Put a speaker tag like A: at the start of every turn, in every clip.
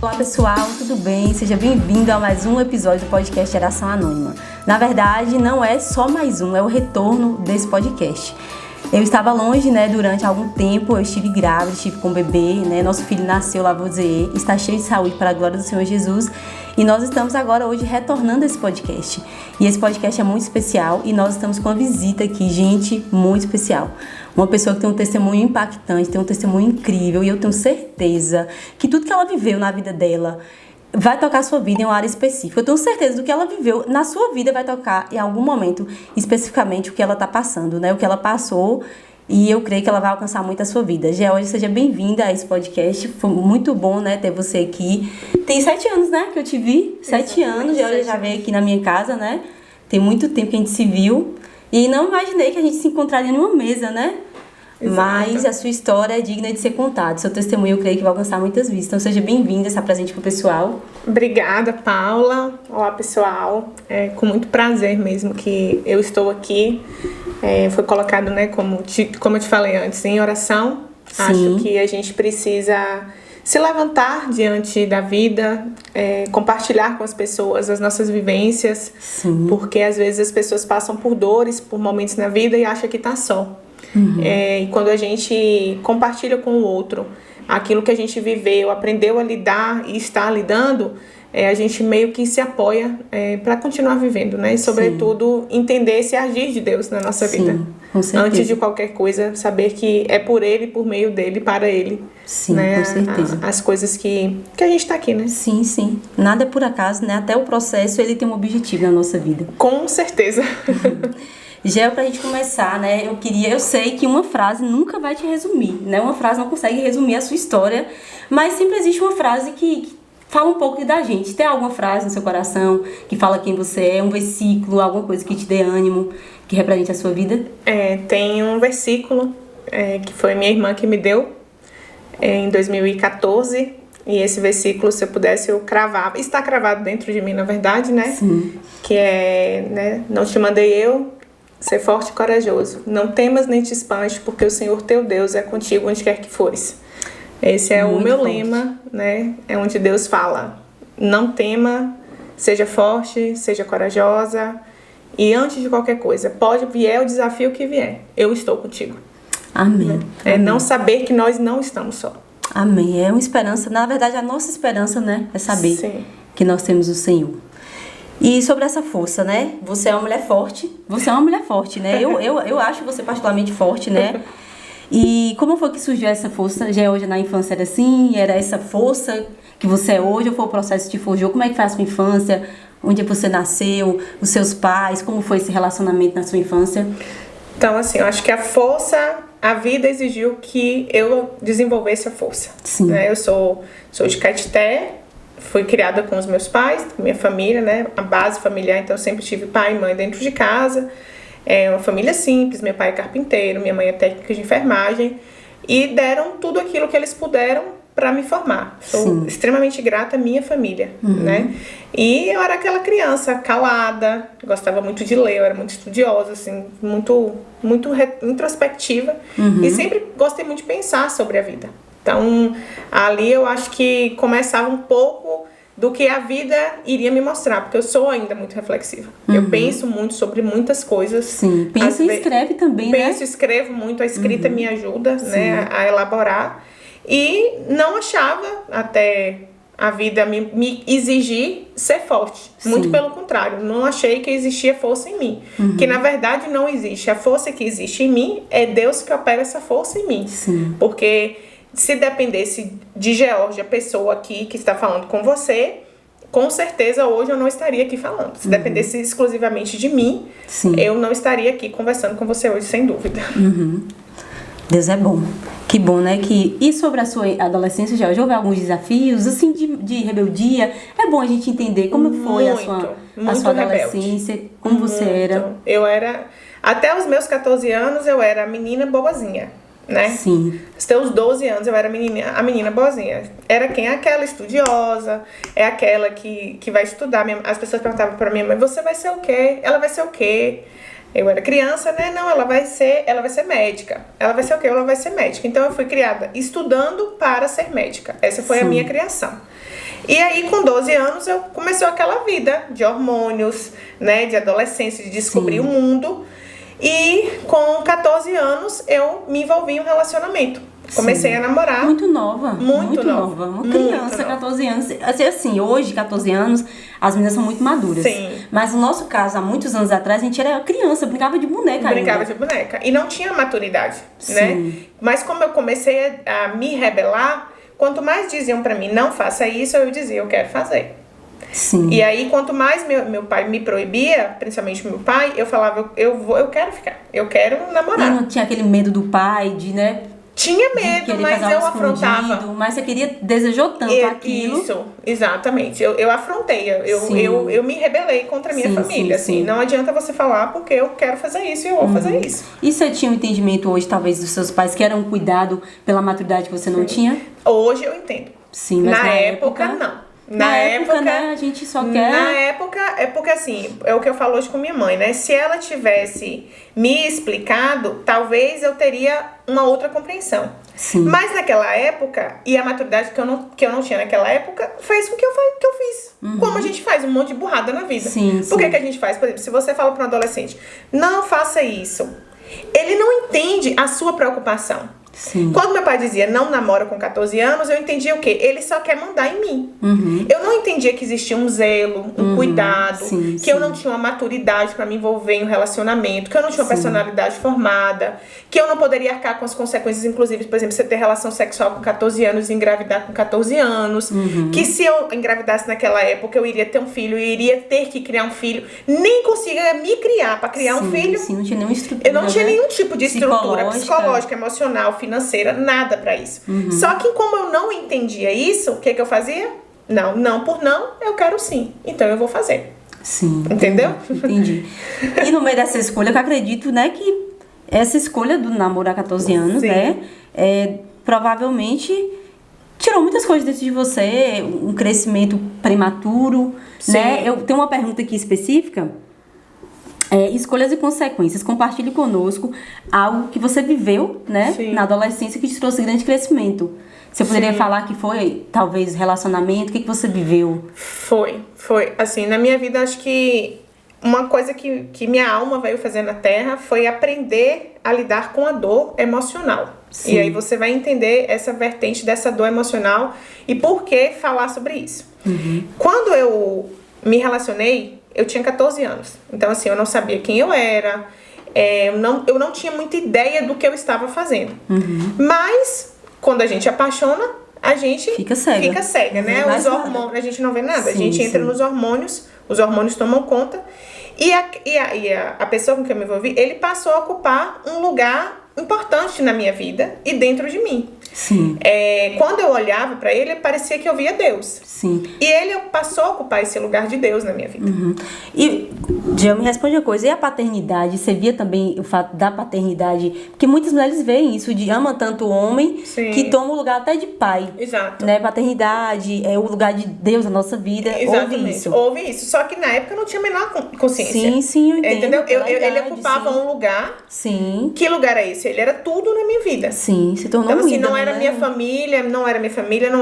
A: Olá pessoal, tudo bem? Seja bem-vindo a mais um episódio do podcast Geração Anônima. Na verdade, não é só mais um, é o retorno desse podcast. Eu estava longe, durante algum tempo, eu estive grávida, estive com o bebê, nosso filho nasceu, lá vou dizer, está cheio de saúde para a glória do Senhor Jesus. E nós estamos agora hoje retornando esse podcast. E esse podcast é muito especial e nós estamos com uma visita aqui, gente, muito especial. Uma pessoa que tem um testemunho impactante, tem um testemunho incrível e eu tenho certeza que tudo que ela viveu na vida dela vai tocar a sua vida em uma área específica. Eu tenho certeza do que ela viveu na sua vida vai tocar em algum momento especificamente o que ela está passando, o que ela passou. E eu creio que ela vai alcançar muito a sua vida. Georgia, seja bem-vinda a esse podcast. Foi muito bom, ter você aqui. Tem 7 anos, que eu te vi. 7 anos. Georgia já veio aqui na minha casa, Tem muito tempo que a gente se viu. E não imaginei que a gente se encontraria numa mesa, Mas a sua história é digna de ser contada. Seu testemunho, eu creio que vai alcançar muitas vidas. Então, seja bem-vinda, se apresente para o pessoal.
B: Obrigada, Paula. Olá, pessoal. É com muito prazer mesmo que eu estou aqui. Foi colocado, como eu te falei antes, em oração. Sim. Acho que a gente precisa se levantar diante da vida, compartilhar com as pessoas as nossas vivências. Sim. Porque às vezes as pessoas passam por dores, por momentos na vida e acham que está só. Uhum. E quando a gente compartilha com o outro aquilo que a gente viveu, aprendeu a lidar e está lidando, a gente meio que se apoia para continuar vivendo, E sobretudo entender esse agir de Deus na nossa vida.
A: Com certeza.
B: Antes de qualquer coisa, saber que é por Ele, por meio dele, para Ele.
A: Sim, com certeza.
B: As coisas que a gente está aqui,
A: Sim. Nada é por acaso, Até o processo, ele tem um objetivo na nossa vida.
B: Com certeza.
A: Já pra gente começar, eu sei que uma frase nunca vai te resumir, Uma frase não consegue resumir a sua história, mas sempre existe uma frase que fala um pouco da gente. Tem alguma frase no seu coração que fala quem você é, um versículo, alguma coisa que te dê ânimo, que represente a sua vida?
B: Tem um versículo que foi minha irmã que me deu em 2014, e esse versículo, se eu pudesse, eu cravava. Está cravado dentro de mim, na verdade,
A: Sim.
B: Que é, não te mandei eu, ser forte e corajoso. Não temas nem te espantes, porque o Senhor teu Deus é contigo onde quer que fores. Esse é muito o meu forte. Lema, É onde Deus fala. Não tema, seja forte, seja corajosa. E antes de qualquer coisa, pode vier o desafio que vier, eu estou contigo.
A: Amém.
B: Amém. Não saber que nós não estamos só.
A: Amém. É uma esperança. Na verdade, a nossa esperança, é saber
B: Sim.
A: que nós temos o Senhor. E sobre essa força, Você é uma mulher forte. Você é uma mulher forte, Eu acho você particularmente forte, E como foi que surgiu essa força? Já hoje na infância era assim? Era essa força que você é hoje? Ou foi o processo que te forjou? Como é que foi a sua infância? Onde você nasceu? Os seus pais? Como foi esse relacionamento na sua infância?
B: Então, eu acho que a vida exigiu que eu desenvolvesse a força.
A: Sim.
B: Eu sou de Caetité. Fui criada com os meus pais, com minha família, a base familiar, então sempre tive pai e mãe dentro de casa. É uma família simples, meu pai é carpinteiro, minha mãe é técnica de enfermagem, e deram tudo aquilo que eles puderam para me formar. Sou extremamente grata à minha família, E eu era aquela criança calada, gostava muito de ler, eu era muito estudiosa, muito introspectiva, e sempre gostei muito de pensar sobre a vida. Então, ali eu acho que começava um pouco do que a vida iria me mostrar, porque eu sou ainda muito reflexiva. Eu penso muito sobre muitas coisas.
A: Sim, pensa e escreve também,
B: Penso e escrevo muito, a escrita me ajuda, a elaborar. E não achava, até a vida me exigir, ser forte. Muito pelo contrário, não achei que existia força em mim. Que na verdade não existe. A força que existe em mim é Deus que opera essa força em mim.
A: Sim.
B: Porque se dependesse de Georgia, a pessoa aqui que está falando com você, com certeza hoje eu não estaria aqui falando. Se dependesse exclusivamente de mim, eu não estaria aqui conversando com você hoje, sem dúvida.
A: Deus é bom. Que bom, E sobre a sua adolescência, já houve alguns desafios, assim, de rebeldia? É bom a gente entender como foi a sua adolescência, como você era.
B: Eu era... Até os meus 14 anos, eu era a menina boazinha.
A: Sim.
B: Até os 12 anos eu era a menina boazinha. Era quem? Aquela estudiosa, é aquela que vai estudar. As pessoas perguntavam pra minha mãe, você vai ser o quê? Ela vai ser o quê? Eu era criança, Não, ela vai ser médica. Ela vai ser o quê? Ela vai ser médica. Então eu fui criada estudando para ser médica. Essa foi a minha criação. E aí, com 12 anos, eu começou aquela vida de hormônios, né? De adolescência, de descobrir o mundo. E com 14 anos, eu me envolvi em um relacionamento. Comecei a namorar.
A: Muito nova.
B: Muito nova.
A: Uma criança, 14 anos. Assim, hoje, 14 anos, as meninas são muito maduras.
B: Sim.
A: Mas no nosso caso, há muitos anos atrás, a gente era criança, brincava de boneca
B: Brincava de boneca. E não tinha maturidade, né? Mas como eu comecei a me rebelar, quanto mais diziam pra mim, não faça isso, eu dizia, eu quero fazer.
A: Sim.
B: E aí, quanto mais meu pai me proibia, principalmente meu pai, eu falava, eu quero ficar, eu quero namorar.
A: E não tinha aquele medo do pai, de, né?
B: Tinha medo, mas eu afrontava.
A: Mas você desejou tanto aquilo.
B: Isso, exatamente. Eu afrontei, eu me rebelei contra a minha família. Assim, não adianta você falar porque eu quero fazer isso e eu vou fazer isso.
A: E você tinha um entendimento hoje, talvez, dos seus pais que eram um cuidado pela maturidade que você não tinha?
B: Hoje eu entendo.
A: Sim, mas
B: na época não.
A: Na época, né, a gente só quer...
B: Na época, é porque assim, é o que eu falo hoje com minha mãe, né? Se ela tivesse me explicado, talvez eu teria uma outra compreensão.
A: Sim.
B: Mas naquela época, e a maturidade que eu não tinha naquela época, fez com que eu fiz. Como a gente faz um monte de burrada na vida. Por que a gente faz? Por exemplo, se você fala para um adolescente, não faça isso, ele não entende a sua preocupação.
A: Sim.
B: Quando meu pai dizia não namora com 14 anos, eu entendia o quê? Ele só quer mandar em mim. Eu não entendia que existia um zelo, um cuidado, que eu não tinha uma maturidade para me envolver em um relacionamento, que eu não tinha uma personalidade formada, que eu não poderia arcar com as consequências, inclusive, por exemplo, você ter relação sexual com 14 anos e engravidar com 14 anos, que se eu engravidasse naquela época, eu iria ter um filho, eu iria ter que criar um filho, nem conseguia me criar para criar um filho.
A: Sim, não tinha nenhuma estrutura.
B: Eu não tinha nenhum tipo de estrutura psicológica, emocional, financeira, nada pra isso. Só que como eu não entendia isso, o que eu fazia? Não por não, eu quero sim. Então eu vou fazer.
A: Sim.
B: Entendeu?
A: Entendi. E no meio dessa escolha, eu acredito, né, que essa escolha do namoro há 14 anos, né, provavelmente tirou muitas coisas dentro de você, um crescimento prematuro, né? Eu tenho uma pergunta aqui específica. Escolhas e consequências. Compartilhe conosco algo que você viveu, né, na adolescência que te trouxe grande crescimento. Você poderia falar que foi, talvez, relacionamento? O que você viveu? Foi. Assim, na minha vida, acho que uma coisa que minha alma veio fazer na Terra foi aprender a lidar com a dor emocional. E aí você vai entender essa vertente dessa dor emocional e por que falar sobre isso. Quando eu me relacionei, eu tinha 14 anos. Então, assim, eu não sabia quem eu era. Eu não tinha muita ideia do que eu estava fazendo. Mas, quando a gente apaixona, a gente fica cega, né? Os hormônios, a gente não vê nada. A gente entra nos hormônios, os hormônios tomam conta. E a pessoa com quem eu me envolvi, ele passou a ocupar um lugar importante na minha vida e dentro de mim. Quando eu olhava pra ele, parecia que eu via Deus. E ele passou a ocupar esse lugar de Deus na minha vida. E, Gel, me responde uma coisa. E a paternidade? Você via também o fato da paternidade? Porque muitas mulheres veem isso, de ama tanto o homem, que toma o lugar até de pai.
B: Exato.
A: Né? Paternidade é o lugar de Deus na nossa vida.
B: Exatamente. Houve isso. Só que na época eu não tinha a menor consciência.
A: Sim, eu entendo.
B: Entendeu? Ele ocupava um lugar. Que lugar é esse? Ele era tudo na minha vida.
A: Se tornou
B: então, assim, não era minha família, não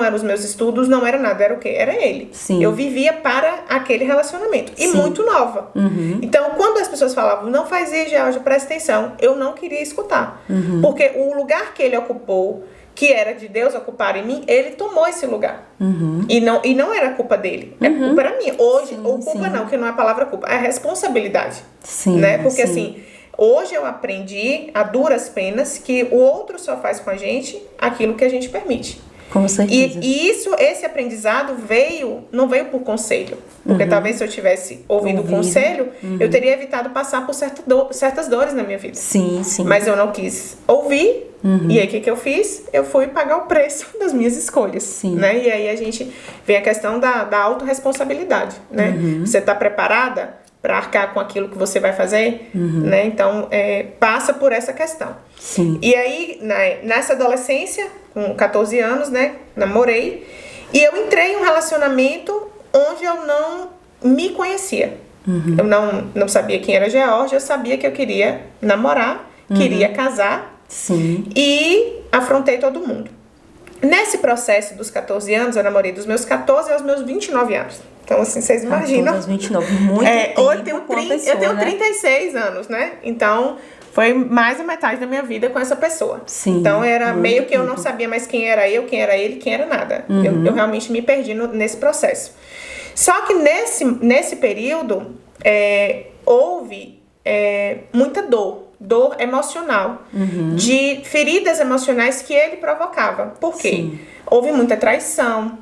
B: eram os meus estudos, não era nada. Era o quê? Era ele. Eu vivia para aquele relacionamento. E muito nova. Então, quando as pessoas falavam, não faz isso, Georgia, presta atenção, eu não queria escutar. Porque o lugar que ele ocupou, que era de Deus ocupar em mim, ele tomou esse lugar. E não era culpa dele. A culpa era minha. Hoje, ou culpa não, que não é a palavra culpa, é a responsabilidade. Né? Porque assim, hoje eu aprendi a duras penas que o outro só faz com a gente aquilo que a gente permite.
A: Com certeza.
B: E esse aprendizado não veio por conselho. Porque talvez se eu tivesse ouvido o conselho, eu teria evitado passar por certas dores na minha vida. Mas eu não quis ouvir. E aí o que eu fiz? Eu fui pagar o preço das minhas escolhas. Né? E aí a gente vem a questão da autorresponsabilidade. Né? Você está preparada para arcar com aquilo que você vai fazer? Né? Então, passa por essa questão. E aí, nessa adolescência, com 14 anos, né, namorei, e eu entrei em um relacionamento onde eu não me conhecia. Eu não sabia quem era Georgia, eu sabia que eu queria namorar, queria casar, e afrontei todo mundo. Nesse processo dos 14 anos, eu namorei dos meus 14 aos meus 29 anos. Então, assim, vocês imaginam.
A: Aos 29, muito tempo
B: hoje eu tenho 36 anos, né? Então, foi mais da metade da minha vida com essa pessoa.
A: Sim,
B: então, era meio que eu
A: tempo.
B: não sabia mais quem era eu, quem era ele, quem era nada. Eu realmente me perdi nesse processo. Só que nesse período, houve muita dor emocional, de feridas emocionais que ele provocava. Por quê?
A: Sim.
B: Houve muita traição,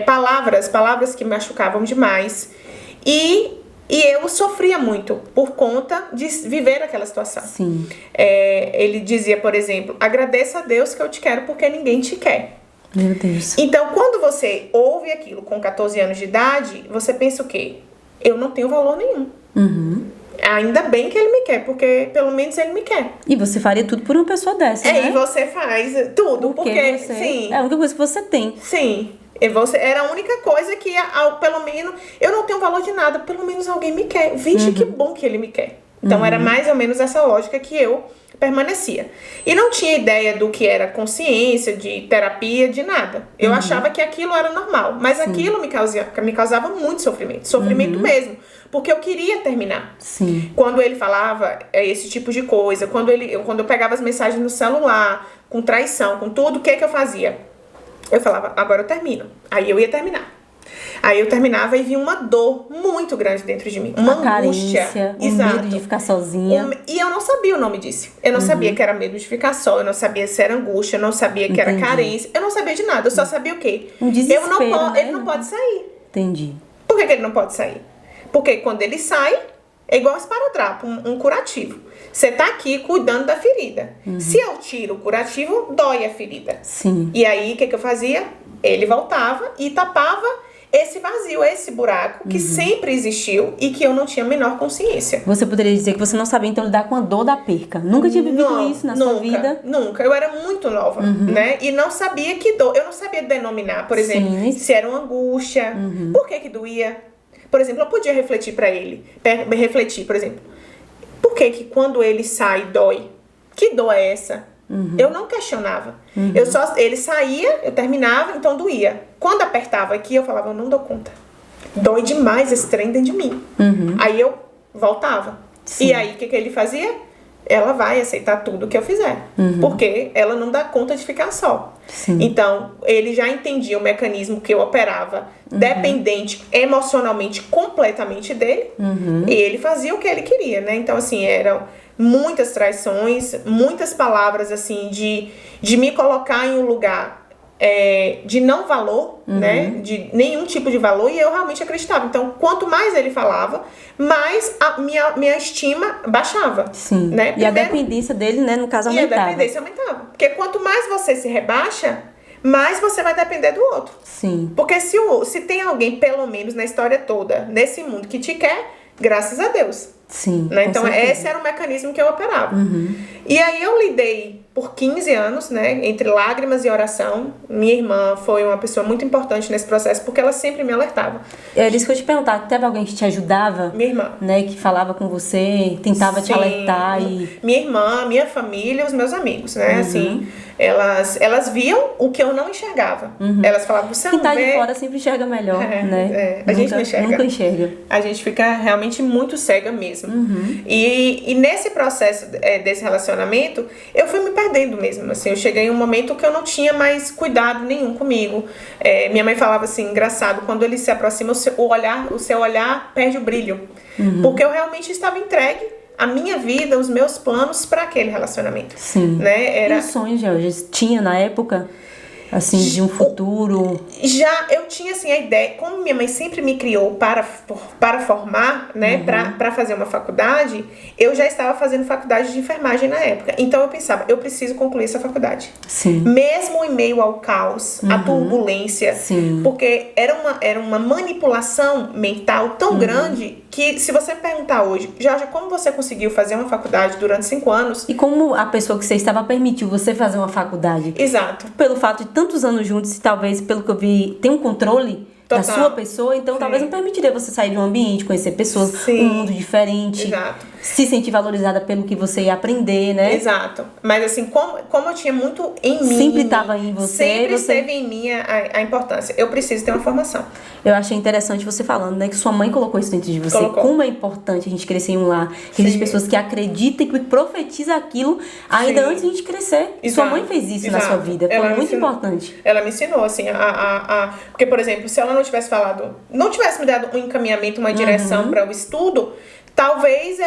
B: palavras que machucavam demais, e eu sofria muito por conta de viver aquela situação.
A: Sim.
B: Ele dizia, por exemplo, agradeça a Deus que eu te quero porque ninguém te quer.
A: Meu Deus.
B: Então, quando você ouve aquilo com 14 anos de idade, você pensa o quê? Eu não tenho valor nenhum. Ainda bem que ele me quer, porque pelo menos ele me quer.
A: E você faria tudo por uma pessoa dessa, né?
B: E você faz tudo, porque
A: você,
B: sim.
A: é a única coisa que você tem.
B: Sim. Era a única coisa que, pelo menos, eu não tenho valor de nada, pelo menos alguém me quer. Vixe, que bom que ele me quer. Então, era mais ou menos essa lógica que eu permanecia. E não tinha ideia do que era consciência, de terapia, de nada. Eu achava que aquilo era normal, mas aquilo me causava muito sofrimento. Sofrimento mesmo. Porque eu queria terminar.
A: Sim.
B: Quando ele falava esse tipo de coisa, quando eu pegava as mensagens no celular, com traição, com tudo, o que eu fazia? Eu falava, agora eu termino. Aí eu ia terminar. Aí eu terminava e vinha uma dor muito grande dentro de mim. Uma angústia.
A: Carência, medo de ficar sozinha.
B: E eu não sabia o nome disso. Eu não sabia que era medo de ficar só. Eu não sabia se era angústia. Eu não sabia que era carência. Eu não sabia de nada. Eu só sabia o quê?
A: Um desespero,
B: Ele não pode sair.
A: Entendi.
B: Por que ele não pode sair? Porque quando ele sai, é igual um esparadrapo, um curativo. Você tá aqui cuidando da ferida. Se eu tiro o curativo, dói a ferida.
A: Sim.
B: E aí, o que eu fazia? Ele voltava e tapava esse vazio, esse buraco que sempre existiu e que eu não tinha a menor consciência.
A: Você poderia dizer que você não sabia, então, lidar com a dor da perca. Nunca tinha vivido isso na sua vida?
B: Nunca. Eu era muito nova, né? E não sabia que dor. Eu não sabia denominar, por exemplo, se era uma angústia. Por que doía? Por exemplo, eu podia refletir para ele. Por exemplo, por que quando ele sai dói? Que dor é essa? Eu não questionava. Ele saía, eu terminava, então doía. Quando apertava aqui, eu falava, eu não dou conta. Dói demais esse trem dentro de mim. Aí eu voltava.
A: Sim.
B: E aí, o que ele fazia? Ela vai aceitar tudo que eu fizer. Porque ela não dá conta de ficar só.
A: Sim.
B: Então, ele já entendia o mecanismo que eu operava, dependente emocionalmente, completamente dele. E ele fazia o que ele queria, né? Então, assim, eram muitas traições, muitas palavras, assim, de me colocar em um lugar de não valor, né? De nenhum tipo de valor, e eu realmente acreditava. Então, quanto mais ele falava, mais a minha estima baixava.
A: Sim.
B: Né?
A: E a dependência dele, né, no caso, aumentava.
B: E a dependência aumentava. Porque quanto mais você se rebaixa, mais você vai depender do outro.
A: Sim.
B: Porque se tem alguém, pelo menos na história toda, nesse mundo que te quer, graças a Deus.
A: Sim.
B: Né? Então,
A: certeza.
B: esse era o mecanismo que eu operava. E aí eu lidei por 15 anos, né, entre lágrimas e oração. Minha irmã foi uma pessoa muito importante nesse processo, porque ela sempre me alertava.
A: Era isso que eu te perguntar, teve alguém que te ajudava?
B: Minha irmã.
A: Né, que falava com você, tentava te alertar e...
B: Minha irmã, minha família, os meus amigos, né, assim, elas viam o que eu não enxergava. Elas falavam, você não vê...
A: Quem tá de fora sempre enxerga melhor, né?
B: A gente não enxerga.
A: Nunca enxerga.
B: A gente fica realmente muito cega mesmo. E nesse processo desse relacionamento, eu fui me perdendo mesmo, assim, eu cheguei em um momento que eu não tinha mais cuidado nenhum comigo. Minha mãe falava assim, engraçado, quando ele se aproxima, o seu olhar perde o brilho. Porque eu realmente estava entregue a minha vida, os meus planos para aquele relacionamento.
A: Sim.
B: Né?
A: E os sonhos, Georgia, tinha na época, assim, de um futuro?
B: Já eu tinha, assim, a ideia, como minha mãe sempre me criou para formar, né, para fazer uma faculdade, eu já estava fazendo faculdade de enfermagem na época. Então eu pensava, eu preciso concluir essa faculdade.
A: Sim.
B: Mesmo em meio ao caos, à turbulência.
A: Sim.
B: Porque era uma manipulação mental tão grande que, se você me perguntar hoje, Georgia, como você conseguiu fazer uma faculdade durante 5 anos?
A: E como a pessoa que você estava permitiu você fazer uma faculdade?
B: Exato.
A: Pelo fato de tantos anos juntos, e talvez, pelo que eu vi, tem um controle da sua pessoa, então talvez não permitiria você sair de um ambiente, conhecer pessoas, um mundo diferente.
B: Exato.
A: se sentir valorizada pelo que você ia aprender, né?
B: Exato. Mas assim, como eu tinha muito em mim...
A: Sempre estava em você.
B: Sempre esteve em mim a importância. Eu preciso ter uma formação.
A: Eu achei interessante você falando, né? Que sua mãe colocou isso dentro de você.
B: Colocou.
A: Como é importante a gente crescer em um lar. Que existem pessoas que acreditam e que profetizam aquilo ainda antes de a gente crescer.
B: Exato.
A: Sua mãe fez isso na sua vida. Foi muito importante.
B: Ela me ensinou, assim, porque, por exemplo, se ela não tivesse falado... Não tivesse me dado um encaminhamento, uma direção para o estudo... Talvez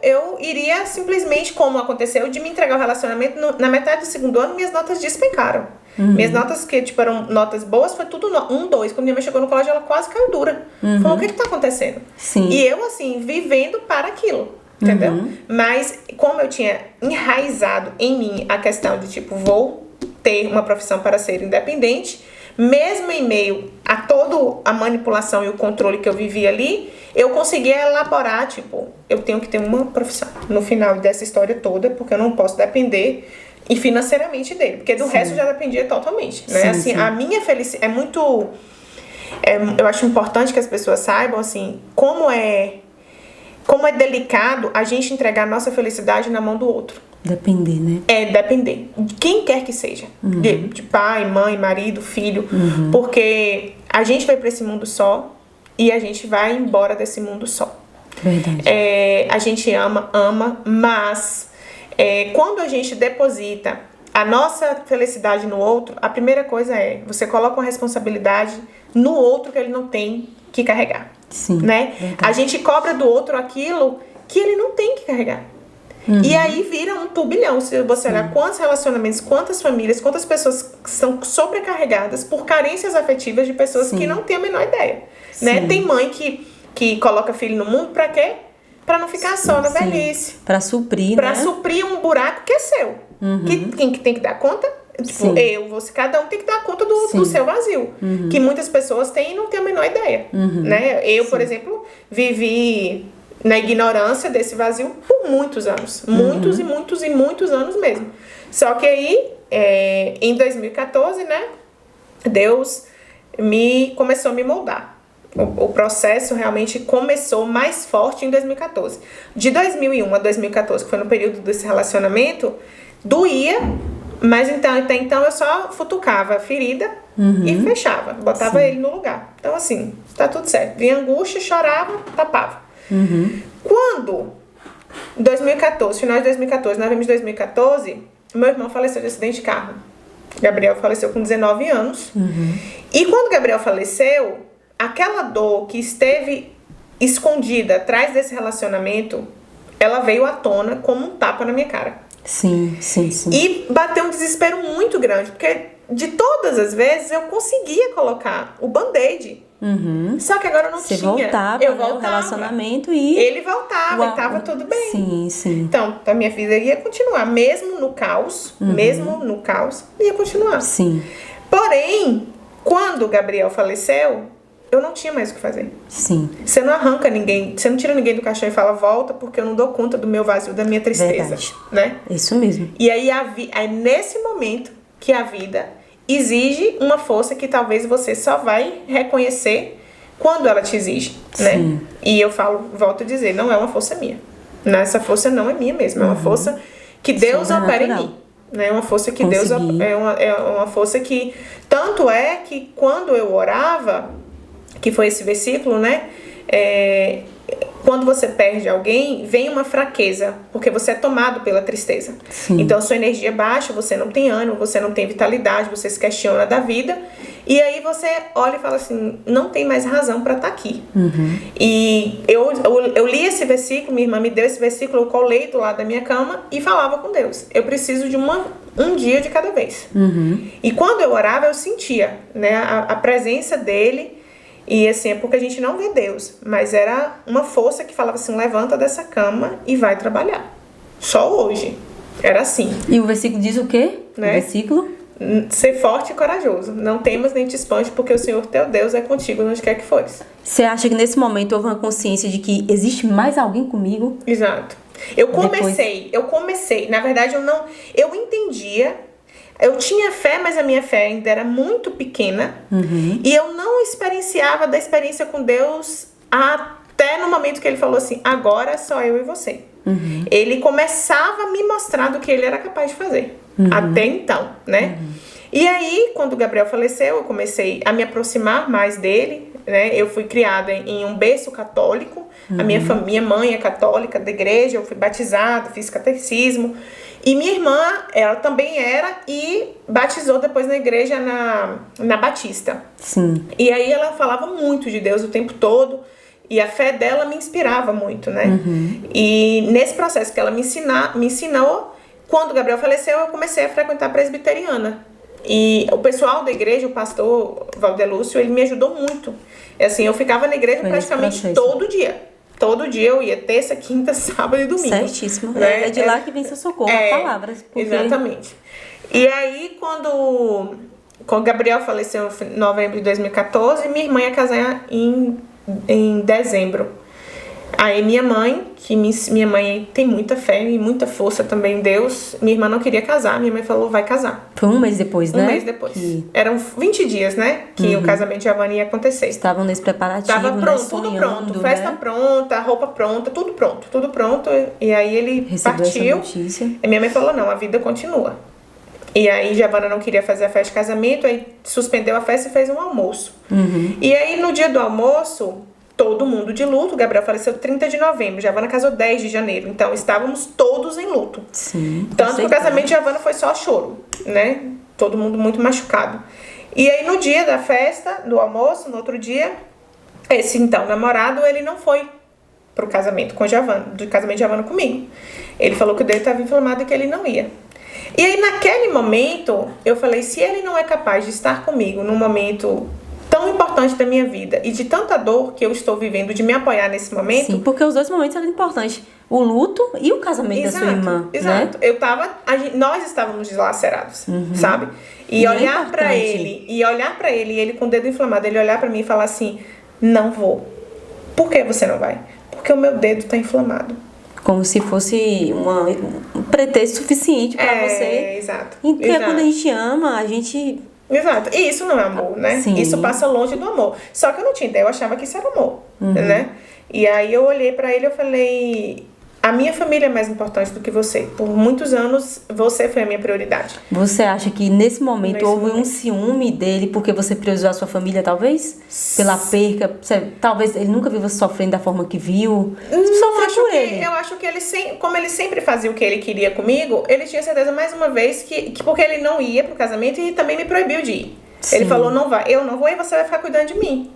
B: eu iria simplesmente, como aconteceu, de me entregar ao relacionamento, na metade do segundo ano, minhas notas despencaram. Minhas notas, que tipo, eram notas boas, foi tudo 1, 2. Quando minha mãe chegou no colégio, ela quase caiu dura. Falou, o que tá acontecendo?
A: Sim.
B: E eu, assim, vivendo para aquilo, entendeu? Mas, como eu tinha enraizado em mim a questão de, tipo, vou ter uma profissão para ser independente, mesmo em meio a toda a manipulação e o controle que eu vivia ali, eu conseguia elaborar, tipo, eu tenho que ter uma profissão no final dessa história toda, porque eu não posso depender e financeiramente dele, porque do resto eu já dependia totalmente, né? Assim, a minha felicidade é muito... eu acho importante que as pessoas saibam, assim, como é delicado a gente entregar a nossa felicidade na mão do outro.
A: Depender, né?
B: Depender. De quem quer que seja. De pai, mãe, marido, filho. Porque a gente vai pra esse mundo só e a gente vai embora desse mundo só.
A: Verdade.
B: A gente ama, mas quando a gente deposita a nossa felicidade no outro, a primeira coisa você coloca uma responsabilidade no outro que ele não tem que carregar.
A: Sim.
B: Né? A gente cobra do outro aquilo que ele não tem que carregar. E aí vira um turbilhão. Se você olhar quantos relacionamentos, quantas famílias, quantas pessoas que são sobrecarregadas por carências afetivas de pessoas que não têm a menor ideia. Né? Tem mãe que coloca filho no mundo pra quê? Pra não ficar só na velhice.
A: Pra suprir,
B: pra
A: né?
B: suprir um buraco que é seu. Quem que tem que dar conta? Tipo, você, cada um tem que dar conta do seu vazio. Que muitas pessoas têm e não têm a menor ideia. Né? Eu, por exemplo, vivi na ignorância desse vazio por muitos anos. Muitos e muitos e muitos anos mesmo. Só que aí, em 2014, né, Deus começou a me moldar. O processo realmente começou mais forte em 2014. De 2001 a 2014, que foi no período desse relacionamento, doía, mas até então eu só futucava a ferida e fechava, botava ele no lugar. Então assim, tá tudo certo. Vinha angústia, chorava, tapava. Quando, em 2014, final de 2014, novembro de 2014, meu irmão faleceu de acidente de carro. Gabriel faleceu com 19 anos. E quando Gabriel faleceu, aquela dor que esteve escondida atrás desse relacionamento, ela veio à tona como um tapa na minha cara.
A: Sim.
B: E bateu um desespero muito grande, porque de todas as vezes eu conseguia colocar o band-aid. Só que agora eu não tinha.
A: Eu voltava no relacionamento e...
B: Ele voltava e tava tudo bem.
A: Sim.
B: Então, a minha vida ia continuar, mesmo no caos, ia continuar.
A: Sim.
B: Porém, quando o Gabriel faleceu, eu não tinha mais o que fazer.
A: Sim.
B: Você não arranca ninguém, você não tira ninguém do caixão e fala, volta, porque eu não dou conta do meu vazio, da minha tristeza.
A: Verdade.
B: Né?
A: Isso mesmo.
B: E aí, é nesse momento que a vida exige uma força que talvez você só vai reconhecer quando ela te exige, né? E eu volto a dizer, não é uma força minha. Essa força não é minha mesmo, é uma força que Deus opera em mim. É uma força que Deus... É uma força que... Tanto é que quando eu orava, que foi esse versículo, né? Quando você perde alguém, vem uma fraqueza, porque você é tomado pela tristeza. Então, sua energia baixa, você não tem ânimo, você não tem vitalidade, você se questiona da vida. E aí você olha e fala assim, não tem mais razão para estar aqui. E eu li esse versículo, minha irmã me deu esse versículo, eu colei do lado da minha cama e falava com Deus. Eu preciso de um dia de cada vez. E quando eu orava, eu sentia, né, a presença dele. E assim, é porque a gente não vê Deus, mas era uma força que falava assim, levanta dessa cama e vai trabalhar. Só hoje. Era assim.
A: E o versículo diz o quê?
B: Né?
A: O versículo?
B: Ser forte e corajoso. Não temas nem te espante, porque o Senhor teu Deus é contigo onde quer que fores.
A: Você acha que nesse momento houve uma consciência de que existe mais alguém comigo?
B: Exato. Eu comecei. Na verdade, eu entendia. Eu tinha fé, mas a minha fé ainda era muito pequena. E eu não experienciava da experiência com Deus até no momento que ele falou assim, agora só eu e você. Ele começava a me mostrar do que ele era capaz de fazer. Até então, né? E aí, quando o Gabriel faleceu, eu comecei a me aproximar mais dele, né? Eu fui criada em um berço católico. A minha mãe é católica da igreja, eu fui batizada, fiz catecismo. E minha irmã, ela também era e batizou depois na igreja na Batista.
A: Sim.
B: E aí ela falava muito de Deus o tempo todo e a fé dela me inspirava muito, né? E nesse processo que ela me ensinou, quando o Gabriel faleceu, eu comecei a frequentar a presbiteriana. E o pessoal da igreja, o pastor Valdelúcio, ele me ajudou muito. Assim, eu ficava na igreja praticamente todo dia. Todo dia eu ia, terça, quinta, sábado e domingo.
A: Certíssimo. Né? É de lá que vem seu socorro, palavras. Porque...
B: Exatamente. E aí, quando o Gabriel faleceu em novembro de 2014, minha irmã ia casar em dezembro. Aí minha mãe tem muita fé e muita força também em Deus. Minha irmã não queria casar, minha mãe falou, vai casar.
A: Foi um mês depois, né?
B: Um mês depois. Eram 20 dias, né? Que o casamento de Giovanna ia acontecer.
A: Estavam nesse preparativo,
B: tava pronto,
A: né?
B: tudo pronto. Festa pronta, roupa pronta, tudo pronto. E aí ele
A: recebeu
B: partiu.
A: Essa notícia.
B: E minha mãe falou, não, a vida continua. E aí Giovanna não queria fazer a festa de casamento, aí suspendeu a festa e fez um almoço. E aí no dia do almoço, todo mundo de luto. O Gabriel faleceu 30 de novembro, Giovanna casou 10 de janeiro. Então estávamos todos em luto.
A: Sim.
B: Tanto que o casamento de Giovanna foi só choro, né? Todo mundo muito machucado. E aí no dia da festa, do almoço, no outro dia, esse então namorado, ele não foi pro casamento com Giovanna, do casamento de Giovanna comigo. Ele falou que o dedo estava inflamado e que ele não ia. E aí naquele momento, eu falei, se ele não é capaz de estar comigo num momento tão importante da minha vida e de tanta dor que eu estou vivendo, de me apoiar nesse momento...
A: Sim, porque os dois momentos eram importantes. O luto e o casamento da sua irmã.
B: Exato.
A: Né?
B: Nós estávamos dilacerados, sabe? E olhar pra ele, e ele com o dedo inflamado, ele olhar pra mim e falar assim, não vou. Por que você não vai? Porque o meu dedo tá inflamado.
A: Como se fosse um pretexto suficiente pra você.
B: Exato.
A: Porque quando a gente ama, a gente...
B: Exato. E isso não é amor, né?
A: Sim.
B: Isso passa longe do amor. Só que eu não tinha ideia, eu achava que isso era amor, né? E aí eu olhei pra ele e eu falei... A minha família é mais importante do que você. Por muitos anos, você foi a minha prioridade.
A: Você acha que nesse momento houve um ciúme dele porque você priorizou a sua família, talvez? Pela perca? Talvez ele nunca viu você sofrendo da forma que viu?
B: Eu acho que ele, como ele sempre fazia o que ele queria comigo, ele tinha certeza, mais uma vez, que porque ele não ia pro casamento e também me proibiu de ir. Sim. Ele falou, não vai, eu não vou e você vai ficar cuidando de mim.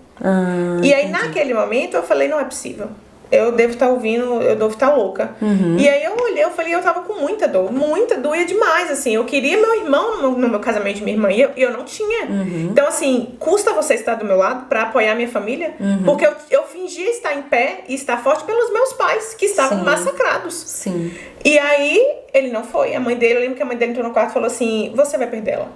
B: E aí, naquele momento, eu falei, não é possível. Eu devo estar ouvindo, eu devo estar louca. E aí eu olhei, eu falei, eu tava com muita dor, doía demais, assim. Eu queria meu irmão no meu casamento de minha irmã e eu não tinha. Então, assim, custa você estar do meu lado pra apoiar minha família? Porque eu fingia estar em pé e estar forte pelos meus pais, que estavam massacrados.
A: Sim.
B: E aí, ele não foi. A mãe dele, eu lembro que a mãe dele entrou no quarto e falou assim, você vai perder ela.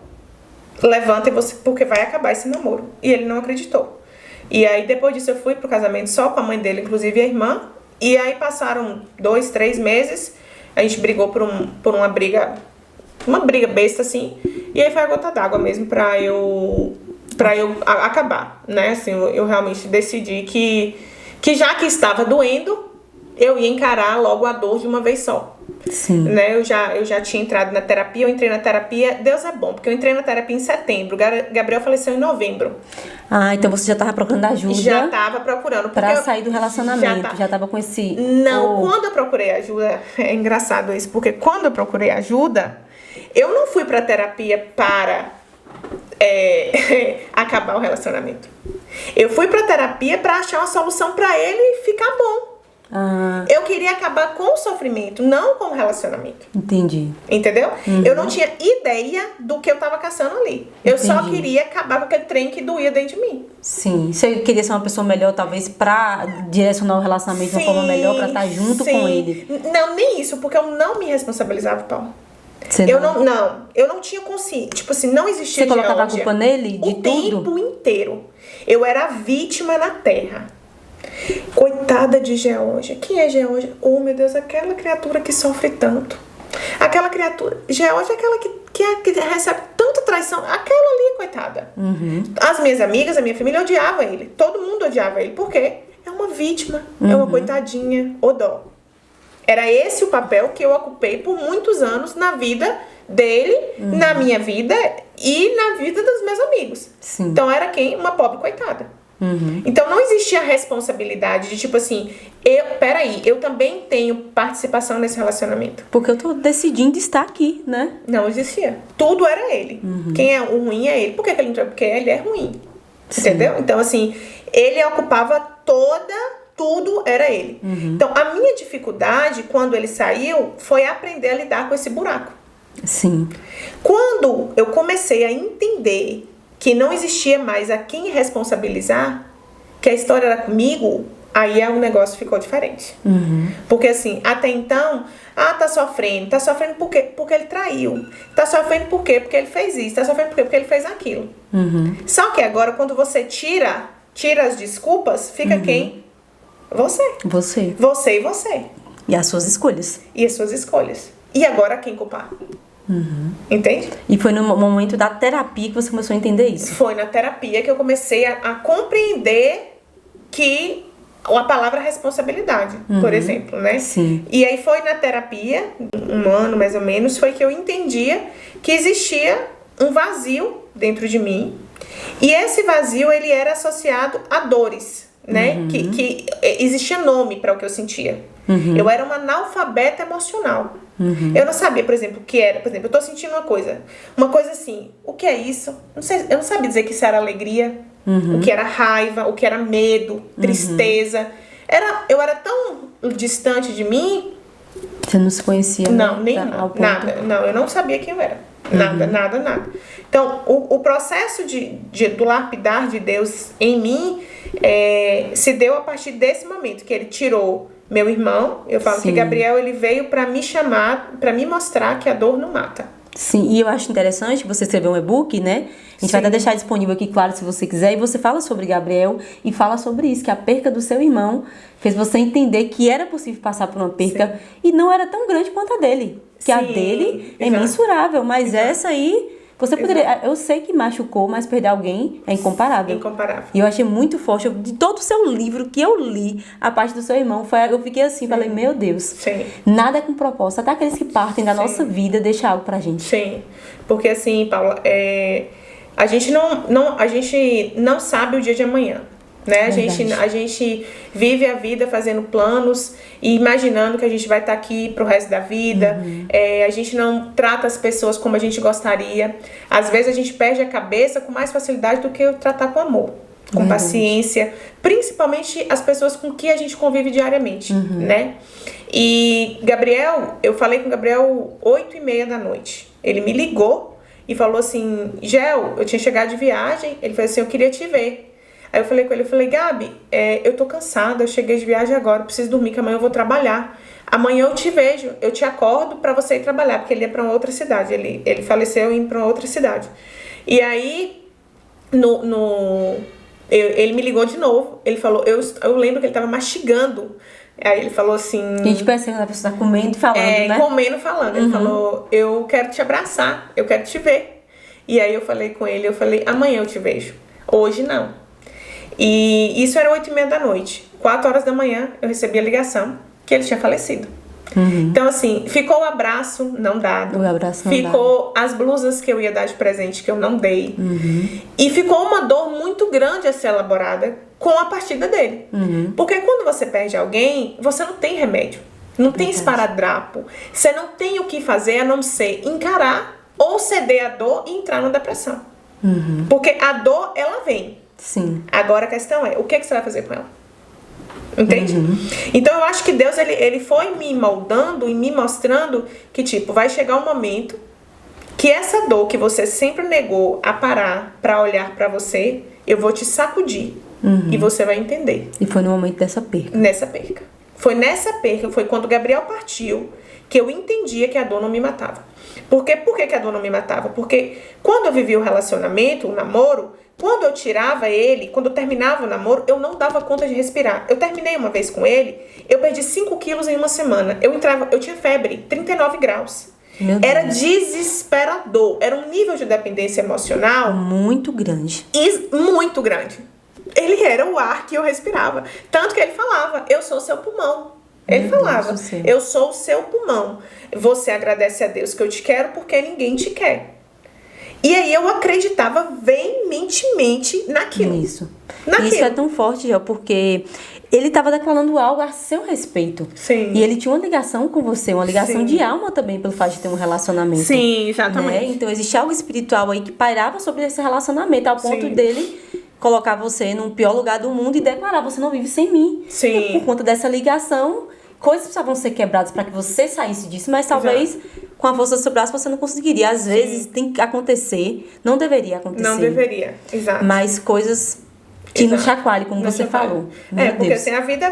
B: Levanta porque vai acabar esse namoro. E ele não acreditou. E aí, depois disso, eu fui pro casamento só com a mãe dele, inclusive a irmã. E aí, passaram 2, 3 meses. A gente brigou por uma briga besta, assim. E aí, foi a gota d'água mesmo pra eu acabar, né? Assim, eu realmente decidi que já que estava doendo, eu ia encarar logo a dor de uma vez só.
A: Sim.
B: Né? Eu já tinha entrado na terapia, eu entrei na terapia, Deus é bom, porque eu entrei na terapia em setembro, Gabriel faleceu em novembro.
A: Então você já estava procurando ajuda?
B: Já estava procurando.
A: Pra sair do relacionamento, já estava com esse...
B: Não, quando eu procurei ajuda, é engraçado isso, porque quando eu procurei ajuda, eu não fui pra terapia para acabar o relacionamento. Eu fui pra terapia pra achar uma solução pra ele ficar bom. Eu queria acabar com o sofrimento, não com o relacionamento.
A: Entendi.
B: Entendeu? Eu não tinha ideia do que eu tava caçando ali. Eu só queria acabar com aquele trem que doía dentro de mim.
A: Sim. Você queria ser uma pessoa melhor, talvez, pra direcionar o relacionamento de uma forma melhor, pra estar junto com ele.
B: Não, nem isso, porque eu não me responsabilizava, Paulo. Eu não tinha consciência. Tipo assim, não existia.
A: Você colocava a culpa nele de tudo?
B: O tempo inteiro. Eu era vítima na terra. Coitada de Geórgia. Quem é Geórgia? Oh, meu Deus, aquela criatura que sofre tanto. Aquela criatura... Geórgia é aquela que recebe tanta traição. Aquela ali, coitada. As minhas amigas, a minha família odiava ele. Todo mundo odiava ele. Por quê? É uma vítima. É uma coitadinha. Ô dó. Era esse o papel que eu ocupei por muitos anos na vida dele, na minha vida e na vida dos meus amigos.
A: Sim.
B: Então era uma pobre coitada. Então não existia responsabilidade de tipo assim, eu também tenho participação nesse relacionamento.
A: Porque eu tô decidindo estar aqui, né?
B: Não existia. Tudo era ele. Quem é o ruim é ele. Por que ele não entrou? Porque ele é ruim.
A: Sim.
B: Entendeu? Então assim, ele ocupava tudo era ele. Então a minha dificuldade quando ele saiu foi aprender a lidar com esse buraco.
A: Sim.
B: Quando eu comecei a entender que não existia mais a quem responsabilizar, que a história era comigo, aí o negócio ficou diferente. Porque assim, até então, tá sofrendo por quê? Porque ele traiu. Tá sofrendo por quê? Porque ele fez isso. Tá sofrendo por quê? Porque ele fez aquilo. Só que agora, quando você tira as desculpas, fica quem? Você. Você e você.
A: E as suas escolhas.
B: E as suas escolhas. E agora quem culpar? Entende?
A: E foi no momento da terapia que você começou a entender isso?
B: Foi na terapia que eu comecei a compreender que a palavra responsabilidade, por exemplo, né?
A: Sim.
B: E aí foi na terapia, 1 ano mais ou menos, foi que eu entendia que existia um vazio dentro de mim. E esse vazio, ele era associado a dores, né? Que existia nome para o que eu sentia. Eu era uma analfabeta emocional. Eu não sabia, por exemplo, o que era. Por exemplo, eu tô sentindo uma coisa assim, o que é isso? Eu não sabia dizer que isso era alegria, o que era raiva, o que era medo, tristeza. Eu era tão distante de mim.
A: Você não se conhecia?
B: Não, nem nada. Não, eu não sabia quem eu era. Nada. Então, o processo do lapidar de Deus em mim se deu a partir desse momento, que ele tirou meu irmão. Eu falo que Gabriel, ele veio pra me chamar, pra me mostrar que a dor não mata.
A: Sim, e eu acho interessante você escrever um e-book, né? A gente vai até deixar disponível aqui, claro, se você quiser. E você fala sobre Gabriel e fala sobre isso, que a perca do seu irmão fez você entender que era possível passar por uma perca e não era tão grande quanto a dele. Que a dele é imensurável, mas essa aí... Você poderia... Eu sei que machucou, mas perder alguém é incomparável. E eu achei muito forte. De todo o seu livro que eu li, a parte do seu irmão, eu fiquei assim, falei, meu Deus. Nada é com propósito. Até aqueles que partem da nossa vida, deixam algo pra gente.
B: Sim. Porque assim, Paula, a gente não sabe o dia de amanhã. Né? A gente vive a vida fazendo planos e imaginando que a gente vai estar aqui pro resto da vida. A gente não trata as pessoas como a gente gostaria. Às vezes a gente perde a cabeça com mais facilidade do que tratar com amor, com paciência, principalmente as pessoas com que a gente convive diariamente, né? E Gabriel, eu falei com o Gabriel 8h30 da noite. Ele me ligou e falou assim, Gel, eu tinha chegado de viagem. Ele falou assim, eu queria te ver. Aí eu falei com ele, Gabi, eu tô cansada, eu cheguei de viagem agora, preciso dormir, que amanhã eu vou trabalhar. Amanhã eu te vejo, eu te acordo pra você ir trabalhar, porque ele ia pra uma outra cidade, ele faleceu indo pra uma outra cidade. E aí, ele me ligou de novo, ele falou, eu lembro que ele tava mastigando. Aí ele falou assim...
A: A gente percebe que a pessoa tá comendo e falando, né?
B: Comendo e falando. Ele falou, eu quero te abraçar, eu quero te ver. E aí eu falei com ele, amanhã eu te vejo, hoje não. E isso era 8h30 da noite. 4 horas da manhã eu recebi a ligação que ele tinha falecido. Então assim, ficou o abraço não dado. Ficou as blusas que eu ia dar de presente que eu não dei. E ficou uma dor muito grande a ser elaborada com a partida dele. Porque quando você perde alguém, você não tem remédio. Não tem esparadrapo. Você não tem o que fazer a não ser encarar ou ceder a dor e entrar na depressão. Porque a dor, ela vem.
A: Sim.
B: Agora a questão é, o que você vai fazer com ela? Entende? Então eu acho que Deus, ele foi me moldando e me mostrando que, tipo, vai chegar um momento que essa dor que você sempre negou a parar pra olhar pra você, eu vou te sacudir. E você vai entender.
A: E foi no momento dessa perca.
B: Nessa perca. Foi nessa perca, foi quando Gabriel partiu, que eu entendia que a dor não me matava. Por que a dor não me matava? Porque quando eu vivia o relacionamento, o namoro, quando eu tirava ele, quando eu terminava o namoro, eu não dava conta de respirar. Eu terminei uma vez com ele, eu perdi 5 quilos em uma semana. Eu tinha febre, 39 graus. Era desesperador. Era um nível de dependência emocional
A: muito grande.
B: Muito grande. Ele era o ar que eu respirava. Tanto que ele falava, eu sou seu pulmão. Ele falava, eu sou o seu pulmão. Você agradece a Deus que eu te quero porque ninguém te quer. E aí eu acreditava veementemente naquilo.
A: Isso é tão forte, Gel, porque ele estava declarando algo a seu respeito.
B: Sim.
A: E ele tinha uma ligação com você, uma ligação de alma também, pelo fato de ter um relacionamento.
B: Sim, exatamente.
A: Né? Então existe algo espiritual aí que pairava sobre esse relacionamento, ao ponto dele colocar você num pior lugar do mundo e declarar, você não vive sem mim.
B: Sim.
A: E por conta dessa ligação, coisas precisavam ser quebradas para que você saísse disso, mas talvez com a força do seu braço você não conseguiria. Às vezes tem que acontecer, não deveria acontecer.
B: Não deveria, exato.
A: Mas coisas que nos chacoalhem, como você falou.
B: Porque assim, a vida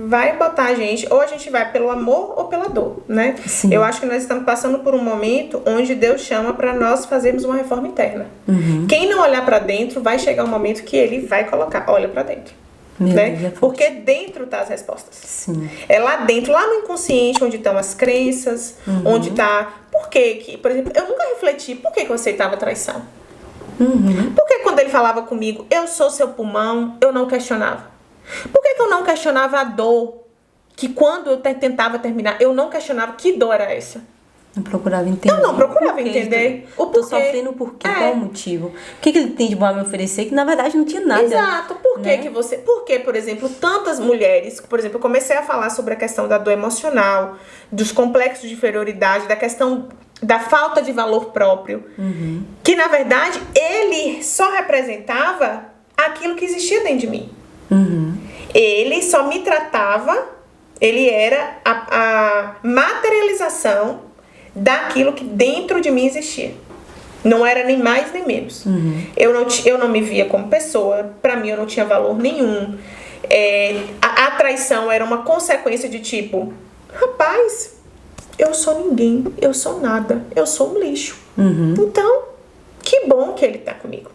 B: vai botar a gente, ou a gente vai pelo amor ou pela dor, né?
A: Sim.
B: Eu acho que nós estamos passando por um momento onde Deus chama para nós fazermos uma reforma interna. Quem não olhar para dentro, vai chegar um momento que ele vai colocar, olha para dentro. Né? Porque dentro tá as respostas.
A: Sim.
B: É lá dentro, lá no inconsciente, onde estão as crenças, onde tá... Por que, por exemplo, eu nunca refleti por que eu aceitava traição. Porque quando ele falava comigo, eu sou seu pulmão, eu não questionava. Por que eu não questionava a dor? Que quando eu tentava terminar, eu não questionava que dor era essa.
A: Não procurava entender.
B: Eu não procurava entender o porquê.
A: Tô sofrendo por quê? Qual o motivo? O que ele tem de bom a me oferecer? Que na verdade não tinha nada.
B: Exato. Por que você... Porque, por exemplo, tantas mulheres... Por exemplo, eu comecei a falar sobre a questão da dor emocional, dos complexos de inferioridade, da questão da falta de valor próprio. Que, na verdade, ele só representava aquilo que existia dentro de mim. Ele só me tratava... Ele era a materialização daquilo que dentro de mim existia. Não era nem mais nem menos. Eu não me via como pessoa. Pra mim eu não tinha valor nenhum. A traição era uma consequência de tipo, rapaz, eu sou ninguém, eu sou nada, eu sou um lixo. Então, que bom que ele tá comigo.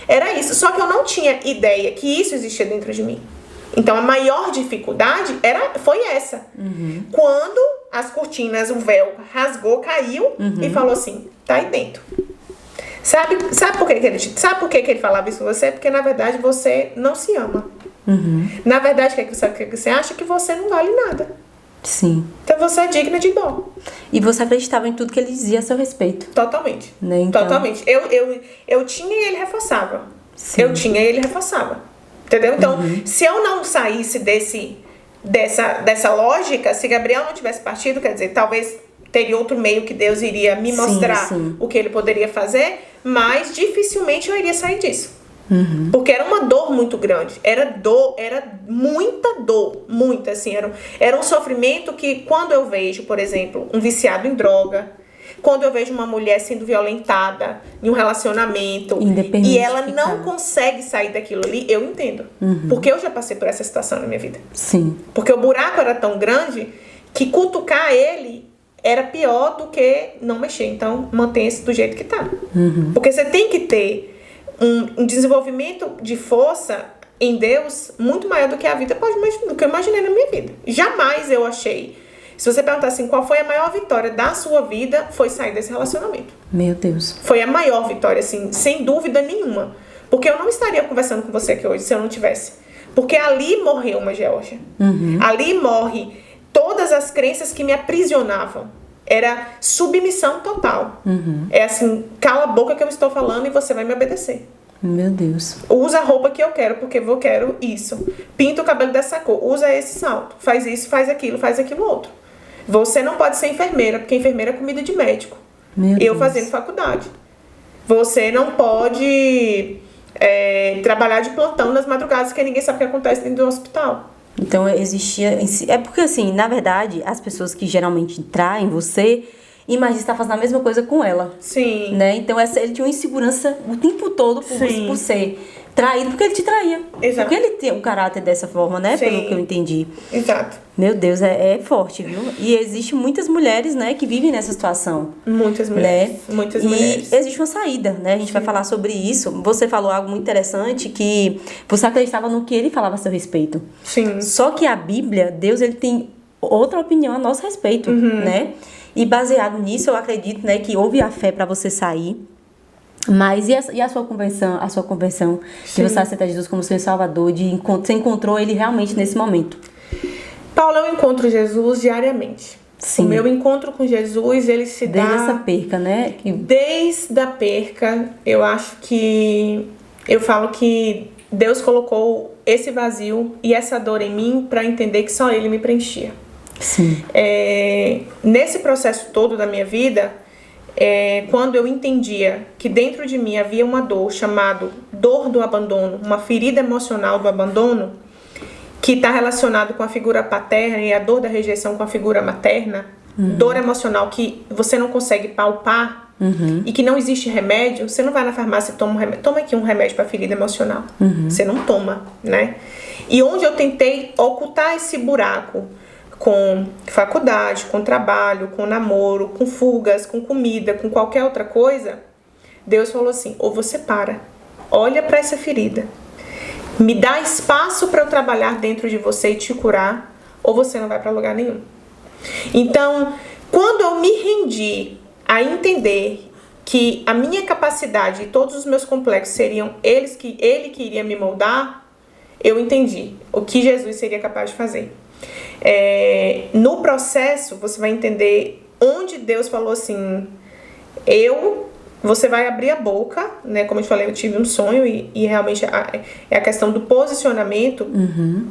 B: Era isso. Só que eu não tinha ideia que isso existia dentro de mim. Então a maior dificuldade foi essa. Quando as cortinas, o véu rasgou, caiu e falou assim, tá aí dentro. Sabe por que ele falava isso com você? Porque na verdade você não se ama. Na verdade, sabe o que você acha? Que você não vale nada.
A: Sim.
B: Então você é digna de dó.
A: E você acreditava em tudo que ele dizia a seu respeito.
B: Totalmente.
A: Né? Então...
B: Totalmente. Eu tinha e ele reforçava.
A: Sim.
B: Eu tinha e ele reforçava. Entendeu? Então, se eu não saísse dessa lógica, se Gabriel não tivesse partido, quer dizer, talvez teria outro meio que Deus iria me mostrar o que ele poderia fazer, mas dificilmente eu iria sair disso. Porque era uma dor muito grande. Era muita dor. Muita, assim. Era um sofrimento que, quando eu vejo, por exemplo, um viciado em droga, quando eu vejo uma mulher sendo violentada em um relacionamento e ela não consegue sair daquilo ali, eu entendo. Porque eu já passei por essa situação na minha vida.
A: Sim.
B: Porque o buraco era tão grande que cutucar ele era pior do que não mexer. Então, mantenha-se do jeito que tá. Porque você tem que ter um desenvolvimento de força em Deus muito maior do que a vida do que eu imaginei na minha vida. Jamais eu achei. Se você perguntar assim, qual foi a maior vitória da sua vida, foi sair desse relacionamento.
A: Meu Deus.
B: Foi a maior vitória, assim, sem dúvida nenhuma. Porque eu não estaria conversando com você aqui hoje se eu não tivesse. Porque ali morreu uma Geórgia. Ali morre todas as crenças que me aprisionavam. Era submissão total. É assim, cala a boca que eu estou falando e você vai me obedecer.
A: Meu Deus.
B: Usa a roupa que eu quero, porque eu quero isso. Pinta o cabelo dessa cor, usa esse salto. Faz isso, faz aquilo outro. Você não pode ser enfermeira, porque enfermeira é comida de médico. Eu fazendo faculdade. Você não pode trabalhar de plantão nas madrugadas, porque ninguém sabe o que acontece dentro do hospital.
A: Então existia... É porque assim, na verdade, as pessoas que geralmente traem você, imagina estar fazendo a mesma coisa com ela.
B: Sim.
A: Né? Então ele tinha uma insegurança o tempo todo por ser traído, porque ele te traía.
B: Exato.
A: Porque ele tem um caráter dessa forma, né?
B: Sim.
A: Pelo que eu entendi.
B: Exato.
A: Meu Deus, é forte, viu? E existe muitas mulheres, né, que vivem nessa situação.
B: Muitas mulheres.
A: Né?
B: Muitas mulheres.
A: E existe uma saída, né? A gente vai falar sobre isso. Você falou algo muito interessante, que você acreditava no que ele falava a seu respeito.
B: Sim.
A: Só que a Bíblia, Deus, ele tem outra opinião a nosso respeito, né? E baseado nisso, eu acredito, né, que houve a fé para você sair. Mas e a sua conversão de você aceitar Jesus como seu Salvador, você encontrou ele realmente nesse momento?
B: Paula, eu encontro Jesus diariamente.
A: Sim.
B: O meu encontro com Jesus, ele se dá...
A: Desde essa perca, né?
B: Desde a perca, eu acho que... Eu falo que Deus colocou esse vazio e essa dor em mim para entender que só Ele me preenchia.
A: Sim.
B: Nesse processo todo da minha vida, quando eu entendia que dentro de mim havia uma dor chamada dor do abandono, uma ferida emocional do abandono, que está relacionado com a figura paterna e a dor da rejeição com a figura materna, dor emocional que você não consegue palpar e que não existe remédio, você não vai na farmácia e toma um remédio. Toma aqui um remédio para ferida emocional. Você não toma, né? E onde eu tentei ocultar esse buraco com faculdade, com trabalho, com namoro, com fugas, com comida, com qualquer outra coisa, Deus falou assim, ou você para, olha para essa ferida, me dá espaço para eu trabalhar dentro de você e te curar, ou você não vai para lugar nenhum. Então, quando eu me rendi a entender que a minha capacidade e todos os meus complexos seriam ele que iria me moldar, eu entendi o que Jesus seria capaz de fazer. No processo, você vai entender onde Deus falou assim, você vai abrir a boca, né? Como eu te falei, eu tive um sonho e realmente é a questão do posicionamento,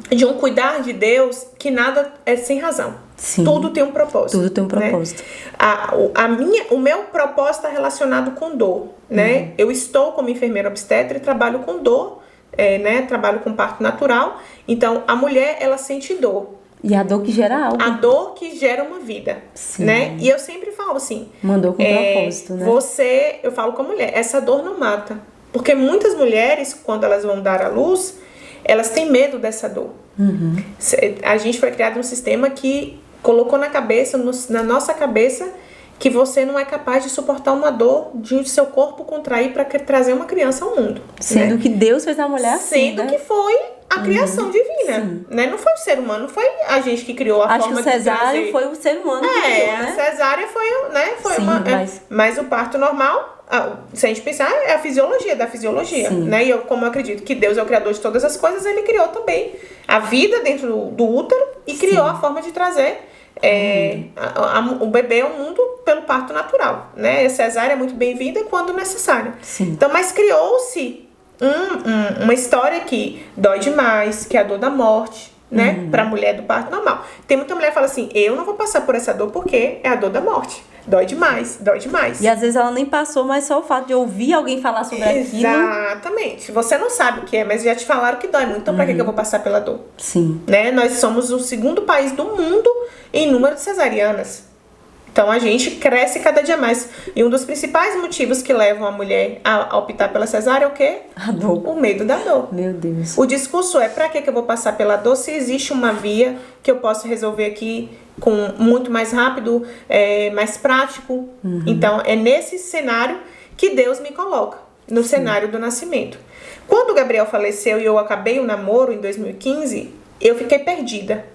B: de um cuidar de Deus que nada é sem razão.
A: Sim.
B: Tudo tem um propósito.
A: Tudo tem um propósito.
B: Né? O meu propósito está relacionado com dor, né? Eu estou como enfermeira obstetra e trabalho com dor, né? Trabalho com parto natural. Então, a mulher, ela sente dor.
A: E a dor que gera algo.
B: A dor que gera uma vida,
A: Sim.
B: né? E eu sempre falo assim...
A: Mandou com propósito, né?
B: Eu falo com a mulher, essa dor não mata. Porque muitas mulheres, quando elas vão dar à luz, elas têm medo dessa dor. A gente foi criado num sistema que colocou na nossa cabeça, que você não é capaz de suportar uma dor de seu corpo contrair para trazer uma criança ao mundo.
A: Sendo que Deus fez a mulher assim,
B: Sendo
A: né?
B: que foi a criação divina, né? Não foi o ser humano, não foi a gente que criou a forma de trazer.
A: Acho que o cesárea foi o ser humano que criou, né?
B: A cesárea foi, né?
A: Sim,
B: mas o parto normal, se a gente pensar, é a fisiologia da fisiologia, né? E como eu acredito que Deus é o criador de todas as coisas, Ele criou também a vida dentro do útero e criou a forma de trazer o bebê ao mundo pelo parto natural, né? A cesárea é muito bem-vinda quando necessário.
A: Sim.
B: Então, mas criou-se uma história que dói demais, que é a dor da morte, né? Pra mulher do parto normal. Tem muita mulher que fala assim, eu não vou passar por essa dor porque é a dor da morte. Dói demais, dói demais.
A: E às vezes ela nem passou, mas só o fato de ouvir alguém falar sobre aquilo.
B: Exatamente. Você não sabe o que é, mas já te falaram que dói muito. Então pra que eu vou passar pela dor?
A: Sim.
B: Né? Nós somos o segundo país do mundo em número de cesarianas. Então a gente cresce cada dia mais. E um dos principais motivos que levam a mulher a optar pela cesárea é o quê?
A: A dor.
B: O medo da dor.
A: Meu Deus.
B: O discurso é, pra que eu vou passar pela dor se existe uma via que eu posso resolver aqui com muito mais rápido, mais prático. Então é nesse cenário que Deus me coloca, no cenário do nascimento. Quando o Gabriel faleceu e eu acabei o namoro em 2015, eu fiquei perdida.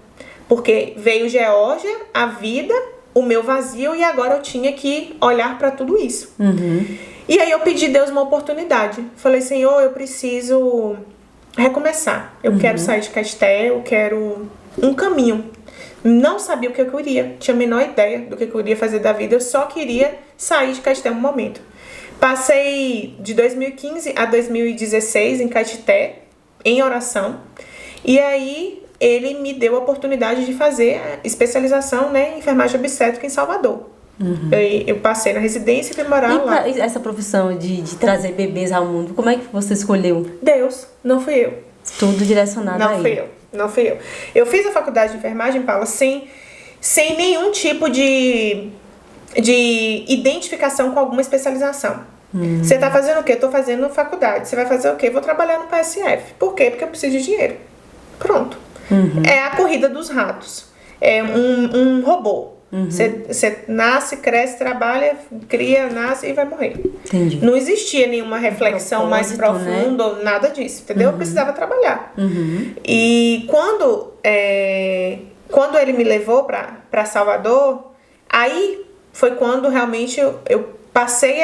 B: Porque veio Geórgia, a vida, o meu vazio, e agora eu tinha que olhar para tudo isso. E aí eu pedi a Deus uma oportunidade. Falei, Senhor, eu preciso recomeçar. Eu quero sair de Caeté, eu quero um caminho. Não sabia o que eu queria, tinha a menor ideia do que eu queria fazer da vida. Eu só queria sair de Caeté um momento. Passei de 2015 a 2016 em Caeté, em oração. E aí ele me deu a oportunidade de fazer a especialização, né, em enfermagem obstétrica em Salvador. Eu passei na residência e fui morar lá.
A: E essa profissão de trazer bebês ao mundo, como é que você escolheu?
B: Deus, não fui eu.
A: Tudo direcionado a ele.
B: Não fui eu. Eu fiz a faculdade de enfermagem, Paula, sem nenhum tipo de identificação com alguma especialização. Você tá fazendo o quê? Eu tô fazendo faculdade. Você vai fazer o quê? Vou trabalhar no PSF. Por quê? Porque eu preciso de dinheiro. Pronto. É a corrida dos ratos. É um robô. Você nasce, cresce, trabalha, cria, nasce e vai morrer.
A: Entendi.
B: Não existia nenhuma reflexão mais profunda, né? Nada disso, entendeu? Eu precisava trabalhar. E quando ele me levou para Salvador, aí foi quando realmente eu passei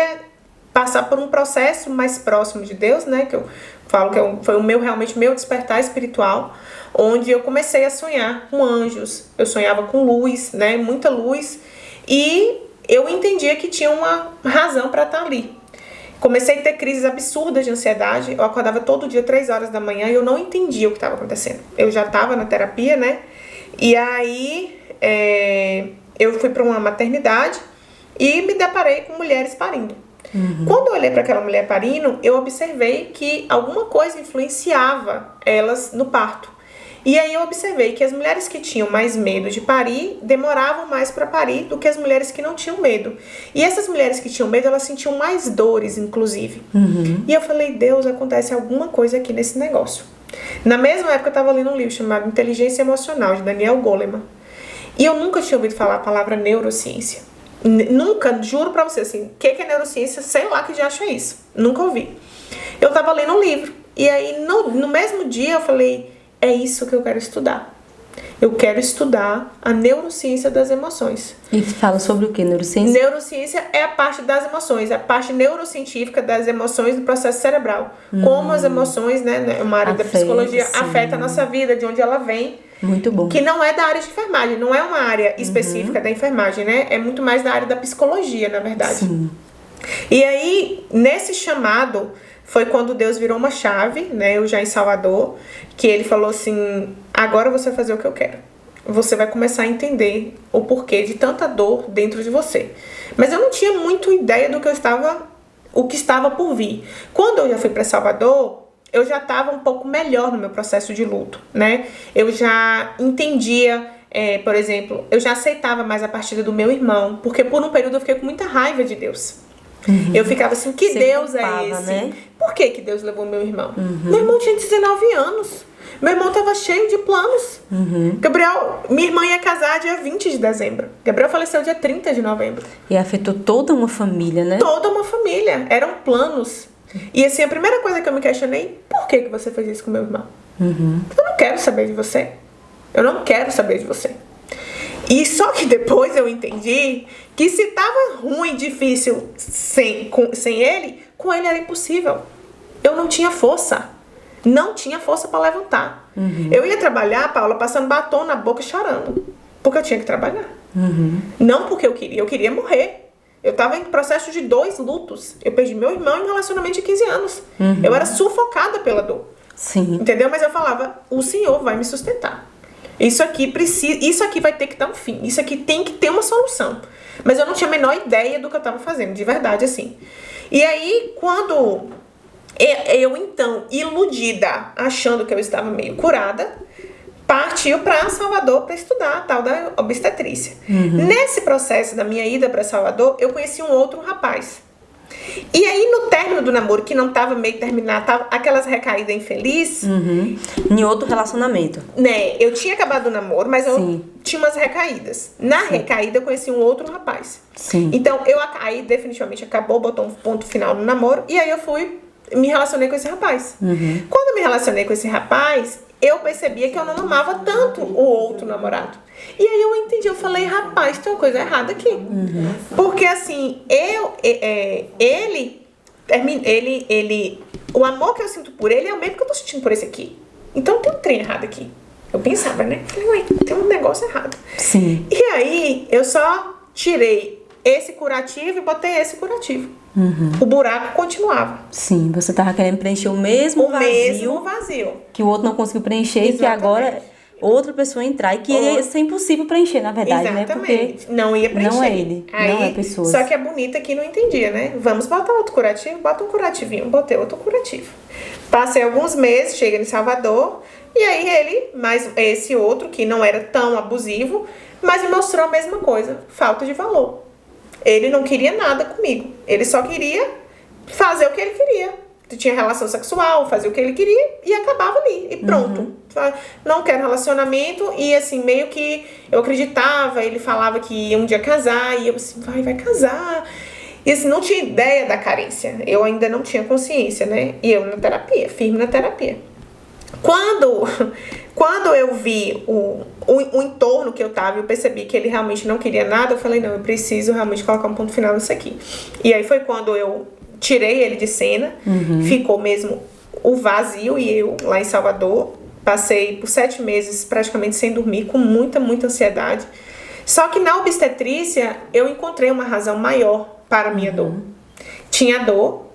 B: passar por um processo mais próximo de Deus, né? Que eu falo que foi realmente meu despertar espiritual, onde eu comecei a sonhar com anjos. Eu sonhava com luz, né? Muita luz. E eu entendia que tinha uma razão para estar ali. Comecei a ter crises absurdas de ansiedade. Eu acordava todo dia 3 horas da manhã e eu não entendia o que estava acontecendo. Eu já estava na terapia, né? E aí eu fui para uma maternidade e me deparei com mulheres parindo. Quando eu olhei para aquela mulher parindo, eu observei que alguma coisa influenciava elas no parto. E aí eu observei que as mulheres que tinham mais medo de parir demoravam mais para parir do que as mulheres que não tinham medo. E essas mulheres que tinham medo, elas sentiam mais dores, inclusive. E eu falei, Deus, acontece alguma coisa aqui nesse negócio. Na mesma época eu estava lendo um livro chamado Inteligência Emocional, de Daniel Goleman. E eu nunca tinha ouvido falar a palavra neurociência. Nunca, juro pra você, assim, o que é neurociência? Sei lá que já acha isso. Nunca ouvi. Eu estava lendo um livro. E aí, no mesmo dia, eu falei, é isso que eu quero estudar. Eu quero estudar a neurociência das emoções.
A: E fala sobre o que, neurociência?
B: Neurociência é a parte das emoções, a parte neurocientífica das emoções do processo cerebral. Como as emoções, né, uma área da psicologia, afeta a nossa vida, de onde ela vem.
A: Muito bom.
B: Que não é da área de enfermagem, não é uma área específica da enfermagem, né? É muito mais da área da psicologia, na verdade.
A: Sim.
B: E aí, nesse chamado, foi quando Deus virou uma chave, né? Eu já em Salvador, que ele falou assim, agora você vai fazer o que eu quero. Você vai começar a entender o porquê de tanta dor dentro de você. Mas eu não tinha muito ideia do que o que estava por vir. Quando eu já fui para Salvador, eu já estava um pouco melhor no meu processo de luto, né? Eu já entendia, por exemplo, eu já aceitava mais a partida do meu irmão, porque por um período eu fiquei com muita raiva de Deus. Eu ficava assim, que Deus é esse?
A: Né?
B: Por que Deus levou meu irmão? Meu irmão tinha 19 anos. Meu irmão estava cheio de planos. Gabriel, minha irmã ia casar dia 20 de dezembro. Gabriel faleceu dia 30 de novembro.
A: E afetou toda uma família, né?
B: Toda uma família. Eram planos. E assim, a primeira coisa que eu me questionei, por que você fez isso com meu irmão? Eu não quero saber de você. Eu não quero saber de você. E só que depois eu entendi que se tava ruim, difícil sem ele, com ele era impossível. Eu não tinha força. Não tinha força para levantar. Eu ia trabalhar, Paula, passando batom na boca e chorando. Porque eu tinha que trabalhar. Não porque eu queria morrer. Eu tava em processo de 2 lutos. Eu perdi meu irmão em um relacionamento de 15 anos. Eu era sufocada pela dor.
A: Sim.
B: Entendeu? Mas eu falava, o Senhor vai me sustentar. Isso aqui vai ter que dar um fim. Isso aqui tem que ter uma solução. Mas eu não tinha a menor ideia do que eu tava fazendo, de verdade, assim. E aí, quando eu então, iludida, achando que eu estava meio curada, partiu para Salvador para estudar a tal da obstetrícia. Nesse processo da minha ida para Salvador, eu conheci um outro rapaz. E aí, no término do namoro, que não estava meio terminado, tava aquelas recaídas infelizes.
A: Em outro relacionamento.
B: Né, eu tinha acabado o namoro, mas eu tinha umas recaídas. Na recaída, eu conheci um outro rapaz. Então, aí definitivamente acabou, botou um ponto final no namoro. E aí, eu me relacionei com esse rapaz. Quando eu me relacionei com esse rapaz, eu percebia que eu não amava tanto o outro namorado. E aí eu entendi, eu falei, rapaz, tem uma coisa errada aqui. Porque assim, o amor que eu sinto por ele é o mesmo que eu tô sentindo por esse aqui. Então tem um trem errado aqui. Eu pensava, né? Falei, ué, tem um negócio errado.
A: Sim.
B: E aí eu só tirei esse curativo e botei esse curativo. O buraco continuava.
A: Sim, você tava querendo preencher o mesmo
B: vazio
A: que o outro não conseguiu preencher. Exatamente. E que agora outra pessoa entrar. E que ia ser impossível preencher, na verdade.
B: Exatamente.
A: Né? Porque
B: não ia preencher.
A: Não é ele,
B: aí,
A: não é a pessoa.
B: Só que a bonita aqui não entendia, né? Vamos botar outro curativo? Bota um curativinho. Botei outro curativo. Passei alguns meses, chega em Salvador. E aí mas esse outro, que não era tão abusivo, mas me mostrou a mesma coisa. Falta de valor. Ele não queria nada comigo. Ele só queria fazer o que ele queria. Tinha relação sexual, fazia o que ele queria e acabava ali. E pronto. Não quero relacionamento. E assim, meio que eu acreditava. Ele falava que ia um dia casar. E eu assim, vai casar. E assim, não tinha ideia da carência. Eu ainda não tinha consciência, né? E eu na terapia, firme na terapia. Quando eu vi o entorno que eu tava, eu percebi que ele realmente não queria nada, eu falei, não, eu preciso realmente colocar um ponto final nisso aqui. E aí foi quando eu tirei ele de cena, ficou mesmo o vazio e eu lá em Salvador. Passei por 7 meses praticamente sem dormir, com muita ansiedade. Só que na obstetrícia eu encontrei uma razão maior para a minha dor. Tinha dor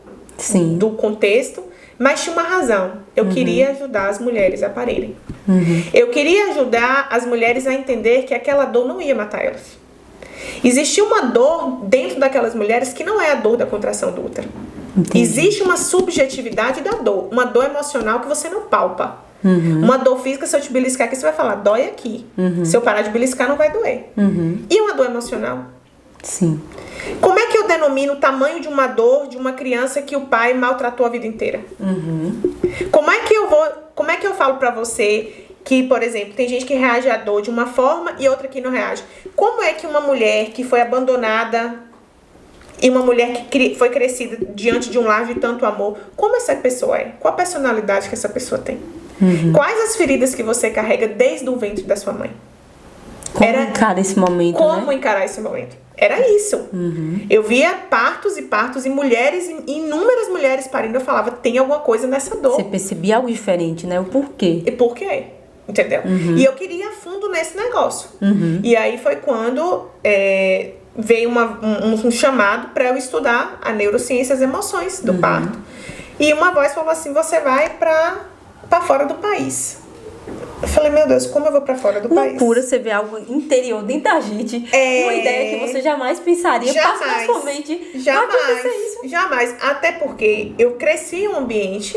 B: do contexto, mas tinha uma razão. Eu queria ajudar as mulheres a parirem. Eu queria ajudar as mulheres a entender que aquela dor não ia matar elas. Existia uma dor dentro daquelas mulheres que não é a dor da contração do útero. Entendi. Existe uma subjetividade da dor, uma dor emocional que você não palpa. Uma dor física, se eu te beliscar aqui, você vai falar, dói aqui. Se eu parar de beliscar, não vai doer. E uma dor emocional?
A: Sim.
B: Como é que eu denomino o tamanho de uma dor de uma criança que o pai maltratou a vida inteira? Como é que eu falo pra você que, por exemplo, tem gente que reage à dor de uma forma e outra que não reage? Como é que uma mulher que foi abandonada e uma mulher que foi crescida diante de um lar de tanto amor, como essa pessoa é? Qual a personalidade que essa pessoa tem? Quais as feridas que você carrega desde o ventre da sua mãe?
A: Como encarar esse momento,
B: Como encarar esse momento? Era isso. Eu via partos e mulheres, inúmeras mulheres parindo. Eu falava, tem alguma coisa nessa dor.
A: Você percebia algo diferente, né? O porquê.
B: E por quê? Entendeu? E eu queria ir a fundo nesse negócio. E aí foi quando veio um chamado para eu estudar a neurociência e as emoções do parto. E uma voz falou assim, você vai para fora do país. Eu falei, meu Deus, como eu vou pra fora do país?
A: Loucura, você vê algo interior dentro da gente. Uma ideia que você jamais pensaria. Passa na sua mente.
B: Jamais. Até porque eu cresci em um ambiente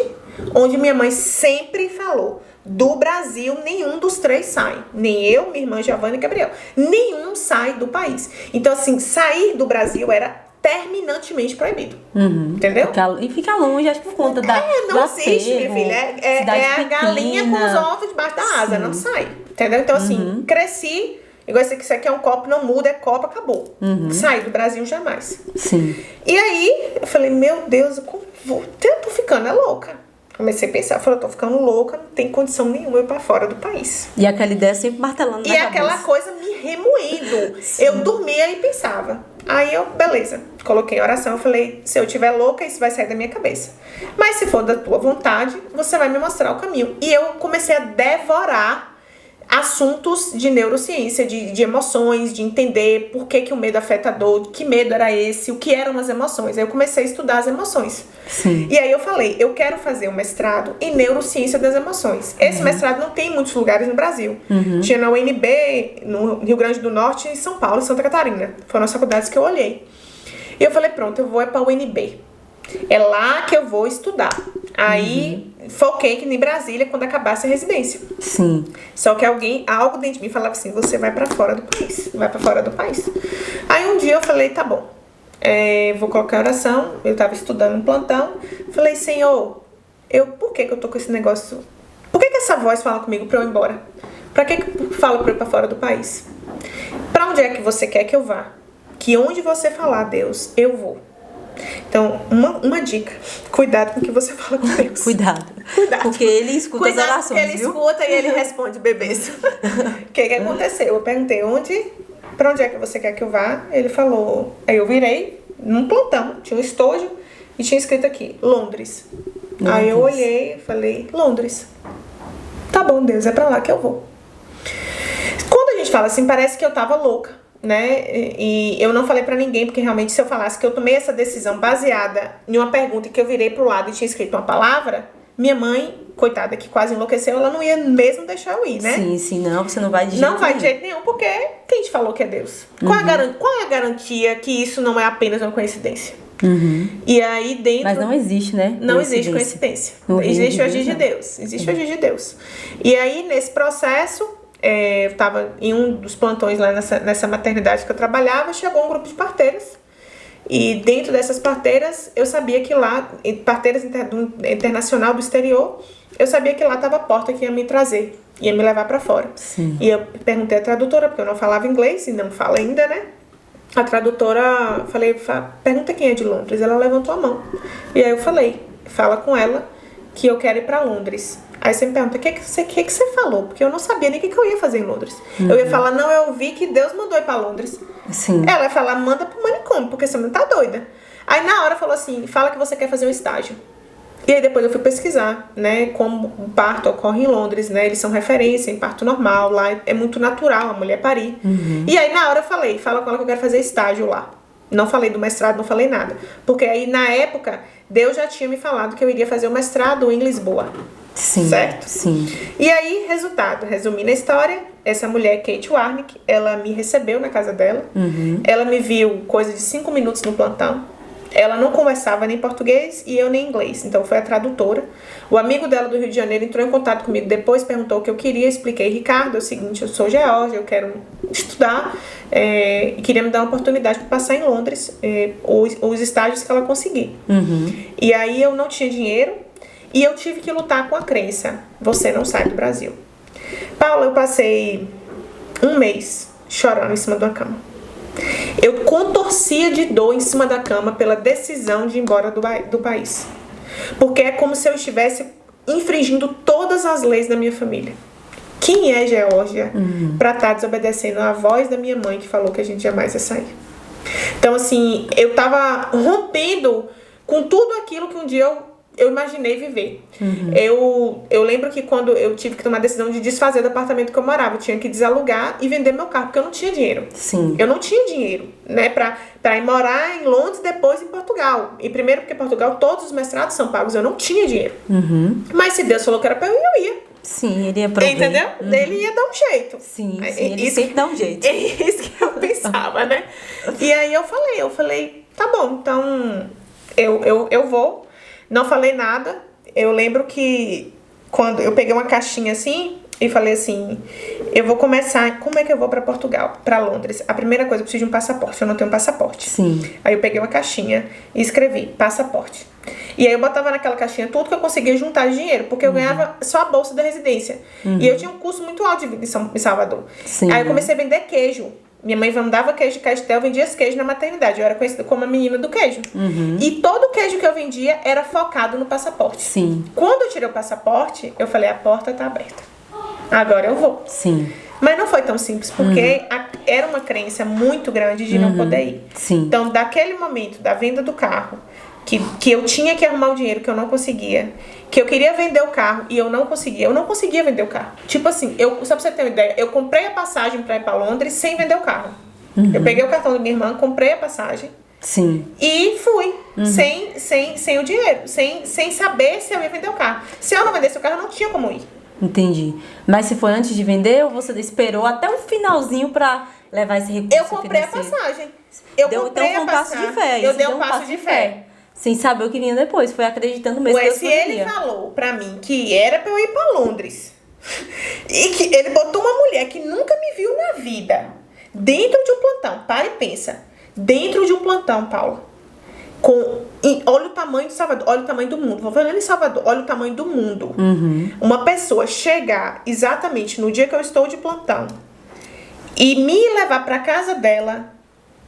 B: onde minha mãe sempre falou, do Brasil, nenhum dos 3 sai. Nem eu, minha irmã Giovana e Gabriel. Nenhum sai do país. Então, assim, sair do Brasil era terminantemente proibido. Entendeu?
A: E fica longe, acho que por conta da
B: não existe, minha filha. É a galinha com os ovos debaixo da asa. Não sai. Entendeu? Então, assim, cresci. Igual isso aqui é um copo, não muda, é copo, acabou. Sair do Brasil jamais.
A: Sim.
B: E aí, eu falei, meu Deus, eu tô ficando louca. Comecei a pensar, falei, eu tô ficando louca, não tem condição nenhuma eu ir pra fora do país.
A: E aquela ideia sempre martelando na cabeça.
B: Aquela coisa me remoendo. Eu dormia e pensava. Aí eu, beleza, coloquei em oração, eu falei, se eu estiver louca, isso vai sair da minha cabeça. Mas se for da tua vontade, você vai me mostrar o caminho. E eu comecei a devorar assuntos de neurociência, de emoções, de entender por que o medo afeta a dor, que medo era esse, o que eram as emoções. Aí eu comecei a estudar as emoções. E aí eu falei, eu quero fazer um mestrado em neurociência das emoções. Esse mestrado não tem em muitos lugares no Brasil. Tinha na UNB, no Rio Grande do Norte, em São Paulo e Santa Catarina. Foram as faculdades que eu olhei. E eu falei, pronto, eu vou para a UNB. É lá que eu vou estudar. Aí foquei que em Brasília quando acabasse a residência.
A: Sim.
B: Só que algo dentro de mim falava assim, você vai pra fora do país. Vai pra fora do país. Aí um dia eu falei, tá bom. Vou colocar a oração. Eu tava estudando um plantão. Falei, Senhor, por que eu tô com esse negócio? Por que essa voz fala comigo pra eu ir embora? Pra que fala pra eu ir pra fora do país? Pra onde é que você quer que eu vá? Que onde você falar, Deus, eu vou. Então, uma dica. Cuidado com o que você fala com Deus.
A: Cuidado. Porque ele escuta as orações,
B: porque ele escuta e ele responde, bebês. O que aconteceu? Eu perguntei, pra onde é que você quer que eu vá? Ele falou, aí eu virei num plantão, tinha um estojo e tinha escrito aqui, Londres. Aí eu olhei e falei, Londres. Tá bom, Deus, é pra lá que eu vou. Quando a gente fala assim, parece que eu tava louca. Né? E eu não falei pra ninguém, porque realmente se eu falasse que eu tomei essa decisão baseada em uma pergunta que eu virei pro lado e tinha escrito uma palavra, minha mãe, coitada, que quase enlouqueceu, ela não ia mesmo deixar eu ir, né?
A: Sim, não, você não vai de jeito nenhum.
B: Não vai de jeito nenhum, porque quem te falou que é Deus? Qual é a garantia que isso não é apenas uma coincidência? E aí dentro...
A: Mas não existe, né?
B: Não existe coincidência. Existe o agir de Deus. Existe o agir de Deus. E aí, nesse processo... eu estava em um dos plantões lá nessa maternidade que eu trabalhava, chegou um grupo de parteiras. E dentro dessas parteiras, eu sabia que lá, parteiras internacional do exterior, eu sabia que lá estava a porta que ia me trazer, ia me levar para fora.
A: Sim.
B: E eu perguntei à tradutora, porque eu não falava inglês e não falo ainda, né? A tradutora, falei, pergunta quem é de Londres. Ela levantou a mão. E aí eu falei, fala com ela que eu quero ir para Londres. Aí você me pergunta, o que você falou? Porque eu não sabia nem o que eu ia fazer em Londres. Eu ia falar, não, eu vi que Deus mandou ir pra Londres.
A: Sim.
B: Ela ia falar, manda pro manicômio, porque você não tá doida. Aí na hora falou assim, fala que você quer fazer um estágio. E aí depois eu fui pesquisar, né, como o parto ocorre em Londres, né, eles são referência em parto normal, lá é muito natural a mulher parir. E aí na hora eu falei, fala com ela que eu quero fazer estágio lá. Não falei do mestrado, não falei nada. Porque aí na época, Deus já tinha me falado que eu iria fazer o mestrado em Lisboa.
A: Sim,
B: certo?
A: Sim.
B: E aí, resultado, resumindo a história, essa mulher, Kate Warnick, ela me recebeu na casa dela. Ela me viu coisa de 5 minutos no plantão. Ela não conversava nem português e eu nem inglês, então foi a tradutora. O amigo dela do Rio de Janeiro entrou em contato comigo depois, perguntou o que eu queria, expliquei, Ricardo, é o seguinte, eu sou Geórgia, eu quero estudar e queria me dar uma oportunidade para passar em Londres os estágios que ela conseguir. E aí eu não tinha dinheiro e eu tive que lutar com a crença, você não sai do Brasil. Paula, eu passei um mês chorando em cima de uma cama. Eu contorcia de dor em cima da cama pela decisão de ir embora do país. Porque é como se eu estivesse infringindo todas as leis da minha família. Quem é Geórgia para estar desobedecendo a voz da minha mãe que falou que a gente jamais ia sair? Então, assim, eu tava rompendo com tudo aquilo que um dia eu imaginei viver. Eu lembro que quando eu tive que tomar a decisão de desfazer do apartamento que eu morava, eu tinha que desalugar e vender meu carro, porque eu não tinha dinheiro.
A: Sim.
B: Eu não tinha dinheiro, né, pra ir morar em Londres, depois em Portugal. E primeiro porque em Portugal todos os mestrados são pagos, eu não tinha dinheiro. Mas se Deus falou que era pra eu ia.
A: Sim, ele ia prover.
B: Entendeu? Ele ia dar um jeito.
A: Sim, ele sempre dá um jeito.
B: É isso que eu pensava, né? E aí eu falei, tá bom, então eu vou. Não falei nada. Eu lembro que quando eu peguei uma caixinha assim e falei assim, eu vou começar, como é que eu vou pra Portugal, pra Londres? A primeira coisa, eu preciso de um passaporte, eu não tenho um passaporte.
A: Sim.
B: Aí eu peguei uma caixinha e escrevi, passaporte. E aí eu botava naquela caixinha tudo que eu conseguia juntar de dinheiro, porque eu ganhava só a bolsa da residência. E eu tinha um custo muito alto de vida em Salvador.
A: Sim.
B: Aí eu comecei a vender queijo. Minha mãe mandava queijo de Castel, vendia esse queijo na maternidade. Eu era conhecida como a menina do queijo. E todo o queijo que eu vendia era focado no passaporte.
A: Sim.
B: Quando eu tirei o passaporte, eu falei, a porta tá aberta. Agora eu vou.
A: Sim.
B: Mas não foi tão simples, porque era uma crença muito grande de não poder ir.
A: Sim.
B: Então, daquele momento da venda do carro, que eu tinha que arrumar o dinheiro que eu não conseguia, que eu queria vender o carro e eu não conseguia vender o carro. Tipo assim, só pra você ter uma ideia, eu comprei a passagem pra ir pra Londres sem vender o carro. Eu peguei o cartão da minha irmã, comprei a passagem.
A: Sim.
B: E fui, sem o dinheiro, sem saber se eu ia vender o carro. Se eu não vendesse o carro, eu não tinha como ir.
A: Entendi. Mas se foi antes de vender ou você esperou até o finalzinho pra levar esse recurso
B: Eu comprei
A: financeiro?
B: a passagem. Eu comprei
A: então,
B: a
A: foi um passo de
B: passagem.
A: fé.
B: Eu
A: Você
B: dei
A: deu
B: um passo de fé.
A: Sem saber o que vinha depois. Foi acreditando mesmo que Deus
B: Se ele
A: poderia.
B: falou pra mim que era pra eu ir pra Londres e que ele botou uma mulher que nunca me viu na vida dentro de um plantão, para e pensa, dentro de um plantão, Paula, olha o tamanho de Salvador, olha o tamanho do mundo, vou falando em Salvador, olha o tamanho do mundo. Uma pessoa chegar exatamente no dia que eu estou de plantão e me levar pra casa dela,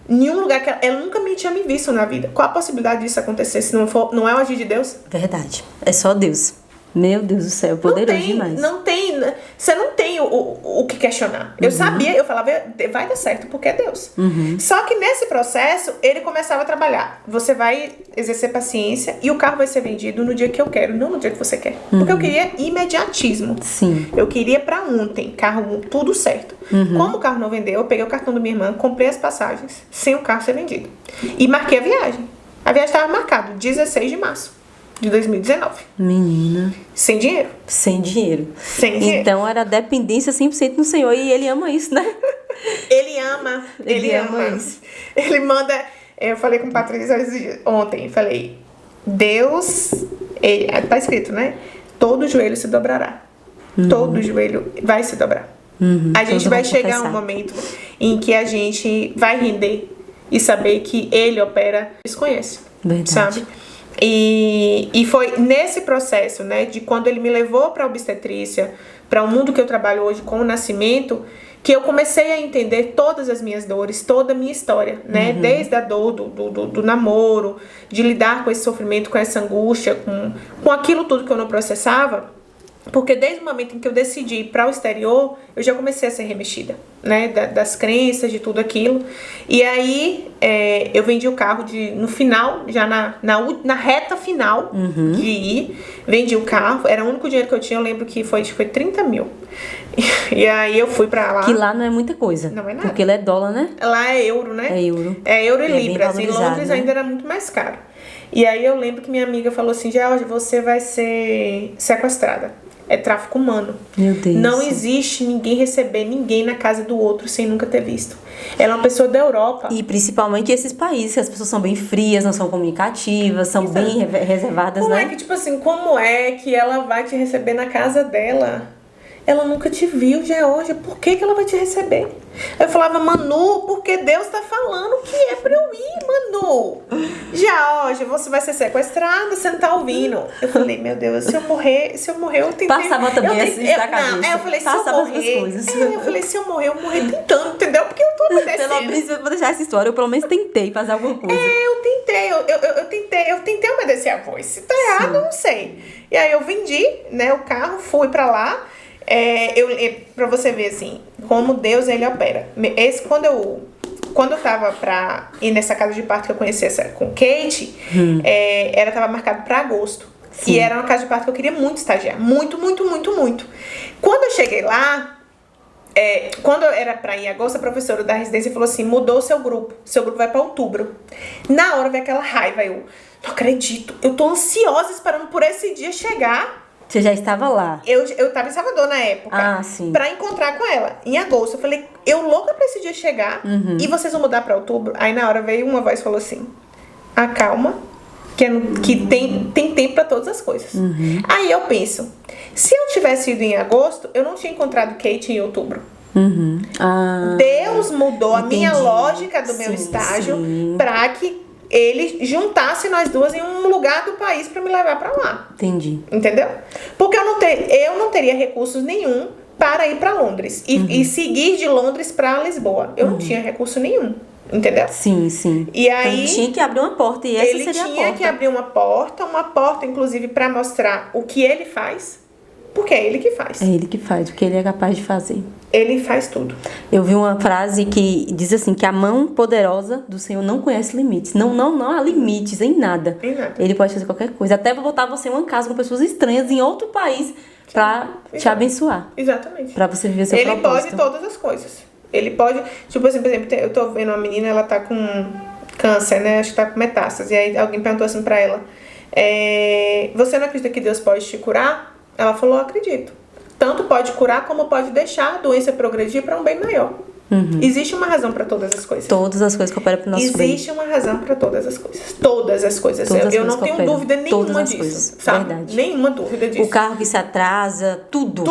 B: em um lugar que ela nunca tinha me visto na vida. Qual a possibilidade disso acontecer se não é o agir de Deus?
A: Verdade. É só Deus. Meu Deus do céu, poderoso demais.
B: Você não tem o que questionar. Eu sabia, eu falava, vai dar certo, porque é Deus. Só que nesse processo, ele começava a trabalhar. Você vai exercer paciência e o carro vai ser vendido no dia que eu quero, não no dia que você quer. Porque eu queria imediatismo.
A: Sim.
B: Eu queria pra ontem, carro, tudo certo. Como o carro não vendeu, eu peguei o cartão da minha irmã, comprei as passagens, sem o carro ser vendido. E marquei a viagem. A viagem estava marcada, 16 de março. De 2019.
A: Menina.
B: Sem dinheiro.
A: Sem dinheiro.
B: Sem dinheiro.
A: Então era dependência 100% no Senhor. E Ele ama isso, né? Ele ama isso.
B: Ele manda... Eu falei com o Patrícia ontem. Falei, Deus... Tá escrito, né? Todo joelho se dobrará. Todo joelho vai se dobrar. A gente vai chegar a um momento em que a gente vai render e saber que Ele opera, desconhece.
A: Verdade.
B: Sabe? E foi nesse processo, né, de quando ele me levou para a obstetrícia, para o mundo que eu trabalho hoje com o nascimento, que eu comecei a entender todas as minhas dores, toda a minha história, né, desde a dor do namoro, de lidar com esse sofrimento, com essa angústia, com aquilo tudo que eu não processava, porque desde o momento em que eu decidi ir para o exterior, eu já comecei a ser remexida. né, das crenças, de tudo aquilo. E aí eu vendi o carro no final, já na reta final de ir, vendi o carro, era o único dinheiro que eu tinha, eu lembro que foi 30 mil. E aí eu fui pra lá.
A: Que lá não é muita coisa.
B: Não é nada.
A: Porque lá é dólar, né?
B: Lá é euro, né?
A: É euro.
B: É euro e
A: é
B: libras. Em Londres, né, ainda era muito mais caro. E aí eu lembro que minha amiga falou assim, Georgia, você vai ser sequestrada. É tráfico humano.
A: Meu Deus.
B: Não existe ninguém receber ninguém na casa do outro sem nunca ter visto. Ela é uma pessoa da Europa.
A: E principalmente esses países, que as pessoas são bem frias, não são comunicativas, são bem reservadas,
B: como
A: né?
B: É que, tipo assim, como é que ela vai te receber na casa dela? Ela nunca te viu, Georgia. Por que ela vai te receber? Eu falava, Manu, porque Deus tá falando que é pra eu ir, Manu. Georgia, você vai ser sequestrada, você não tá ouvindo. Eu falei, meu Deus, se eu morrer, eu tentei.
A: Passava também assim na cabeça.
B: Não, eu falei, se
A: Passava
B: eu morrer.
A: coisas.
B: Eu falei, se eu morrer tentando, entendeu? Porque eu tô obedecendo.
A: Pelo menos, eu vou deixar essa história, eu pelo menos tentei fazer alguma coisa.
B: Eu tentei obedecer a voz. Se tá errado, eu não sei. E aí eu vendi, né, o carro, fui pra lá. Pra você ver assim, como Deus ele opera. Quando eu tava pra ir nessa casa de parto que eu conheci com Kate, ela tava marcado pra agosto. Sim. E era uma casa de parto que eu queria muito estagiar. Muito, muito, muito, muito. Quando eu cheguei lá, quando era pra ir em agosto, a professora da residência falou assim, mudou o seu grupo vai pra outubro. Na hora veio aquela raiva, eu não acredito, eu tô ansiosa esperando por esse dia chegar.
A: Você já estava lá?
B: Eu tava em Salvador na época.
A: Ah, sim.
B: Pra encontrar com ela. Em agosto. Eu falei, eu louca pra esse dia chegar. E vocês vão mudar pra outubro? Aí na hora veio uma voz e falou assim, acalma, que tem tempo pra todas as coisas. Aí eu penso, se eu tivesse ido em agosto, eu não tinha encontrado Kate em outubro. Deus mudou a minha lógica do meu estágio pra que ele juntasse nós duas em um lugar do país pra me levar pra lá.
A: Entendi.
B: Entendeu? Porque eu não teria recursos nenhum para ir pra Londres e seguir de Londres pra Lisboa. Eu não tinha recurso nenhum. Entendeu?
A: Sim, sim.
B: E aí,
A: ele tinha que abrir uma porta e essa seria a porta.
B: Ele tinha que abrir uma porta inclusive pra mostrar o que ele faz. Porque é ele que faz.
A: É ele que faz, o que ele é capaz de fazer.
B: Ele faz tudo.
A: Eu vi uma frase que diz assim, que a mão poderosa do Senhor não conhece limites. Não há limites em nada.
B: Em nada.
A: Ele pode fazer qualquer coisa. Até pra botar você em uma casa com pessoas estranhas em outro país pra te abençoar.
B: Exatamente.
A: Pra você viver seu propósito.
B: Ele pode todas as coisas. Ele pode... Tipo assim, por exemplo, eu tô vendo uma menina, ela tá com câncer, né? Acho que tá com metástase. E aí alguém perguntou assim pra ela, você não acredita que Deus pode te curar? Ela falou, eu acredito. Tanto pode curar como pode deixar a doença progredir para um bem maior. Existe uma razão para todas as coisas.
A: Todas as coisas cooperam para o nosso bem.
B: Existe uma razão para todas as coisas. Todas as coisas. Eu não tenho dúvida nenhuma disso. Sabe?
A: Verdade.
B: Nenhuma dúvida disso.
A: O carro que se atrasa, tudo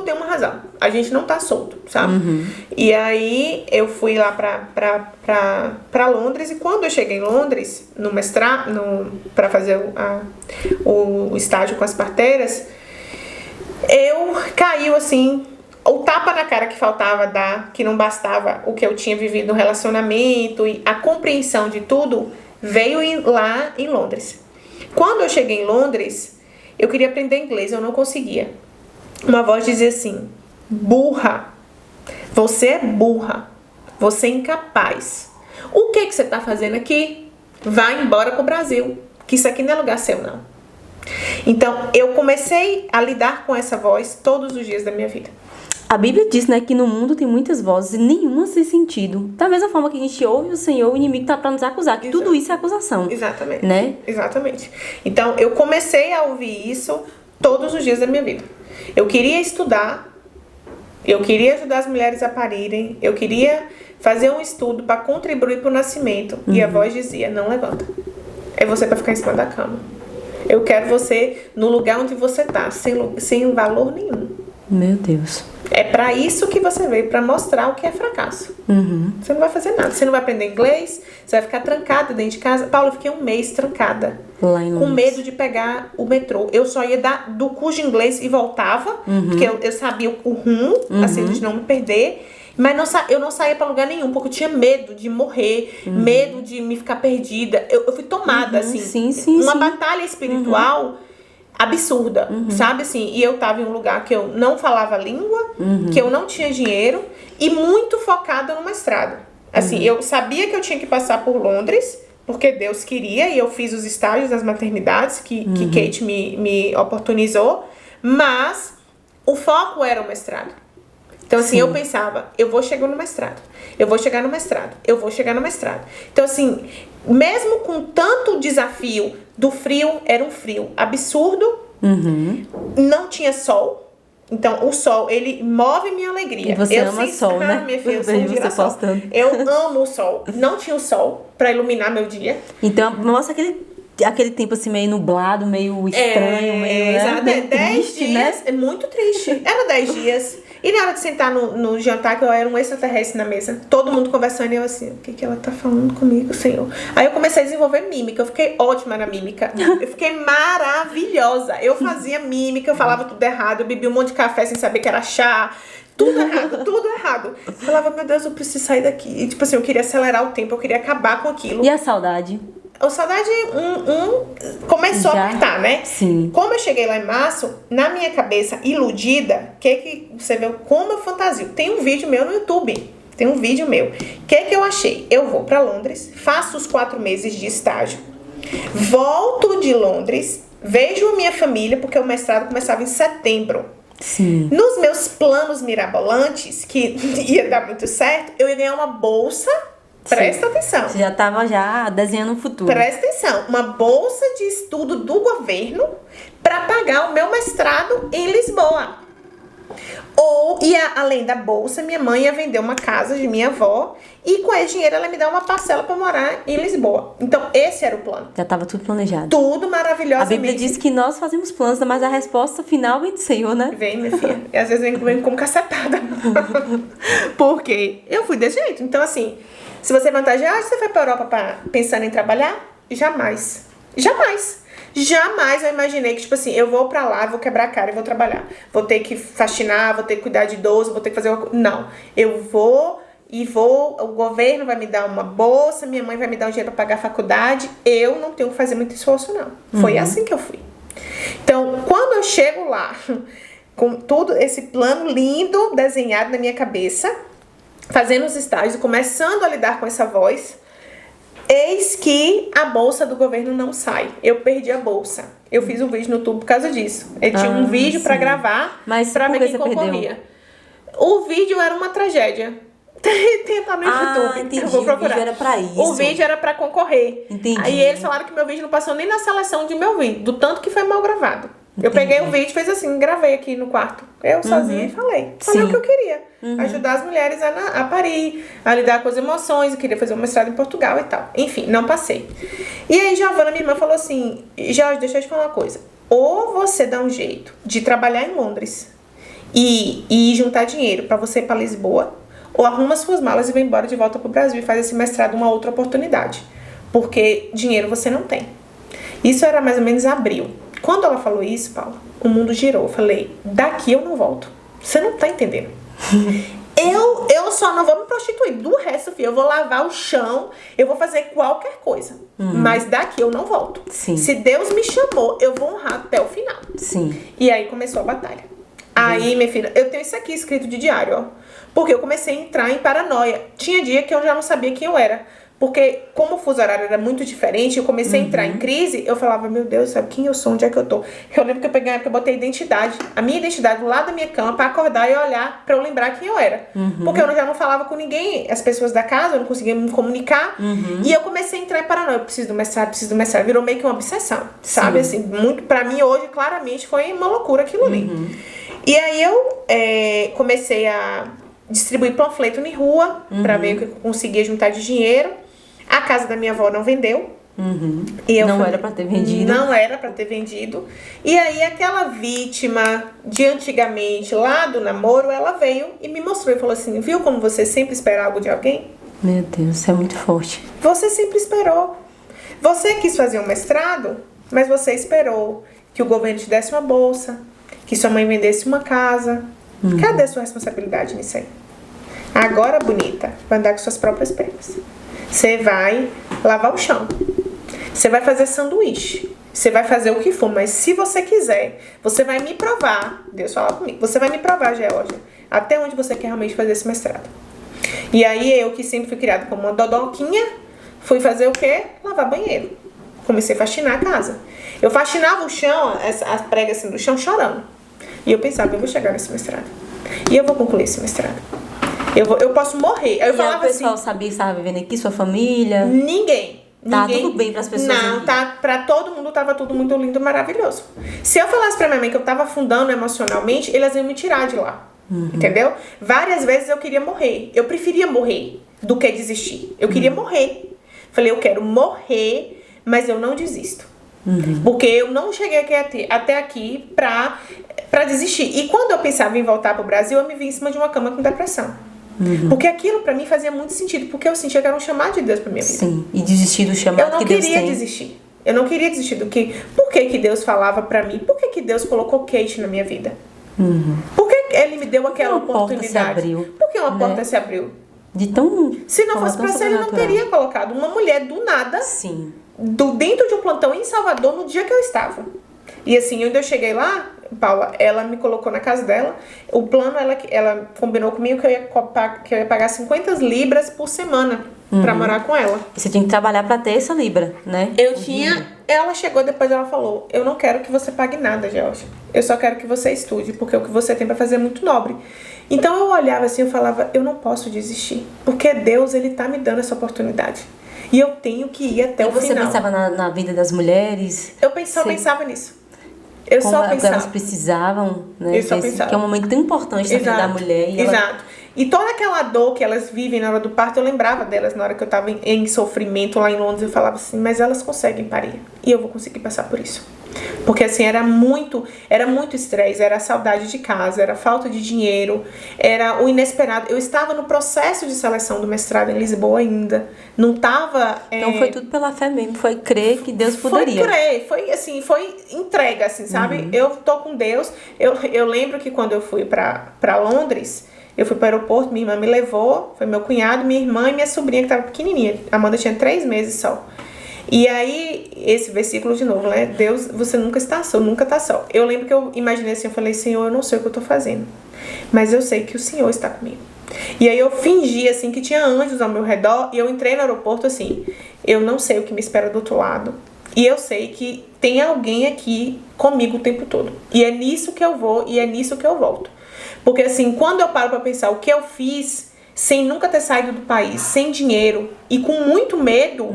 B: tem uma razão. A gente não tá solto, sabe? E aí eu fui lá pra Londres, e quando eu cheguei em Londres, no mestrado, pra fazer o estágio com as parteiras, eu caiu assim, o tapa na cara que faltava dar, que não bastava o que eu tinha vivido no relacionamento e a compreensão de tudo, veio lá em Londres. Quando eu cheguei em Londres, eu queria aprender inglês, eu não conseguia. Uma voz dizia assim, burra, você é burra, você é incapaz. O que você tá fazendo aqui? Vai embora pro Brasil, que isso aqui não é lugar seu, não. Então, eu comecei a lidar com essa voz todos os dias da minha vida.
A: A Bíblia diz, né, que no mundo tem muitas vozes e nenhuma sem sentido. Da mesma forma que a gente ouve o Senhor, o inimigo tá para nos acusar, que tudo isso é acusação.
B: Exatamente.
A: Né?
B: Exatamente. Então, eu comecei a ouvir isso todos os dias da minha vida. Eu queria estudar, eu queria ajudar as mulheres a parirem, eu queria fazer um estudo para contribuir para o nascimento. E a voz dizia, não levanta. É você para ficar em cima da cama. Eu quero você no lugar onde você tá, sem valor nenhum.
A: Meu Deus.
B: É pra isso que você veio, pra mostrar o que é fracasso. Você não vai fazer nada. Você não vai aprender inglês, você vai ficar trancada dentro de casa. Paula, eu fiquei um mês trancada.
A: Lá em
B: com medo de pegar o metrô. Eu só ia dar do curso de inglês e voltava, porque eu sabia o rumo, assim, de não me perder. Mas eu não saía pra lugar nenhum, porque eu tinha medo de morrer, medo de me ficar perdida. Eu fui tomada, assim.
A: Sim,
B: uma batalha espiritual absurda, sabe assim? E eu tava em um lugar que eu não falava a língua, que eu não tinha dinheiro e muito focada no mestrado. Assim, eu sabia que eu tinha que passar por Londres, porque Deus queria, e eu fiz os estágios das maternidades que Kate me oportunizou, mas o foco era o mestrado. Então, assim, eu pensava, eu vou chegar no mestrado, eu vou chegar no mestrado, eu vou chegar no mestrado. Então, assim, mesmo com tanto desafio do frio, era um frio absurdo, não tinha sol. Então, o sol, ele move minha alegria.
A: E você ama sol, né?
B: Minha filha, eu sou
A: Eu vejo você postando.
B: Eu amo o sol. Não tinha o sol pra iluminar meu dia.
A: Então, mostra aquele tempo assim meio nublado, meio estranho, meio, né? Meio
B: 10
A: triste,
B: dias,
A: né?
B: é muito triste. Era 10 dias. E na hora de sentar no jantar, que eu era um extraterrestre na mesa, todo mundo conversando e eu assim, o que ela tá falando comigo, Senhor? Aí eu comecei a desenvolver mímica, eu fiquei ótima na mímica. Eu fiquei maravilhosa. Eu fazia mímica, eu falava tudo errado, eu bebia um monte de café sem saber que era chá. Tudo errado, tudo errado. Eu falava, meu Deus, eu preciso sair daqui. E, tipo assim, eu queria acelerar o tempo, eu queria acabar com aquilo.
A: E a saudade?
B: A saudade começou a apertar, né?
A: Sim.
B: Como eu cheguei lá em março, na minha cabeça, iludida, que você vê como eu fantasio. Tem um vídeo meu no YouTube. Tem um vídeo meu. O que eu achei? Eu vou pra Londres, faço os 4 meses de estágio, volto de Londres, vejo a minha família, porque o mestrado começava em setembro.
A: Sim.
B: Nos meus planos mirabolantes, que ia dar muito certo, eu ia ganhar uma bolsa. Presta atenção.
A: Você já estava desenhando o futuro.
B: Presta atenção. Uma bolsa de estudo do governo para pagar o meu mestrado em Lisboa. Além da bolsa, minha mãe ia vender uma casa de minha avó e com esse dinheiro ela me dá uma parcela para morar em Lisboa. Então, esse era o plano.
A: Já estava tudo planejado.
B: Tudo maravilhosamente.
A: A Bíblia diz que nós fazemos planos, mas a resposta final vem do Senhor, né?
B: Vem, minha filha. E às vezes vem como cacetada. Porque eu fui desse jeito. Então, assim, se você vantagear, você foi pra Europa pensando em trabalhar? Jamais. Jamais. Jamais eu imaginei que, tipo assim, eu vou pra lá, vou quebrar a cara e vou trabalhar. Vou ter que faxinar, vou ter que cuidar de idoso, vou ter que fazer uma coisa. Não. Eu vou, o governo vai me dar uma bolsa, minha mãe vai me dar um dinheiro pra pagar a faculdade. Eu não tenho que fazer muito esforço, não. Foi assim que eu fui. Então, quando eu chego lá, com tudo esse plano lindo desenhado na minha cabeça, fazendo os estágios, começando a lidar com essa voz, eis que a bolsa do governo não sai. Eu perdi a bolsa. Eu fiz um vídeo no YouTube por causa disso. Eu tinha um vídeo pra gravar, pra ver quem concorria. O vídeo era uma tragédia. Tem lá no YouTube.
A: Entendi.
B: Eu vou procurar.
A: O vídeo era pra isso.
B: O vídeo era pra concorrer.
A: Entendi.
B: Aí eles falaram que meu vídeo não passou nem na seleção de meu vídeo, do tanto que foi mal gravado. Eu peguei o vídeo, fez assim, gravei aqui no quarto. Eu sozinha e falei. Falei o que eu queria. Ajudar as mulheres a parir, a lidar com as emoções. Eu queria fazer um mestrado em Portugal e tal. Enfim, não passei. E aí, Giovana, minha irmã, falou assim, Jorge, deixa eu te falar uma coisa. Ou você dá um jeito de trabalhar em Londres e juntar dinheiro pra você ir pra Lisboa, ou arruma suas malas e vem embora de volta pro Brasil e faz esse mestrado uma outra oportunidade. Porque dinheiro você não tem. Isso era mais ou menos abril. Quando ela falou isso, Paula, o mundo girou. Eu falei, daqui eu não volto. Você não tá entendendo. Eu só não vou me prostituir. Do resto, filho, eu vou lavar o chão, eu vou fazer qualquer coisa. Mas daqui eu não volto.
A: Sim.
B: Se Deus me chamou, eu vou honrar até o final.
A: Sim.
B: E aí começou a batalha. Aí, minha filha, eu tenho isso aqui escrito de diário, ó. Porque eu comecei a entrar em paranoia. Tinha dia que eu já não sabia quem eu era. Porque como o fuso horário era muito diferente, eu comecei a entrar em crise, eu falava, meu Deus, sabe quem eu sou, onde é que eu tô? Eu lembro que eu peguei uma época, eu botei identidade, a minha identidade do lado da minha cama pra acordar e olhar pra eu lembrar quem eu era. Porque eu já não falava com ninguém, as pessoas da casa, eu não conseguia me comunicar. E eu comecei a entrar em paranoia, eu preciso do mestrado, virou meio que uma obsessão, sabe? Assim, muito, pra mim hoje, claramente, foi uma loucura aquilo ali. E aí eu comecei a distribuir panfleto na rua, pra ver o que eu conseguia juntar de dinheiro. A casa da minha avó não vendeu. E eu
A: não era pra ter vendido.
B: Não era pra ter vendido. E aí aquela vítima de antigamente, lá do namoro, ela veio e me mostrou e falou assim, viu como você sempre espera algo de alguém?
A: Meu Deus, isso é muito forte.
B: Você sempre esperou. Você quis fazer um mestrado, mas você esperou que o governo te desse uma bolsa, que sua mãe vendesse uma casa. Cadê a sua responsabilidade nisso aí? Agora, bonita, vai andar com suas próprias pernas. Você vai lavar o chão. Você vai fazer sanduíche. Você vai fazer o que for, mas se você quiser, você vai me provar. Deus fala comigo. Você vai me provar, Georgia, até onde você quer realmente fazer esse mestrado. E aí eu, que sempre fui criada como uma dodoquinha, fui fazer o quê? Lavar banheiro. Comecei a faxinar a casa. Eu faxinava o chão, as pregas assim do chão, chorando. E eu pensava, eu vou chegar nesse mestrado. E eu vou concluir esse mestrado. Eu posso morrer. Aí eu falava
A: o pessoal
B: assim,
A: sabia que estava vivendo aqui, sua família?
B: Ninguém.
A: Tá tudo bem pras pessoas
B: Não,
A: aqui.
B: tá, pra todo mundo tava tudo muito lindo, maravilhoso. Se eu falasse pra minha mãe que eu tava afundando emocionalmente, elas iam me tirar de lá. Entendeu? Várias vezes eu queria morrer. Eu preferia morrer do que desistir. Eu queria morrer. Falei, eu quero morrer, mas eu não desisto. Porque eu não cheguei até aqui pra desistir. E quando eu pensava em voltar pro Brasil, eu me vi em cima de uma cama com depressão. Porque aquilo pra mim fazia muito sentido, porque eu sentia que era um chamado de Deus pra minha vida.
A: Sim, e desistir do chamado que Deus tem.
B: Eu não queria desistir. Eu não queria desistir do que... Por que Deus falava pra mim? Por que Deus colocou Kate na minha vida? Por que Ele me deu aquela oportunidade?
A: Se abriu,
B: Por que uma porta se abriu?
A: De tão...
B: Se não fosse pra ser, Ele não teria colocado uma mulher do nada...
A: Sim.
B: Dentro de um plantão em Salvador, no dia que eu estava. E assim, quando eu cheguei lá, Paula, ela me colocou na casa dela. O plano, ela combinou comigo que eu ia pagar 50 libras por semana pra morar com ela.
A: E você tinha que trabalhar pra ter essa libra, né?
B: Ela chegou depois, ela falou, eu não quero que você pague nada, Georgia. Eu só quero que você estude, porque o que você tem pra fazer é muito nobre. Então eu olhava assim, eu falava, eu não posso desistir. Porque Deus, Ele tá me dando essa oportunidade. E eu tenho que ir até o final. E
A: você pensava na vida das mulheres?
B: Eu só pensava nisso. Eu só pensava.
A: Elas precisavam, né?
B: Eu só pensava.
A: Que é um momento tão importante na vida da mulher.
B: Exato. E toda aquela dor que elas vivem na hora do parto, eu lembrava delas na hora que eu estava em sofrimento lá em Londres. Eu falava assim, mas elas conseguem parir. E eu vou conseguir passar por isso. Porque assim, era muito estresse, era a saudade de casa, era a falta de dinheiro, era o inesperado. Eu estava no processo de seleção do mestrado em Lisboa ainda. Não estava...
A: Então foi tudo pela fé mesmo, foi crer que Deus poderia.
B: Foi entrega, assim, sabe? Eu tô com Deus. Eu lembro que quando eu fui pra Londres, eu fui pro aeroporto, minha irmã me levou, foi meu cunhado, minha irmã e minha sobrinha que tava pequenininha. A Amanda tinha 3 meses só. E aí, esse versículo de novo, né? Deus, você nunca está só, nunca está só. Eu lembro que eu imaginei assim, eu falei, Senhor, eu não sei o que eu tô fazendo, mas eu sei que o Senhor está comigo. E aí eu fingi, assim, que tinha anjos ao meu redor, e eu entrei no aeroporto, assim, eu não sei o que me espera do outro lado, e eu sei que tem alguém aqui comigo o tempo todo. E é nisso que eu vou, e é nisso que eu volto. Porque, assim, quando eu paro pra pensar o que eu fiz, sem nunca ter saído do país, sem dinheiro, e com muito medo...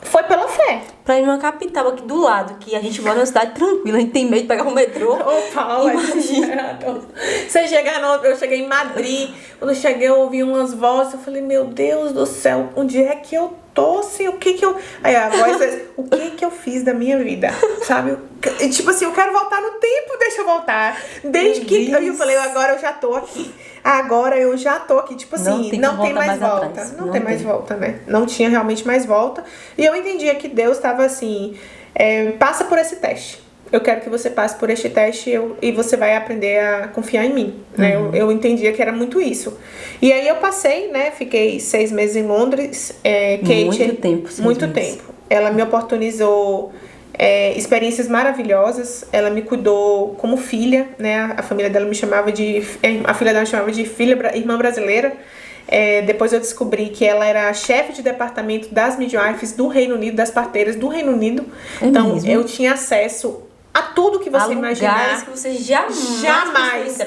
B: Foi pela fé.
A: Pra ir numa capital aqui do lado, que a gente mora numa cidade tranquila, a gente tem medo de pegar o metrô.
B: Ô, Paula, imagina. Você eu cheguei em Madrid, quando eu cheguei eu ouvi umas vozes, eu falei, meu Deus do céu, onde é que eu tô, assim, o que que eu... Aí a voz é, o que que eu fiz da minha vida, sabe? Tipo assim, eu quero voltar no tempo, deixa eu voltar. Desde que eu falei, agora eu já tô aqui. Agora eu já tô aqui, tipo assim, não tem mais volta. Não tem mais volta, né? Não tinha realmente mais volta. E eu entendia que Deus estava assim, passa por esse teste. Eu quero que você passe por este teste e você vai aprender a confiar em mim, né? Eu entendia que era muito isso. E aí eu passei, né? Fiquei 6 meses em Londres. Kate, muito tempo. Ela me oportunizou experiências maravilhosas. Ela me cuidou como filha, né? A família dela me chamava de... A filha dela me chamava de irmã brasileira. Depois eu descobri que ela era chefe de departamento das midwives do Reino Unido, das parteiras do Reino Unido. Então eu tinha acesso a tudo que você imaginar.
A: Que você jamais.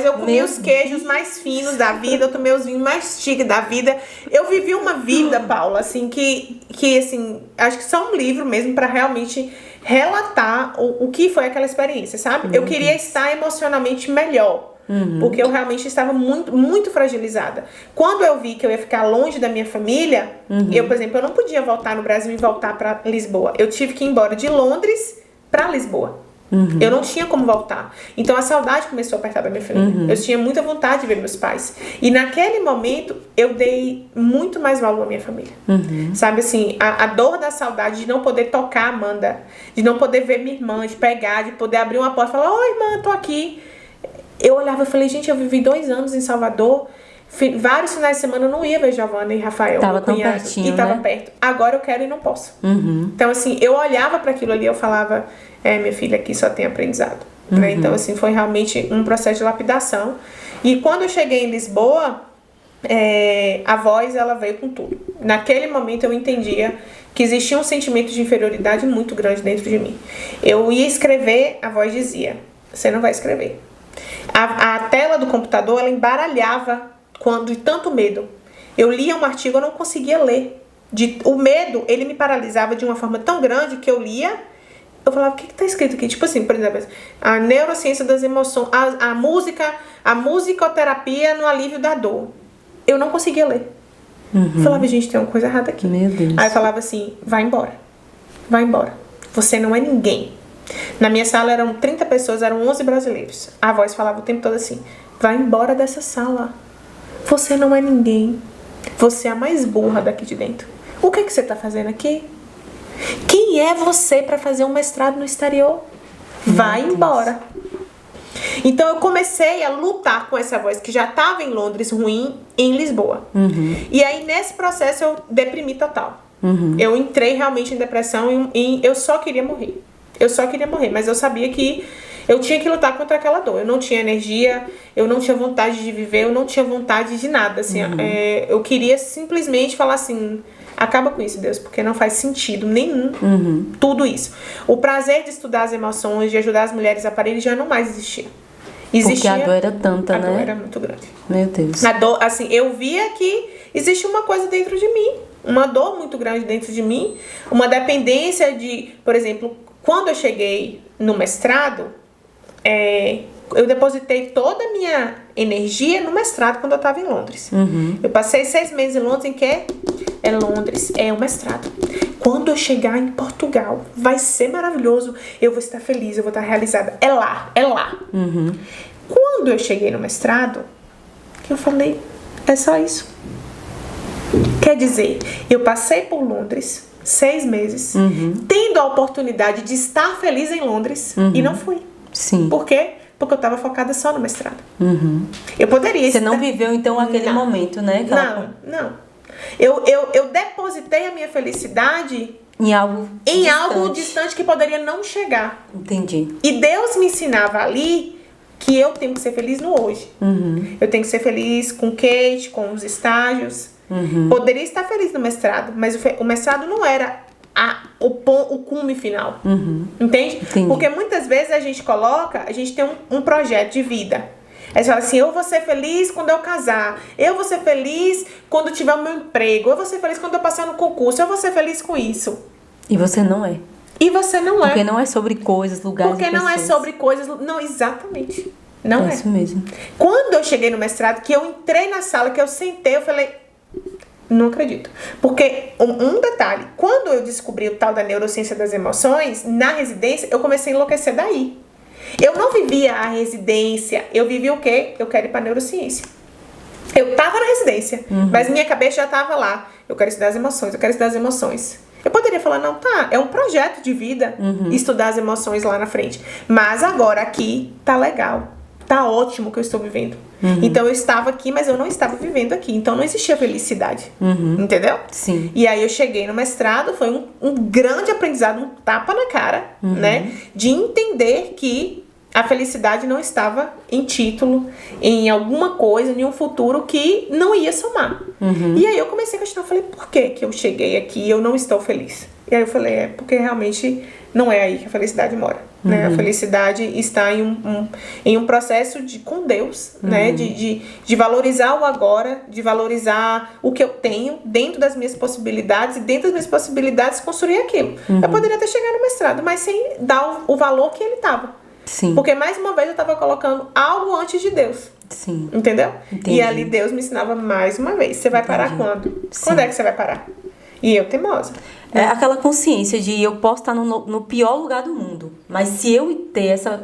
B: Eu comi os queijos mais finos da vida, eu tomei os vinhos mais chiques da vida. Eu vivi uma vida, Paula, assim, que assim, acho que só um livro mesmo pra realmente relatar o que foi aquela experiência, sabe? Eu queria estar emocionalmente melhor. Porque eu realmente estava muito, muito fragilizada. Quando eu vi que eu ia ficar longe da minha família, eu, por exemplo, eu não podia voltar no Brasil e voltar pra Lisboa. Eu tive que ir embora de Londres pra Lisboa. Eu não tinha como voltar. Então a saudade começou a apertar da minha família. Eu tinha muita vontade de ver meus pais. E naquele momento eu dei muito mais valor à minha família. Sabe assim, a dor da saudade de não poder tocar a Amanda, de não poder ver minha irmã, de pegar, de poder abrir uma porta e falar, oi irmã, tô aqui. Eu olhava e falei, gente, eu vivi 2 anos em Salvador. Vários finais de semana eu não ia ver Giovana e Rafael,
A: Tava
B: meu
A: tão
B: cunhado,
A: pertinho,
B: e tava
A: né?
B: perto. Agora eu quero e não posso.
A: Uhum.
B: Então, assim, eu olhava para aquilo ali e eu falava, minha filha, aqui só tem aprendizado. Né? Então, assim, foi realmente um processo de lapidação. E quando eu cheguei em Lisboa, a voz, ela veio com tudo. Naquele momento eu entendia que existia um sentimento de inferioridade muito grande dentro de mim. Eu ia escrever, a voz dizia, você não vai escrever. A tela do computador, ela embaralhava de tanto medo. Eu lia um artigo, eu não conseguia ler. O medo, ele me paralisava de uma forma tão grande que eu lia, eu falava, o que tá escrito aqui? Tipo assim, por exemplo, a neurociência das emoções, a musicoterapia no alívio da dor. Eu não conseguia ler. Eu falava, gente, tem uma coisa errada aqui.
A: Meu Deus.
B: Aí eu falava assim, vai embora. Vai embora. Você não é ninguém. Na minha sala eram 30 pessoas, eram 11 brasileiros. A voz falava o tempo todo assim, vai embora dessa sala. Você não é ninguém. Você é a mais burra daqui de dentro. O que você tá fazendo aqui? Quem é você para fazer um mestrado no exterior? Vai embora. Então eu comecei a lutar com essa voz que já estava em Londres ruim, em Lisboa. E aí nesse processo eu deprimi total. Eu entrei realmente em depressão e eu só queria morrer. Eu só queria morrer, mas eu sabia que eu tinha que lutar contra aquela dor. Eu não tinha energia, eu não tinha vontade de viver, eu não tinha vontade de nada. Assim, eu queria simplesmente falar assim, acaba com isso, Deus, porque não faz sentido nenhum tudo isso. O prazer de estudar as emoções, de ajudar as mulheres a parirem já não mais existia.
A: Porque a dor era tanta, né?
B: A dor era muito grande.
A: Meu Deus.
B: A dor, assim, eu via que existe uma coisa dentro de mim, uma dor muito grande dentro de mim, uma dependência de, por exemplo, quando eu cheguei no mestrado, eu depositei toda a minha energia no mestrado quando eu estava em Londres. Eu passei 6 meses em Londres, em que Londres é o mestrado. Quando eu chegar em Portugal, vai ser maravilhoso. Eu vou estar feliz, eu vou estar realizada. É lá. Quando eu cheguei no mestrado, eu falei, é só isso. Quer dizer, eu passei por Londres 6 meses, tendo a oportunidade de estar feliz em Londres, e não fui.
A: Sim.
B: Por quê? Porque eu estava focada só no mestrado. Eu poderia
A: Você não viveu, então, aquele momento, né?
B: Não. Eu depositei a minha felicidade
A: em algo
B: distante que poderia não chegar.
A: Entendi.
B: E Deus me ensinava ali que eu tenho que ser feliz no hoje. Eu tenho que ser feliz com Kate, com os estágios. Poderia estar feliz no mestrado, mas o mestrado não era o cume final. Entende?
A: Entendi.
B: Porque muitas vezes a gente tem um projeto de vida. Aí você fala assim, eu vou ser feliz quando eu casar, eu vou ser feliz quando tiver o meu emprego, eu vou ser feliz quando eu passar no concurso, eu vou ser feliz com isso.
A: E você não é.
B: Porque
A: não é sobre coisas, lugares e pessoas.
B: Porque não é sobre coisas... Não, exatamente. Não é.
A: Isso mesmo.
B: Quando eu cheguei no mestrado, que eu entrei na sala, que eu sentei, eu falei... Não acredito. Porque, um detalhe, quando eu descobri o tal da neurociência das emoções, na residência, eu comecei a enlouquecer daí. Eu não vivia a residência, eu vivia o quê? Eu quero ir pra neurociência. Eu tava na residência, mas minha cabeça já tava lá. Eu quero estudar as emoções, Eu poderia falar, não, tá, é um projeto de vida estudar as emoções lá na frente. Mas agora aqui tá legal, tá ótimo o que eu estou vivendo. Então eu estava aqui, mas eu não estava vivendo aqui. Então não existia felicidade. Entendeu?
A: Sim.
B: E aí eu cheguei no mestrado, foi um grande aprendizado, um tapa na cara, né? De entender que a felicidade não estava em título, em alguma coisa, em um futuro que não ia somar. E aí eu comecei a questionar, falei, por que eu cheguei aqui e eu não estou feliz? E aí eu falei, porque realmente não é aí que a felicidade mora. Né? A felicidade está em um processo com Deus, né? De valorizar o agora, de valorizar o que eu tenho dentro das minhas possibilidades e dentro das minhas possibilidades construir aquilo. Eu poderia ter chegado no mestrado, mas sem dar o valor que ele estava.
A: Sim.
B: Porque mais uma vez eu estava colocando algo antes de Deus.
A: Sim.
B: Entendeu?
A: Entendi.
B: E ali Deus me ensinava mais uma vez. Você vai parar quando?
A: Sim.
B: Quando é que você vai parar? E eu teimosa.
A: É aquela consciência de eu posso estar no pior lugar do mundo, mas se eu ter essa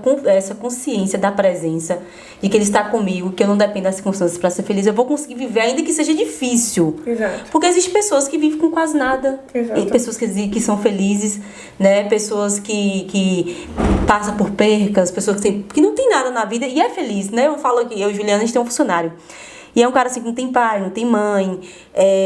A: consciência da presença e que Ele está comigo, que eu não dependo das circunstâncias para ser feliz, eu vou conseguir viver ainda que seja difícil.
B: Exato.
A: Porque existem pessoas que vivem com quase nada.
B: Exato.
A: E pessoas que são felizes, né? Pessoas que passam por percas, pessoas que não tem nada na vida e é feliz, né? Eu falo aqui, eu e Juliana, a gente tem um funcionário. E é um cara assim que não tem pai, não tem mãe,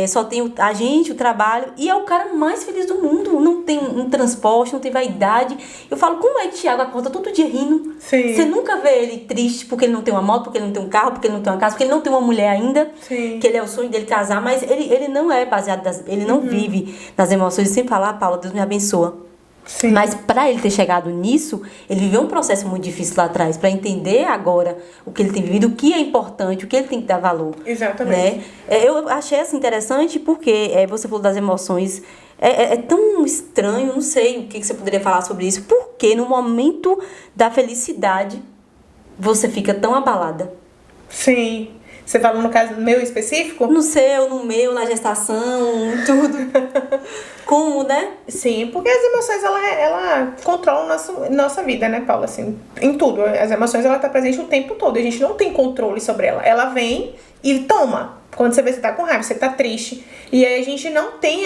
A: só tem a gente, o trabalho, e é o cara mais feliz do mundo. Não tem um transporte, não tem vaidade. Eu falo, como é que Thiago acorda todo dia rindo?
B: Sim.
A: Você nunca vê ele triste porque ele não tem uma moto, porque ele não tem um carro, porque ele não tem uma casa, porque ele não tem uma mulher ainda.
B: Sim.
A: Que ele é o sonho dele casar, mas ele não é baseado, ele não vive nas emoções. Ele sempre fala, Paula, Deus me abençoa.
B: Sim.
A: Mas para ele ter chegado nisso, ele viveu um processo muito difícil lá atrás, para entender agora o que ele tem vivido, o que é importante, o que ele tem que dar valor.
B: Exatamente.
A: Né? Eu achei assim, interessante porque você falou das emoções, é tão estranho, não sei o que você poderia falar sobre isso, porque no momento da felicidade você fica tão abalada.
B: Sim. Você fala no caso meu específico?
A: No seu, no meu, na gestação, tudo. Como, né?
B: Sim, porque as emoções, ela controlam nossa vida, né, Paula? Assim, em tudo. As emoções, ela tá presente o tempo todo. A gente não tem controle sobre ela. Ela vem e toma. Quando você vê que você tá com raiva, você tá triste. E aí a gente não tem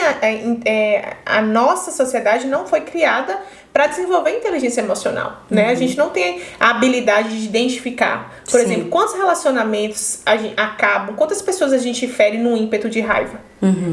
B: a nossa sociedade não foi criada para desenvolver inteligência emocional, né? A gente não tem a habilidade de identificar. Por
A: Sim.
B: exemplo, quantos relacionamentos acabam, quantas pessoas a gente fere num ímpeto de raiva?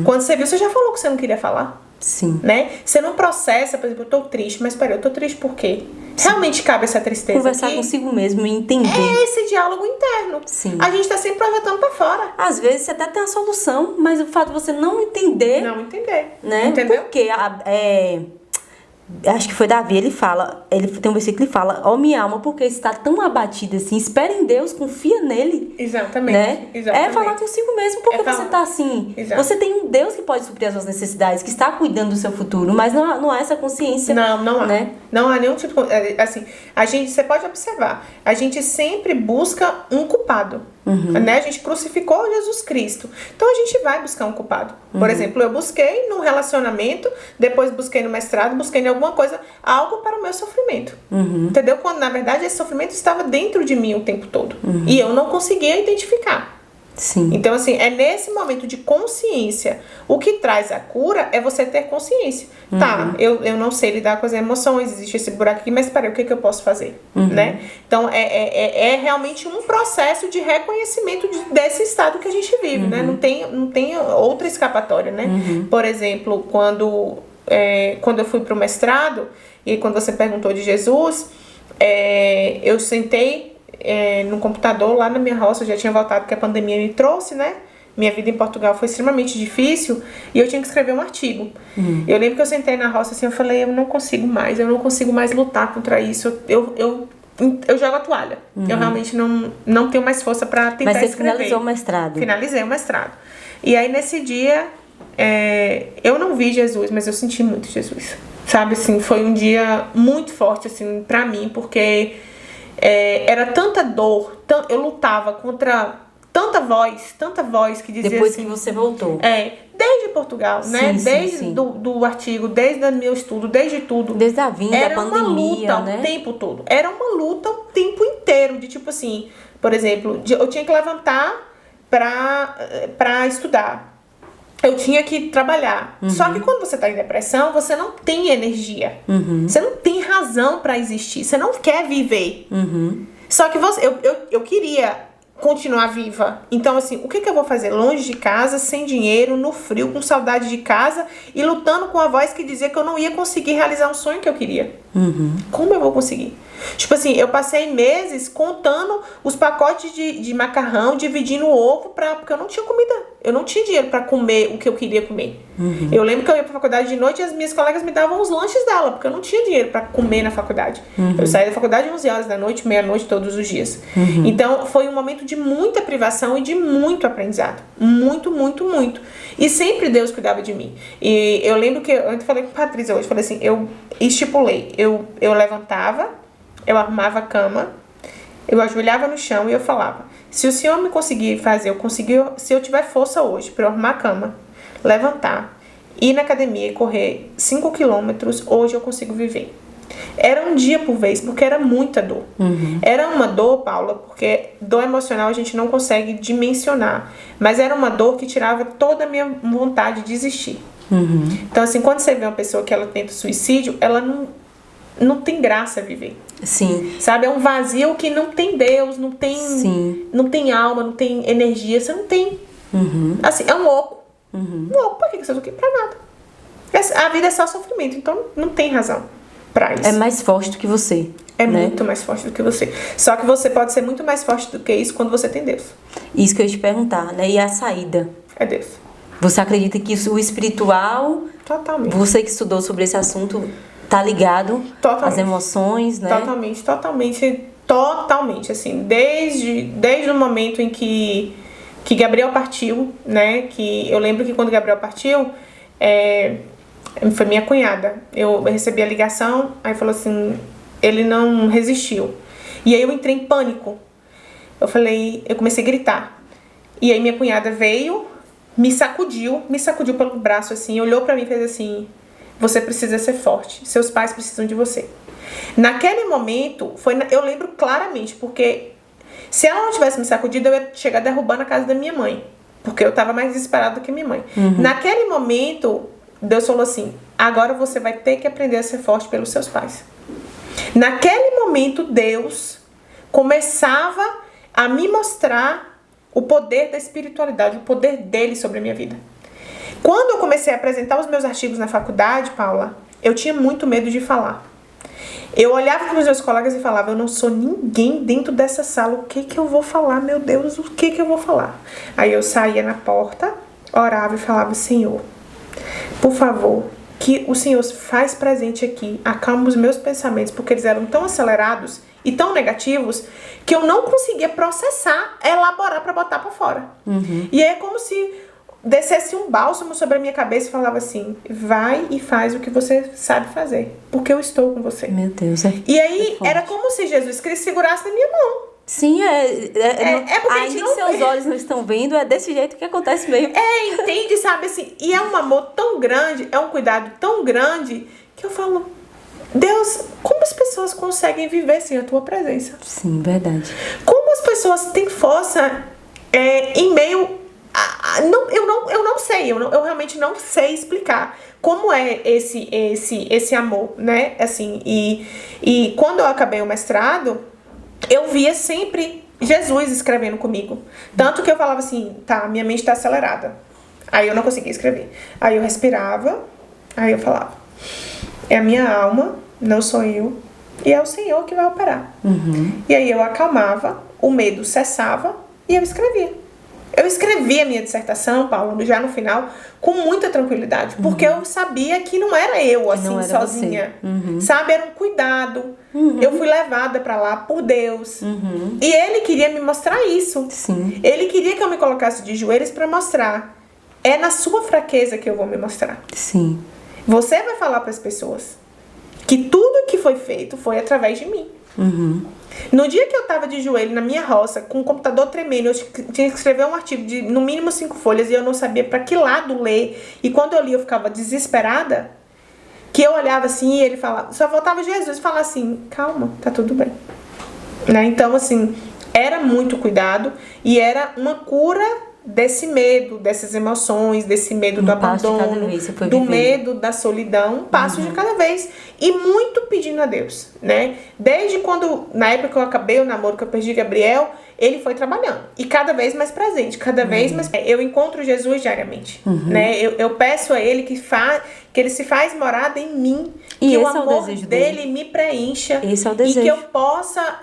B: Quando você viu, você já falou que você não queria falar.
A: Sim.
B: Né? Você não processa, por exemplo, eu tô triste, mas peraí, eu tô triste por quê? Realmente cabe essa tristeza
A: Conversar
B: aqui?
A: consigo mesmo e entender.
B: É esse diálogo interno.
A: Sim.
B: A gente tá sempre projetando pra fora.
A: Às vezes você até tem a solução, mas o fato de você não entender,
B: Não entender.
A: né?
B: Entendeu?
A: Porque acho que foi Davi, ele tem um versículo que ele fala, ó minha alma, porque está tão abatida assim, espera em Deus, confia nele.
B: Exatamente.
A: Né?
B: Exatamente.
A: É falar consigo mesmo, porque você tá assim.
B: Exato.
A: Você tem um Deus que pode suprir as suas necessidades, que está cuidando do seu futuro, mas não há essa consciência.
B: Não há.
A: Né?
B: Não há nenhum tipo de... Assim, você pode observar, a gente sempre busca um culpado. Né? A gente crucificou Jesus Cristo. Então a gente vai buscar um culpado. Por exemplo, eu busquei num relacionamento, depois busquei no mestrado, busquei em alguma coisa, algo para o meu sofrimento. Entendeu? Quando na verdade esse sofrimento estava dentro de mim o tempo todo. E eu não conseguia identificar.
A: Sim.
B: Então, assim, é nesse momento de consciência. O que traz a cura é você ter consciência. Tá, eu não sei lidar com as emoções, existe esse buraco aqui, mas peraí, o que eu posso fazer? Né? Então, é realmente um processo de reconhecimento desse estado que a gente vive, né? Não tem outra escapatória, né? Por exemplo, quando eu fui pro mestrado, e quando você perguntou de Jesus, eu sentei no computador lá na minha roça. Eu já tinha voltado porque a pandemia me trouxe, né? Minha vida em Portugal foi extremamente difícil e eu tinha que escrever um artigo. Eu lembro que eu sentei na roça assim, eu falei, eu não consigo mais lutar contra isso. Eu jogo a toalha. Eu realmente não tenho mais força para tentar escrever.
A: Mas você finalizou o mestrado?
B: Finalizei o mestrado. E aí nesse dia, eu não vi Jesus, mas eu senti muito Jesus. Sabe, assim, foi um dia muito forte, assim, pra mim, porque era tanta dor, eu lutava contra tanta voz que dizia
A: depois
B: assim...
A: que você voltou.
B: Desde Portugal, né?
A: Sim,
B: desde
A: sim.
B: Do artigo, desde o meu estudo, desde tudo.
A: Desde a vinda,
B: era
A: a pandemia,
B: uma luta
A: né?
B: o tempo todo. Era uma luta o tempo inteiro, de tipo assim, por exemplo, eu tinha que levantar pra estudar. Eu tinha que trabalhar. Só que quando você tá em depressão, você não tem energia. Você não tem razão pra existir. Você não quer viver. Só que eu queria continuar viva. Então, assim, o que eu vou fazer? Longe de casa, sem dinheiro, no frio, com saudade de casa e lutando com a voz que dizia que eu não ia conseguir realizar um sonho que eu queria. Como eu vou conseguir? Tipo assim, eu passei meses contando os pacotes de macarrão, dividindo o ovo, porque eu não tinha comida. Eu não tinha dinheiro pra comer o que eu queria comer. Eu lembro que eu ia pra faculdade de noite e as minhas colegas me davam os lanches dela, porque eu não tinha dinheiro pra comer na faculdade. Eu saía da faculdade às 11 horas da noite, meia-noite, todos os dias. Então, foi um momento de muita privação e de muito aprendizado. Muito, muito, muito. E sempre Deus cuidava de mim. E eu lembro que, eu falei com a Patrícia hoje, falei assim, eu estipulei, eu levantava, eu arrumava a cama, eu ajoelhava no chão e eu falava, se o Senhor me conseguir fazer, se eu tiver força hoje para eu arrumar a cama, levantar, ir na academia e correr 5 quilômetros, hoje eu consigo viver. Era um dia por vez, porque era muita dor. Era uma dor, Paula, porque dor emocional a gente não consegue dimensionar, mas era uma dor que tirava toda a minha vontade de existir. Então, assim, quando você vê uma pessoa que ela tenta suicídio, ela não tem graça viver.
A: Sim.
B: Sabe? É um vazio que não tem Deus, não tem, não tem alma, não tem energia, você não tem. Assim, é um oco. Um oco, pra que você não quer? Pra nada. A vida é só sofrimento, então não tem razão pra isso.
A: É mais forte do que você.
B: É
A: né?
B: muito mais forte do que você. Só que você pode ser muito mais forte do que isso quando você tem Deus.
A: Isso que eu ia te perguntar, né? E a saída?
B: É Deus.
A: Você acredita que isso, o espiritual...
B: Totalmente.
A: Você que estudou sobre esse assunto, tá ligado às emoções, né?
B: Totalmente, assim, desde o momento em que Gabriel partiu, né, que eu lembro que quando Gabriel partiu, foi minha cunhada, eu recebi a ligação, aí falou assim, ele não resistiu, e aí eu entrei em pânico, eu comecei a gritar, e aí minha cunhada veio, me sacudiu pelo braço, assim, olhou pra mim e fez assim, você precisa ser forte, seus pais precisam de você. Naquele momento, eu lembro claramente, porque se ela não tivesse me sacudido, eu ia chegar derrubando a casa da minha mãe, porque eu tava mais desesperada do que minha mãe. Naquele momento, Deus falou assim, agora você vai ter que aprender a ser forte pelos seus pais. Naquele momento, Deus começava a me mostrar o poder da espiritualidade, o poder dele sobre a minha vida. Quando eu comecei a apresentar os meus artigos na faculdade, Paula, eu tinha muito medo de falar. Eu olhava para os meus colegas e falava, eu não sou ninguém dentro dessa sala, o que eu vou falar? Meu Deus, o que eu vou falar? Aí eu saía na porta, orava e falava, Senhor, por favor, que o Senhor faz presente aqui, acalma os meus pensamentos, porque eles eram tão acelerados e tão negativos que eu não conseguia processar, elaborar para botar para fora. E é como se descesse um bálsamo sobre a minha cabeça e falava assim, vai e faz o que você sabe fazer, porque eu estou com você.
A: Meu Deus,
B: E aí era como se Jesus Cristo segurasse na minha mão.
A: Sim,
B: porque
A: ainda que seus olhos não estão vendo, é desse jeito que acontece mesmo.
B: Entende, sabe assim, e é um amor tão grande, é um cuidado tão grande, que eu falo, Deus, como as pessoas conseguem viver sem a tua presença?
A: Sim, verdade.
B: Como as pessoas têm força em meio eu não sei, eu realmente não sei explicar como é esse amor, né? Assim, e quando eu acabei o mestrado, eu via sempre Jesus escrevendo comigo. Tanto que eu falava assim, tá, minha mente tá acelerada. Aí eu não conseguia escrever. Aí eu respirava, aí eu falava, é a minha alma, não sou eu, e é o Senhor que vai operar. E aí eu acalmava, o medo cessava e eu escrevia. Eu escrevi a minha dissertação, Paulo, já no final, com muita tranquilidade. Porque eu sabia que não era eu, assim, não era sozinha. Sabe? Era um cuidado. Eu fui levada pra lá por Deus. E Ele queria me mostrar isso.
A: Sim.
B: Ele queria que eu me colocasse de joelhos pra mostrar. É na sua fraqueza que eu vou me mostrar.
A: Sim.
B: Você vai falar pras pessoas que tudo que foi feito foi através de mim. No dia que eu tava de joelho na minha roça, com o computador tremendo, eu tinha que escrever um artigo de no mínimo 5 folhas e eu não sabia pra que lado ler. E quando eu li, eu ficava desesperada. Que eu olhava assim e ele falava, só voltava Jesus e falava assim, calma, tá tudo bem. Né? Então, assim, era muito cuidado e era uma cura desse medo, dessas emoções, desse medo do abandono, do medo da solidão, um passo de cada vez. E muito pedindo a Deus, né? Desde quando, na época que eu acabei o namoro, que eu perdi Gabriel, ele foi trabalhando. E cada vez mais presente, cada vez mais... Eu encontro Jesus diariamente, né? Eu peço a ele que ele se faz morada em mim,
A: e
B: que o
A: esse
B: amor
A: é o desejo dele
B: me preencha.
A: Esse é o desejo.
B: E que eu possa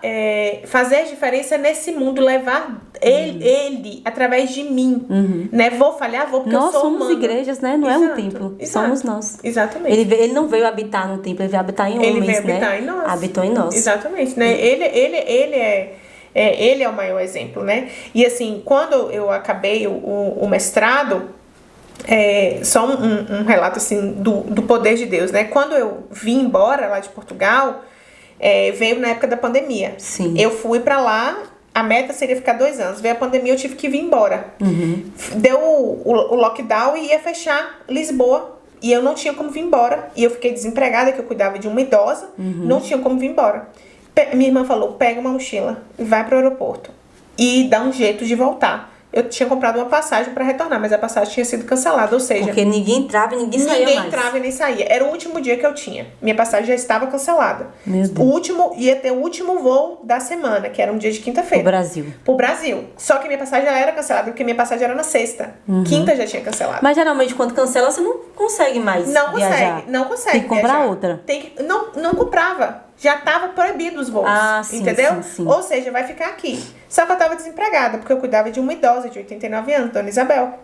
B: fazer diferença nesse mundo, levar ele através de mim, né? Vou falhar, porque
A: nós
B: eu sou
A: somos
B: humana.
A: igrejas, né? Não é um templo, somos nós.
B: Exatamente.
A: Ele não veio habitar no templo, ele veio habitar em homens,
B: ele veio habitar
A: né?
B: Em nós.
A: Habitou em nós.
B: Exatamente, né? Ele é o maior exemplo, né? E assim, quando eu acabei o mestrado, só um relato assim do poder de Deus, né? Quando eu vim embora lá de Portugal, veio na época da pandemia.
A: Sim.
B: Eu fui pra lá, a meta seria ficar 2 anos. Veio a pandemia, eu tive que vir embora. Deu o lockdown e ia fechar Lisboa. E eu não tinha como vir embora. E eu fiquei desempregada, que eu cuidava de uma idosa. Não tinha como vir embora. Minha irmã falou, pega uma mochila e vai pro aeroporto. E dá um jeito de voltar. eu tinha comprado uma passagem para retornar, mas a passagem tinha sido cancelada, ou seja...
A: Porque ninguém entrava e ninguém saía mais.
B: Ninguém entrava e nem saía. Era o último dia que eu tinha. Minha passagem já estava cancelada.
A: Meu Deus.
B: Ia ter o último voo da semana, que era um dia de quinta-feira.
A: Pro
B: Brasil. Só que minha passagem já era cancelada, porque minha passagem era na sexta. Quinta já tinha cancelado.
A: Mas geralmente quando cancela, você não consegue mais viajar.
B: Não consegue
A: Tem que comprar
B: viajar.
A: outra.
B: Não comprava. Já estava proibido os voos.
A: Sim,
B: entendeu?
A: Sim.
B: Ou seja, vai ficar aqui. Só que eu estava desempregada, porque eu cuidava de uma idosa de 89 anos, Dona Isabel.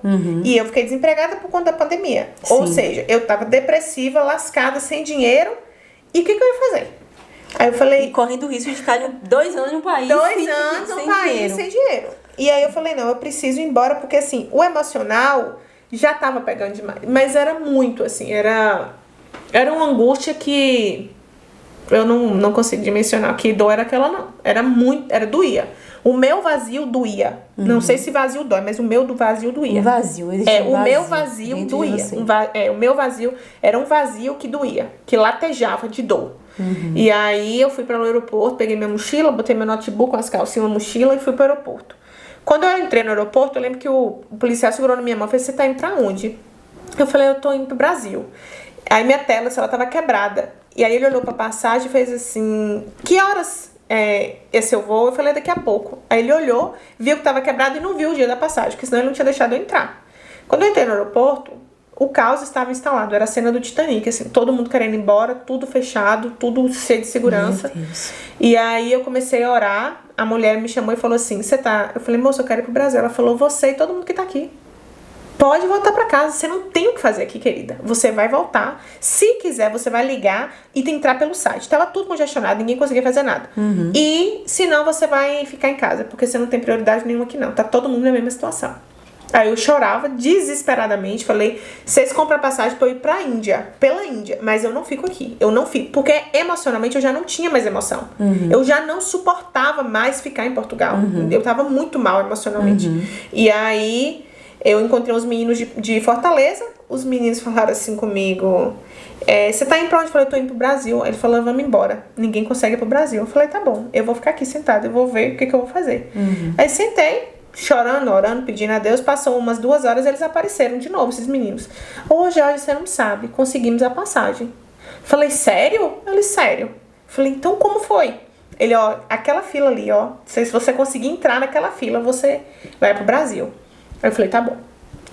B: E eu fiquei desempregada por conta da pandemia.
A: Sim.
B: Ou seja, eu estava depressiva, lascada, sem dinheiro. E o que eu ia fazer? Aí eu falei...
A: E correndo o risco de ficar 2 anos no país.
B: 2 anos no país sem dinheiro. E aí eu falei, não, eu preciso ir embora, porque assim, o emocional já tava pegando demais. Mas era muito, assim, era uma angústia que eu não consigo dimensionar que dor era aquela, não. Doía. O meu vazio doía. Não sei se vazio dói, mas o meu do vazio doía.
A: O vazio,
B: o meu vazio doía. O meu vazio era um vazio que doía, que latejava de dor. E aí eu fui para o aeroporto, peguei minha mochila, botei meu notebook com as calcinhas na mochila e fui para o aeroporto. Quando eu entrei no aeroporto, eu lembro que o policial segurou na minha mão e falou, você tá indo pra onde? Eu falei, eu tô indo pro Brasil. Aí minha tela, ela tava quebrada. E aí ele olhou pra passagem e fez assim, que horas é seu voo? Eu falei, daqui a pouco. Aí ele olhou, viu que tava quebrado e não viu o dia da passagem, porque senão ele não tinha deixado eu entrar. Quando eu entrei no aeroporto, o caos estava instalado. Era a cena do Titanic, assim, todo mundo querendo ir embora, tudo fechado, tudo cheio de segurança.
A: Meu Deus.
B: E aí eu comecei a orar. A mulher me chamou e falou assim, você tá... Eu falei, moça, eu quero ir pro Brasil. Ela falou, você e todo mundo que tá aqui. Pode voltar pra casa, você não tem o que fazer aqui, querida. Você vai voltar. Se quiser, você vai ligar e entrar pelo site. Tava tudo congestionado, ninguém conseguia fazer nada. E, se não, você vai ficar em casa, porque você não tem prioridade nenhuma aqui, não. Tá todo mundo na mesma situação. Aí eu chorava desesperadamente, falei, vocês compram a passagem pra eu ir pra Índia, pela Índia, mas eu não fico aqui, eu não fico, porque emocionalmente eu já não tinha mais emoção, eu já não suportava mais ficar em Portugal, eu tava muito mal emocionalmente, e aí eu encontrei uns meninos de Fortaleza, os meninos falaram assim comigo, você tá indo pra onde? Eu falei, eu tô indo pro Brasil. Ele falou, vamos embora, ninguém consegue ir pro Brasil. Eu falei, tá bom, eu vou ficar aqui sentada, eu vou ver o que eu vou fazer. Aí sentei, chorando, orando, pedindo a Deus. Passou umas 2 horas, eles apareceram de novo, esses meninos. Ô, Jorge, você não sabe, conseguimos a passagem. Falei, sério? Ele, sério. Falei, então como foi? Ele, ó, aquela fila ali, ó, se você conseguir entrar naquela fila, você vai pro Brasil. Aí eu falei, tá bom.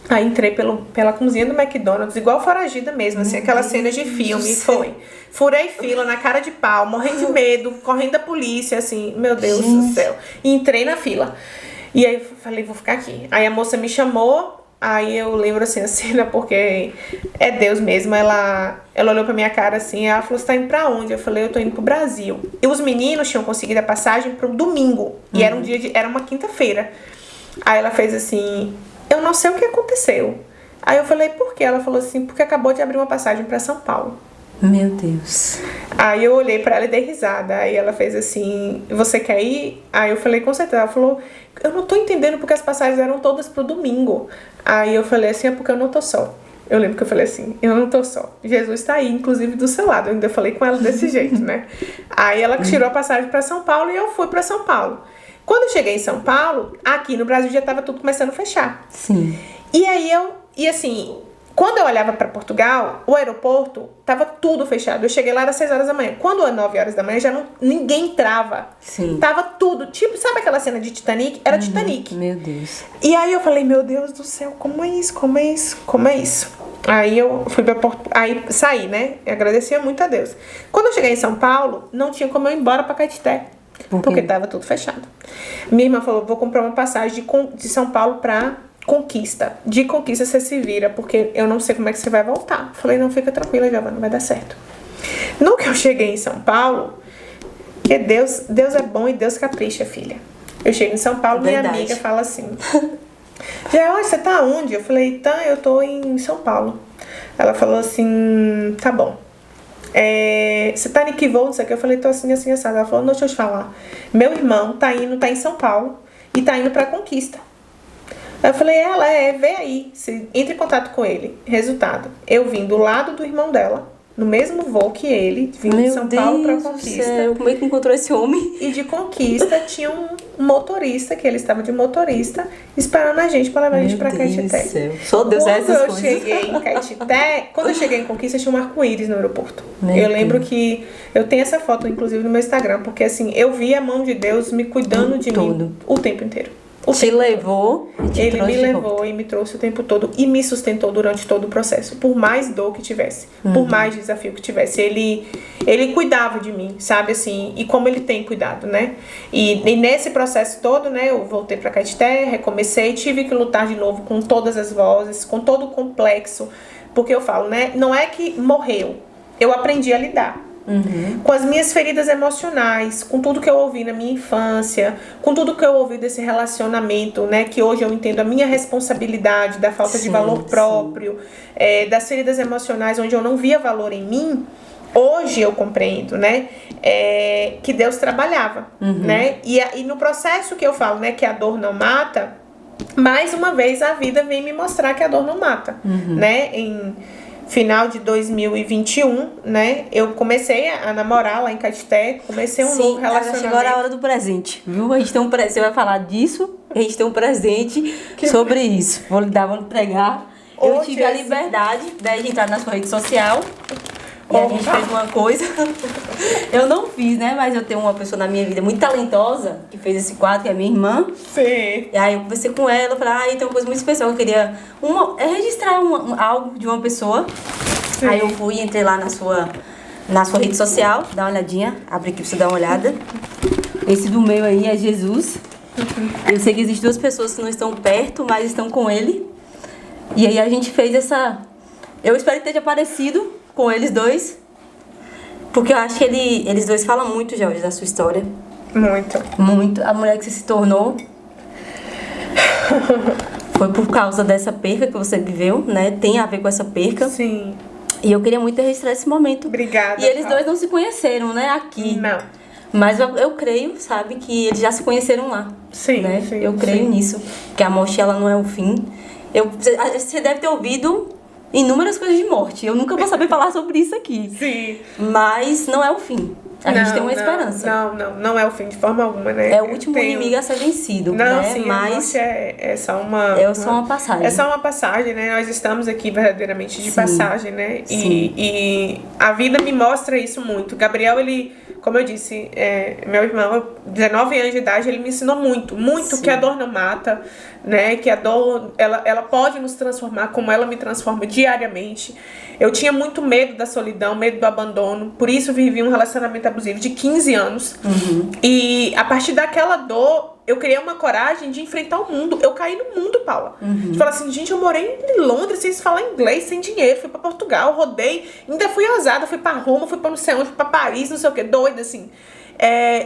B: Aí entrei pela cozinha do McDonald's, igual foragida mesmo, assim, aquelas cenas de filme, foi. Furei fila na cara de pau, morrendo de medo, correndo da polícia, assim, meu Deus do céu. E entrei na fila. E aí eu falei, vou ficar aqui. Aí a moça me chamou, aí eu lembro assim a cena, porque é Deus mesmo. Ela olhou pra minha cara assim, ela falou, você tá indo pra onde? Eu falei, eu tô indo pro Brasil. E os meninos tinham conseguido a passagem pro domingo, e era era uma quinta-feira. Aí ela fez assim, eu não sei o que aconteceu. Aí eu falei, por quê? Ela falou assim, porque acabou de abrir uma passagem pra São Paulo.
A: Meu Deus.
B: Aí eu olhei pra ela e dei risada. Aí ela fez assim, você quer ir? Aí eu falei, com certeza. Ela falou, eu não tô entendendo porque as passagens eram todas pro domingo. Aí eu falei assim, é porque eu não tô só. Eu lembro que eu falei assim, eu não tô só. Jesus tá aí, inclusive do seu lado. Eu ainda falei com ela desse jeito, né? Aí ela tirou a passagem pra São Paulo e eu fui pra São Paulo. Quando eu cheguei em São Paulo, aqui no Brasil já tava tudo começando a fechar.
A: Sim.
B: E aí assim... Quando eu olhava para Portugal, o aeroporto tava tudo fechado. Eu cheguei lá às 6 horas da manhã. Quando era 9 horas da manhã, ninguém entrava.
A: Sim.
B: Tava tudo. Tipo, sabe aquela cena de Titanic? Era Titanic.
A: Meu Deus.
B: E aí eu falei, meu Deus do céu, como é isso? Como é isso? Como é isso? Aí eu fui pra aí saí, né? Eu agradecia muito a Deus. Quando eu cheguei em São Paulo, não tinha como eu ir embora pra Caetité. Porque tava tudo fechado. Minha irmã falou, vou comprar uma passagem de São Paulo pra Conquista. De Conquista você se vira, porque eu não sei como é que você vai voltar. Falei, não, fica tranquila, Giovana, vai dar certo. No que eu cheguei em São Paulo, que Deus é bom e Deus capricha, filha. Eu chego em São Paulo, minha amiga fala assim, George, você tá onde? Eu falei, tá, eu tô em São Paulo. Ela falou assim, tá bom. Você tá em que voo? Não sei o que. Eu falei, tô assim, assim, assado. Ela falou, não, deixa eu te falar. Meu irmão tá em São Paulo e tá indo pra Conquista. Aí eu falei, vê aí, entre em contato com ele. Resultado, eu vim do lado do irmão dela, no mesmo voo que ele, vindo de São Paulo para Conquista.
A: Céu, como é que encontrou esse homem?
B: E de Conquista tinha um motorista, que ele estava de motorista, esperando a gente para levar a gente para Caetité.
A: Só Deus é essas coisas.
B: Cheguei em Caetité, quando eu cheguei em Conquista, tinha um arco-íris no aeroporto. Eu lembro que eu tenho essa foto, inclusive, no meu Instagram, porque assim, eu vi a mão de Deus me cuidando de mim o tempo inteiro.
A: Te levou e te
B: Ele me levou e me trouxe o tempo todo e me sustentou durante todo o processo, por mais dor que tivesse, por mais desafio que tivesse, ele cuidava de mim, sabe, assim, e como ele tem cuidado, né, e nesse processo todo, né, eu voltei pra Caetité, recomecei, tive que lutar de novo com todas as vozes, com todo o complexo, porque eu falo, né, não é que morreu, eu aprendi a lidar. Com as minhas feridas emocionais, com tudo que eu ouvi na minha infância, com tudo que eu ouvi desse relacionamento, né, que hoje eu entendo a minha responsabilidade, da falta de valor próprio, das feridas emocionais onde eu não via valor em mim, hoje eu compreendo, né, que Deus trabalhava, né, e no processo que eu falo, né, que a dor não mata, mais uma vez a vida vem me mostrar que a dor não mata, né, em final de 2021, né? Eu comecei a namorar lá em Caetité, comecei um novo relacionamento.
A: Chegou a hora do presente, viu? A gente tem um presente, você vai falar disso, a gente tem um presente sobre isso. Vou pregar. Eu tive a liberdade de entrar na sua rede social. E a gente fez uma coisa. Eu não fiz, né? Mas eu tenho uma pessoa na minha vida muito talentosa que fez esse quadro, que é minha irmã.
B: Sim.
A: E aí eu conversei com ela, falei, tem uma coisa muito especial. Eu queria registrar algo de uma pessoa. Sim. Aí eu fui, entrei lá na sua rede social, dá uma olhadinha, abre aqui pra você dar uma olhada. Esse do meio aí é Jesus. Eu sei que existem duas pessoas que não estão perto, mas estão com ele. E aí a gente fez essa... Eu espero que esteja parecido com eles dois, porque eu acho que eles dois falam muito, Jorge, da sua história. Muito. A mulher que você se tornou foi por causa dessa perca que você viveu, né? Tem a ver com essa perca.
B: Sim.
A: E eu queria muito registrar esse momento.
B: Obrigada.
A: E eles dois não se conheceram, né? Aqui.
B: Não.
A: Mas eu creio, sabe, que eles já se conheceram lá.
B: Sim,
A: né?
B: sim.
A: Eu creio nisso, que a morte ela não é o fim. Você deve ter ouvido inúmeras coisas de morte. Eu nunca vou saber falar sobre isso aqui.
B: Sim.
A: Mas não é o fim. A gente tem uma esperança.
B: Não é o fim de forma alguma, né?
A: É o último inimigo a ser vencido,
B: não,
A: né?
B: Sim,
A: mas
B: é só uma...
A: É só uma passagem.
B: É só uma passagem, né? Nós estamos aqui verdadeiramente de passagem, né? E a vida me mostra isso muito. Gabriel, ele, como eu disse, meu irmão, 19 anos de idade, ele me ensinou muito que a dor não mata, né? Que a dor, ela pode nos transformar como ela me transforma diariamente. Eu tinha muito medo da solidão, medo do abandono, por isso vivi um relacionamento abusivo de 15 anos. E a partir daquela dor, eu criei uma coragem de enfrentar o mundo. Eu caí no mundo, Paula. De falar assim, gente, eu morei em Londres sem falar inglês, sem dinheiro, fui pra Portugal, rodei, ainda fui ousada, fui pra Roma, fui pra não sei onde, fui pra Paris, não sei o que, doida, assim.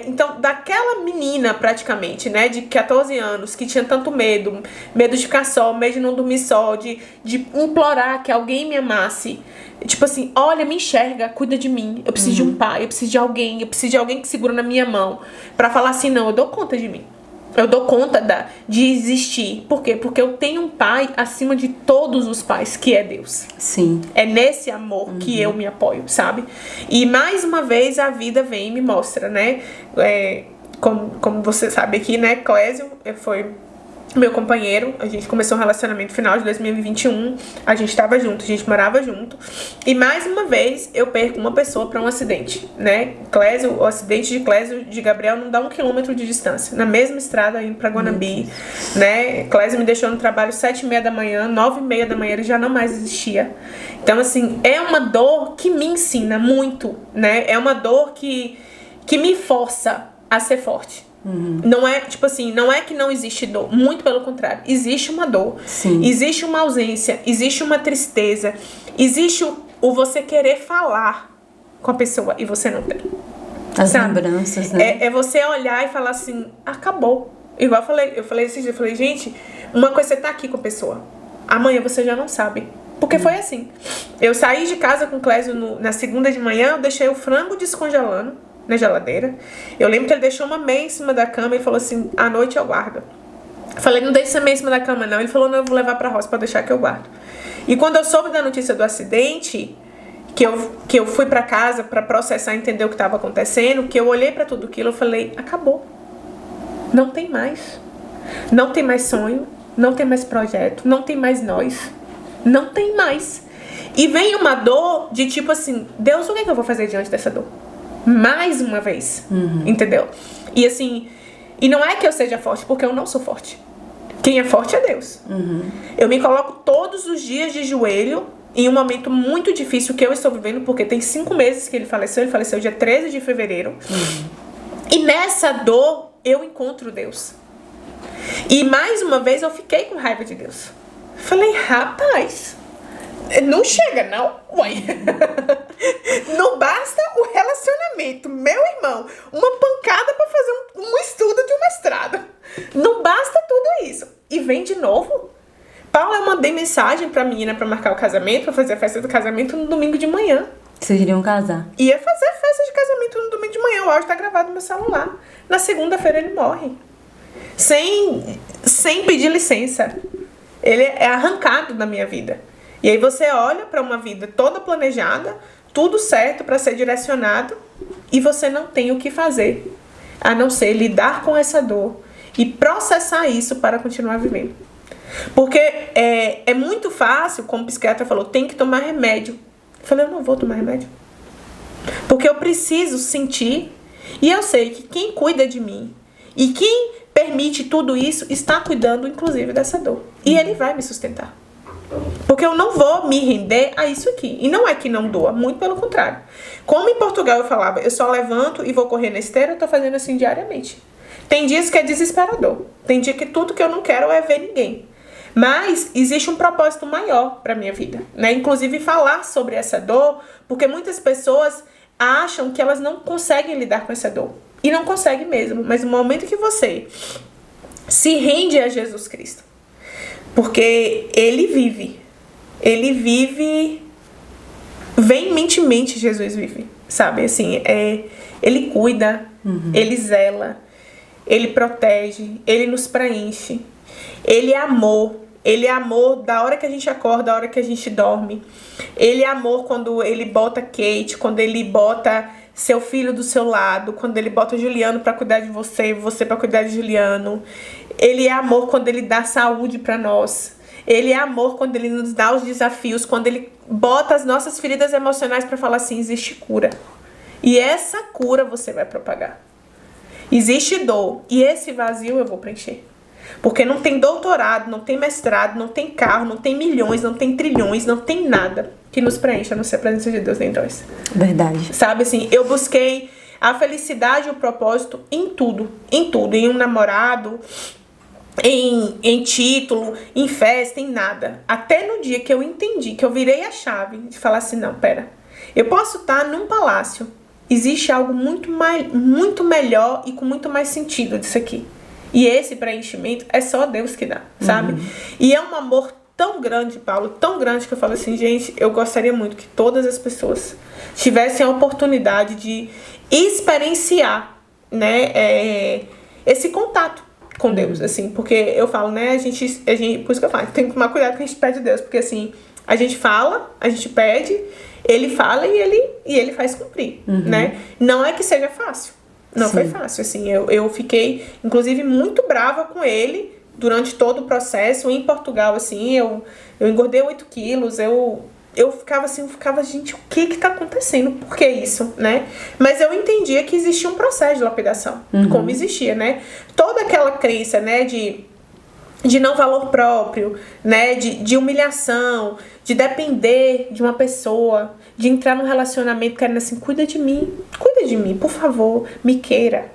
B: Então, daquela menina, praticamente, né, de 14 anos, que tinha tanto medo de ficar só, medo de não dormir só, de implorar que alguém me amasse, tipo assim, olha, me enxerga, cuida de mim, eu preciso de um pai, eu preciso de alguém que segura na minha mão, pra falar assim, não, eu dou conta de mim. Eu dou conta de existir. Por quê? Porque eu tenho um pai acima de todos os pais, que é Deus.
A: Sim.
B: É nesse amor que eu me apoio, sabe? E mais uma vez a vida vem e me mostra, né? Como você sabe aqui, né? Clésio foi meu companheiro. A gente começou um relacionamento no final de 2021. A gente tava junto, a gente morava junto. E mais uma vez eu perco uma pessoa para um acidente, né? O acidente de Clésio de Gabriel não dá 1 quilômetro de distância. Na mesma estrada indo pra Guanambi, né? Clésio me deixou no trabalho 7h30 da manhã, 9h30 da manhã ele já não mais existia. Então, assim, é uma dor que me ensina muito, né? É uma dor que me força a ser forte. Não é, tipo assim, não é que não existe dor, muito pelo contrário, existe uma dor.
A: Sim.
B: Existe uma ausência, existe uma tristeza, existe o você querer falar com a pessoa e você não tem.
A: As lembranças, né?
B: É você olhar e falar assim, acabou. Igual eu falei esses dias, eu falei, gente, uma coisa é você tá aqui com a pessoa, amanhã você já não sabe. Porque foi assim. Eu saí de casa com o Clésio na segunda de manhã, eu deixei o frango descongelando na geladeira. Eu lembro que ele deixou uma meia em cima da cama e falou assim, à noite eu guardo. Eu falei, não deixa essa meia em cima da cama não. Ele falou, não, eu vou levar pra roça pra deixar que eu guardo. E quando eu soube da notícia do acidente, que eu fui pra casa pra processar, entender o que estava acontecendo, que eu olhei pra tudo aquilo, eu falei, acabou. Não tem mais. Não tem mais sonho, não tem mais projeto, não tem mais nós. Não tem mais. E vem uma dor de tipo assim, Deus, o que eu vou fazer diante dessa dor? Mais uma vez. Entendeu? E assim, e não é que eu seja forte, porque eu não sou forte. Quem é forte é Deus. Eu me coloco todos os dias de joelho em um momento muito difícil que eu estou vivendo, porque tem 5 meses que ele faleceu dia 13 de fevereiro. E nessa dor, eu encontro Deus. E mais uma vez eu fiquei com raiva de Deus. Falei, rapaz, não chega não, ué. Não basta o relacionamento, meu irmão, uma pancada pra fazer um estudo de um mestrado. Não basta tudo isso. E vem de novo. Paulo, eu mandei mensagem pra menina pra marcar o casamento, pra fazer a festa do casamento no domingo de manhã.
A: Vocês iriam casar?
B: Ia fazer a festa de casamento no domingo de manhã. O áudio tá gravado no meu celular. Na segunda-feira ele morre. Sem pedir licença. Ele é arrancado da minha vida. E aí você olha pra uma vida toda planejada, tudo certo pra ser direcionado, e você não tem o que fazer, a não ser lidar com essa dor e processar isso para continuar vivendo. Porque é muito fácil, como o psiquiatra falou, tem que tomar remédio. Eu falei, eu não vou tomar remédio. Porque eu preciso sentir, e eu sei que quem cuida de mim e quem permite tudo isso está cuidando, inclusive, dessa dor. E ele vai me sustentar. Porque eu não vou me render a isso aqui. E não é que não doa, muito pelo contrário. Como em Portugal eu falava, eu só levanto e vou correr na esteira, eu tô fazendo assim diariamente. Tem dias que é desesperador. Tem dia que tudo que eu não quero é ver ninguém. Mas existe um propósito maior para minha vida, né? Inclusive falar sobre essa dor, porque muitas pessoas acham que elas não conseguem lidar com essa dor. E não conseguem mesmo. Mas no momento que você se rende a Jesus Cristo, porque Ele vive veementemente, Jesus vive, sabe? Assim, Ele cuida, Ele zela, Ele protege, Ele nos preenche. Ele é amor. Ele é amor da hora que a gente acorda, da hora que a gente dorme. Ele é amor quando Ele bota Kate, quando Ele bota seu filho do seu lado, quando Ele bota Juliano pra cuidar de você e você pra cuidar de Juliano. Ele é amor quando Ele dá saúde pra nós. Ele é amor quando Ele nos dá os desafios, quando Ele bota as nossas feridas emocionais pra falar assim, existe cura. E essa cura você vai propagar. Existe dor, e esse vazio eu vou preencher. Porque não tem doutorado, não tem mestrado, não tem carro, não tem milhões, não tem trilhões, não tem nada que nos preencha, a não ser a presença de Deus dentro de nós.
A: Verdade.
B: Sabe assim, eu busquei a felicidade e o propósito em tudo. Em um namorado, em título, em festa, em nada. Até no dia que eu entendi, que eu virei a chave de falar assim, não, pera. Eu posso estar num palácio. Existe algo muito melhor e com muito mais sentido disso aqui. E esse preenchimento é só Deus que dá, sabe? E é um amor tão grande, Paulo, tão grande que eu falo assim, gente, eu gostaria muito que todas as pessoas tivessem a oportunidade de experienciar, né, esse contato com Deus, assim, porque eu falo, né, a gente, por isso que eu falo, tem que tomar cuidado que a gente pede a Deus, porque assim, a gente fala, a gente pede, Ele fala e ele faz cumprir, né? Não é que seja fácil. Não foi fácil, assim, eu fiquei, inclusive, muito brava com ele durante todo o processo. Em Portugal, assim, eu engordei 8 quilos, eu ficava assim, gente, o que tá acontecendo? Por que isso, né? Mas eu entendia que existia um processo de lapidação, como existia, né? Toda aquela crença, né, de não valor próprio, né, de humilhação, de depender de uma pessoa, de entrar num relacionamento querendo assim, cuida de mim, por favor, me queira,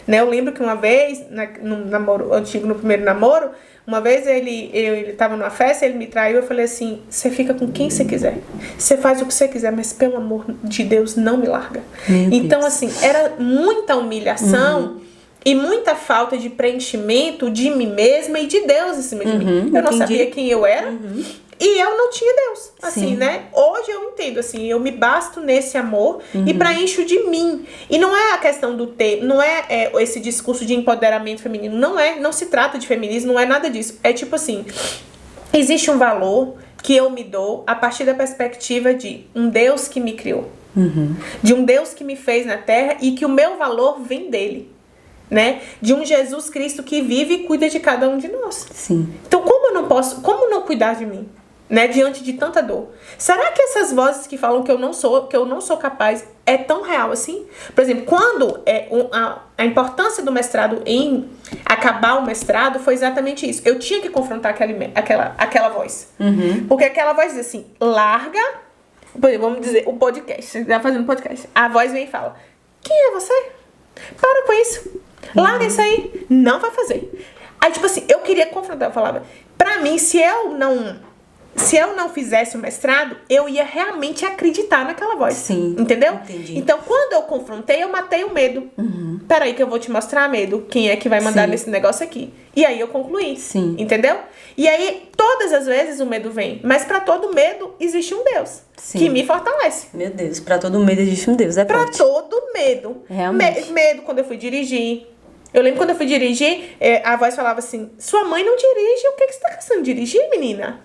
B: né? Eu lembro que uma vez, no namoro antigo, no primeiro namoro, uma vez ele tava numa festa, ele me traiu, eu falei assim, você fica com quem você quiser, você faz o que você quiser, mas pelo amor de Deus, não me larga. Então, assim, era muita humilhação, e muita falta de preenchimento de mim mesma e de Deus em cima de mim. Eu não sabia quem eu era e eu não tinha Deus. Assim, né? Hoje eu entendo, assim, eu me basto nesse amor e preencho de mim. E não é a questão do não é esse discurso de empoderamento feminino. Não se trata de feminismo, não é nada disso. É tipo assim, existe um valor que eu me dou a partir da perspectiva de um Deus que me criou. De um Deus que me fez na terra e que o meu valor vem dele. Né? De um Jesus Cristo que vive e cuida de cada um de nós.
A: Sim.
B: Então, como não cuidar de mim? Né, diante de tanta dor. Será que essas vozes que falam que eu não sou capaz é tão real assim? Por exemplo, quando a importância do mestrado em acabar o mestrado foi exatamente isso. Eu tinha que confrontar aquela voz. Porque aquela voz diz assim, larga, por exemplo, vamos dizer, o podcast, você está fazendo podcast. A voz vem e fala, quem é você? Para com isso. Larga isso aí. Não vai fazer. Aí, tipo assim, eu queria confrontar, eu falava, pra mim, se eu não fizesse o mestrado, eu ia realmente acreditar naquela voz.
A: Sim.
B: Entendeu?
A: Entendi.
B: Então, quando eu confrontei, eu matei o medo. Peraí que eu vou te mostrar, medo. Quem é que vai mandar nesse negócio aqui? E aí eu concluí.
A: Sim.
B: Entendeu? E aí, todas as vezes o medo vem. Mas pra todo medo, existe um Deus.
A: Sim.
B: Que me fortalece.
A: Meu Deus, pra todo medo existe um Deus, é
B: Pra
A: forte.
B: todo medo.
A: Realmente.
B: Medo quando eu fui dirigir. Eu lembro quando eu fui dirigir, a voz falava assim, sua mãe não dirige, o que você tá cansando de dirigir, menina?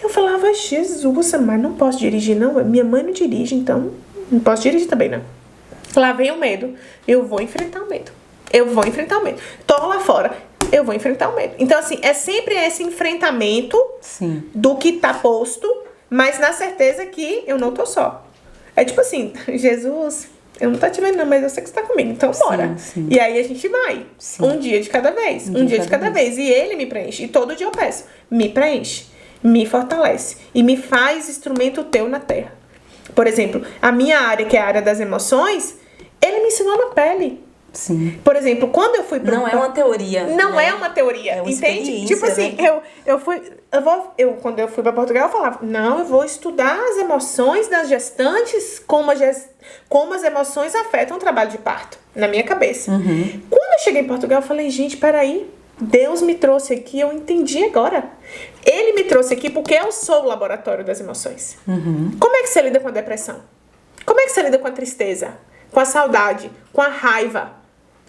B: Eu falava, Jesus, mas não posso dirigir, não. Minha mãe não dirige, então não posso dirigir também, não. Lá vem o medo. Eu vou enfrentar o medo. Tô lá fora. Eu vou enfrentar o medo. Então, assim, é sempre esse enfrentamento do que tá posto, mas na certeza que eu não tô só. É tipo assim, Jesus, eu não tô te vendo não, mas eu sei que você tá comigo, então bora. E aí a gente vai. Um dia de cada vez. Um dia de cada vez. E ele me preenche. E todo dia eu peço, me preenche, me fortalece e me faz instrumento teu na terra. Por exemplo, a minha área, que é a área das emoções, ele me ensinou na pele.
A: Sim.
B: Por exemplo, quando eu fui pro...
A: Não é uma teoria.
B: Não é uma teoria,
A: é uma
B: entende? Tipo assim,
A: né?
B: quando eu fui pra Portugal, eu falava, não, eu vou estudar as emoções das gestantes, como as emoções afetam o trabalho de parto, na minha cabeça. Quando eu cheguei em Portugal, eu falei, gente, peraí, Deus me trouxe aqui, eu entendi agora. Ele me trouxe aqui porque eu sou o laboratório das emoções. Como é que você lida com a depressão? Como é que você lida com a tristeza? Com a saudade? Com a raiva?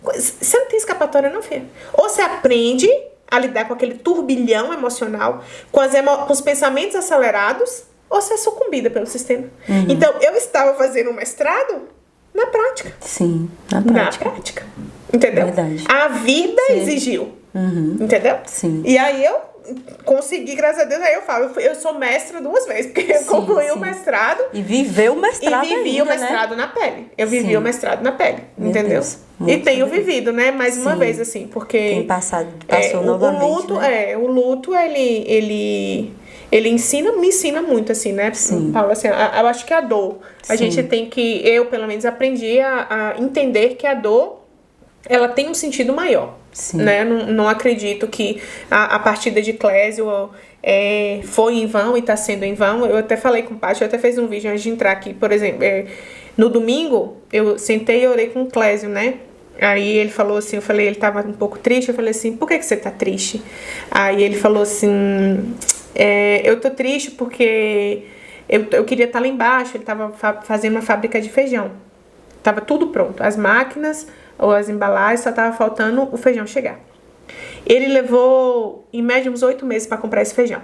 B: Você não tem escapatória não, filha. Ou você aprende a lidar com aquele turbilhão emocional, com os pensamentos acelerados, ou você é sucumbida pelo sistema. Então, eu estava fazendo um mestrado na prática.
A: Sim, na prática.
B: Na prática. Entendeu?
A: Verdade.
B: A vida exigiu. Entendeu?
A: Sim.
B: E aí eu consegui, graças a Deus, aí eu falo, eu sou mestra 2 vezes, porque eu concluí o mestrado.
A: E viveu o mestrado
B: E vivi
A: ainda,
B: o mestrado na pele. Eu vivi o mestrado na pele, entendeu?
A: Deus,
B: e tenho vivido, né? Mais uma vez, assim, porque...
A: Quem passou novamente,
B: o luto,
A: né?
B: O luto, ele me ensina muito, assim, né? Paulo, assim, eu acho que a dor, a gente tem que, eu pelo menos aprendi a entender que a dor, ela tem um sentido maior. Né? Não acredito que a partida de Clésio foi em vão e está sendo em vão. Eu até falei com o Paty, eu até fiz um vídeo antes de entrar aqui, por exemplo, no domingo eu sentei e orei com o Clésio, né? Aí ele falou assim, ele tava um pouco triste, eu falei assim, por que você tá triste? Aí ele falou assim, eu tô triste porque eu queria estar lá embaixo, ele tava fazendo uma fábrica de feijão. Tava tudo pronto, as máquinas ou as embalagens, só tava faltando o feijão chegar. Ele levou, em média, uns 8 meses para comprar esse feijão.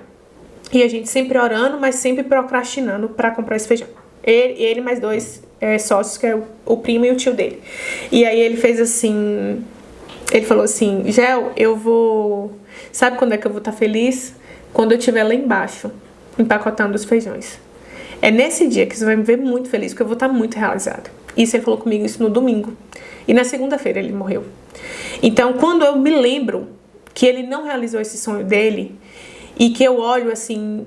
B: E a gente sempre orando, mas sempre procrastinando para comprar esse feijão. Ele mais 2 sócios, que é o primo e o tio dele. E aí ele fez assim, ele falou assim, Gel, eu vou... Sabe quando é que eu vou estar feliz? Quando eu estiver lá embaixo, empacotando os feijões. É nesse dia que você vai me ver muito feliz, porque eu vou estar muito realizado. Isso ele falou comigo isso no domingo. E na segunda-feira ele morreu. Então, quando eu me lembro que ele não realizou esse sonho dele, e que eu olho assim,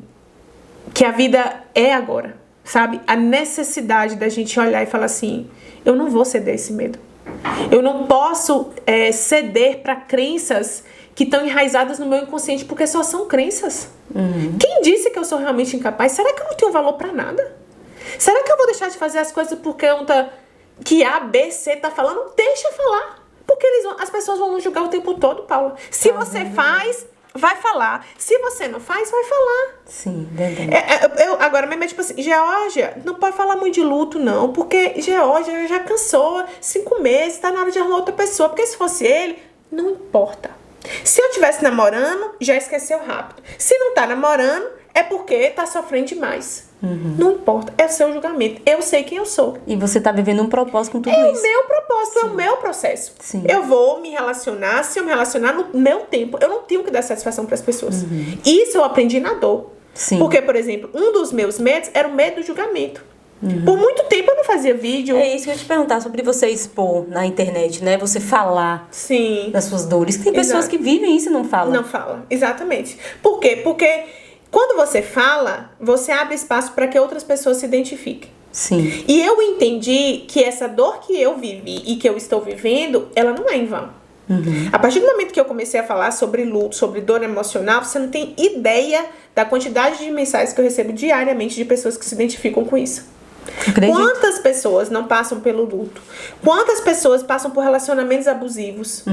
B: que a vida é agora, sabe? A necessidade da gente olhar e falar assim, eu não vou ceder esse medo. Eu não posso ceder para crenças que estão enraizadas no meu inconsciente, porque só são crenças. Quem disse que eu sou realmente incapaz? Será que eu não tenho valor para nada? Será que eu vou deixar de fazer as coisas porque que A, B, C tá falando? Deixa falar. Porque as pessoas vão nos julgar o tempo todo, Paula. Se você faz, vai falar. Se você não faz, vai falar.
A: Sim, verdade.
B: Agora mesmo é tipo assim, Geórgia, não pode falar muito de luto, não. Porque Geórgia já cansou 5 meses, tá na hora de arrumar outra pessoa. Porque se fosse ele, não importa. Se eu estivesse namorando, já esqueceu rápido. Se não tá namorando, é porque tá sofrendo demais. Não importa, é o seu julgamento. Eu sei quem eu sou.
A: E você tá vivendo um propósito com tudo
B: É
A: isso.
B: o meu propósito, é o meu processo.
A: Sim.
B: Eu vou me relacionar, se eu me relacionar no meu tempo, eu não tenho que dar satisfação para as pessoas. Isso eu aprendi na dor.
A: Sim.
B: Porque, por exemplo, um dos meus medos era o medo do julgamento. Por muito tempo eu não fazia vídeo.
A: É isso que eu ia te perguntar sobre você expor na internet, né? Você falar
B: Sim.
A: das suas dores. Tem pessoas
B: Exato.
A: que vivem isso e não falam.
B: Não fala, exatamente. Por quê? Porque quando você fala, você abre espaço para que outras pessoas se identifiquem.
A: Sim.
B: E eu entendi que essa dor que eu vivi e que eu estou vivendo, ela não é em vão. A partir do momento que eu comecei a falar sobre luto, sobre dor emocional, você não tem ideia da quantidade de mensagens que eu recebo diariamente de pessoas que se identificam com isso.
A: Acredito.
B: Quantas pessoas não passam pelo luto? Quantas pessoas passam por relacionamentos abusivos?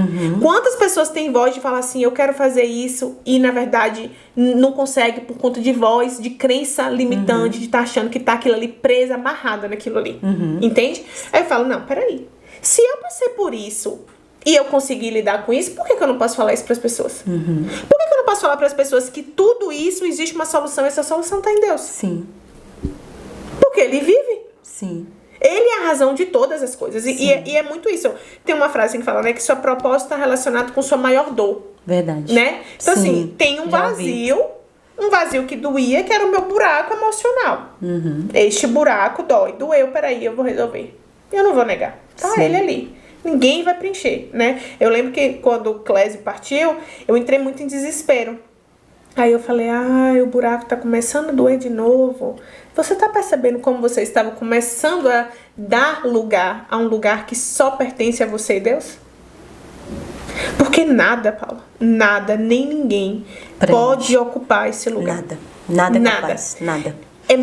B: Quantas pessoas têm voz de falar assim, eu quero fazer isso, e na verdade não consegue por conta de voz, de crença limitante, de estar achando que tá aquilo ali presa, amarrada naquilo ali. Entende? Aí eu falo, não, peraí. Se eu passei por isso e eu consegui lidar com isso, por que eu não posso falar isso para as pessoas? Por que eu não posso falar para as pessoas que tudo isso existe uma solução e essa solução tá em Deus?
A: Sim.
B: Porque ele vive.
A: Sim.
B: Ele é a razão de todas as coisas. E é muito isso. Tem uma frase que fala, né? Que seu propósito está relacionado com sua maior dor.
A: Verdade.
B: Né? Então,
A: Sim,
B: assim, tem um
A: já vi.
B: vazio. Um vazio que doía, que era o meu buraco emocional. Este buraco dói. Doeu, peraí, eu vou resolver. Eu não vou negar. Tá
A: Sim.
B: ele ali. Ninguém vai preencher, né? Eu lembro que quando o Clésio partiu, eu entrei muito em desespero. Aí eu falei, o buraco tá começando a doer de novo. Você tá percebendo como você estava começando a dar lugar a um lugar que só pertence a você e Deus? Porque nada, Paula, nada, nem ninguém pode ocupar esse lugar.
A: Nada é capaz. Nada.
B: É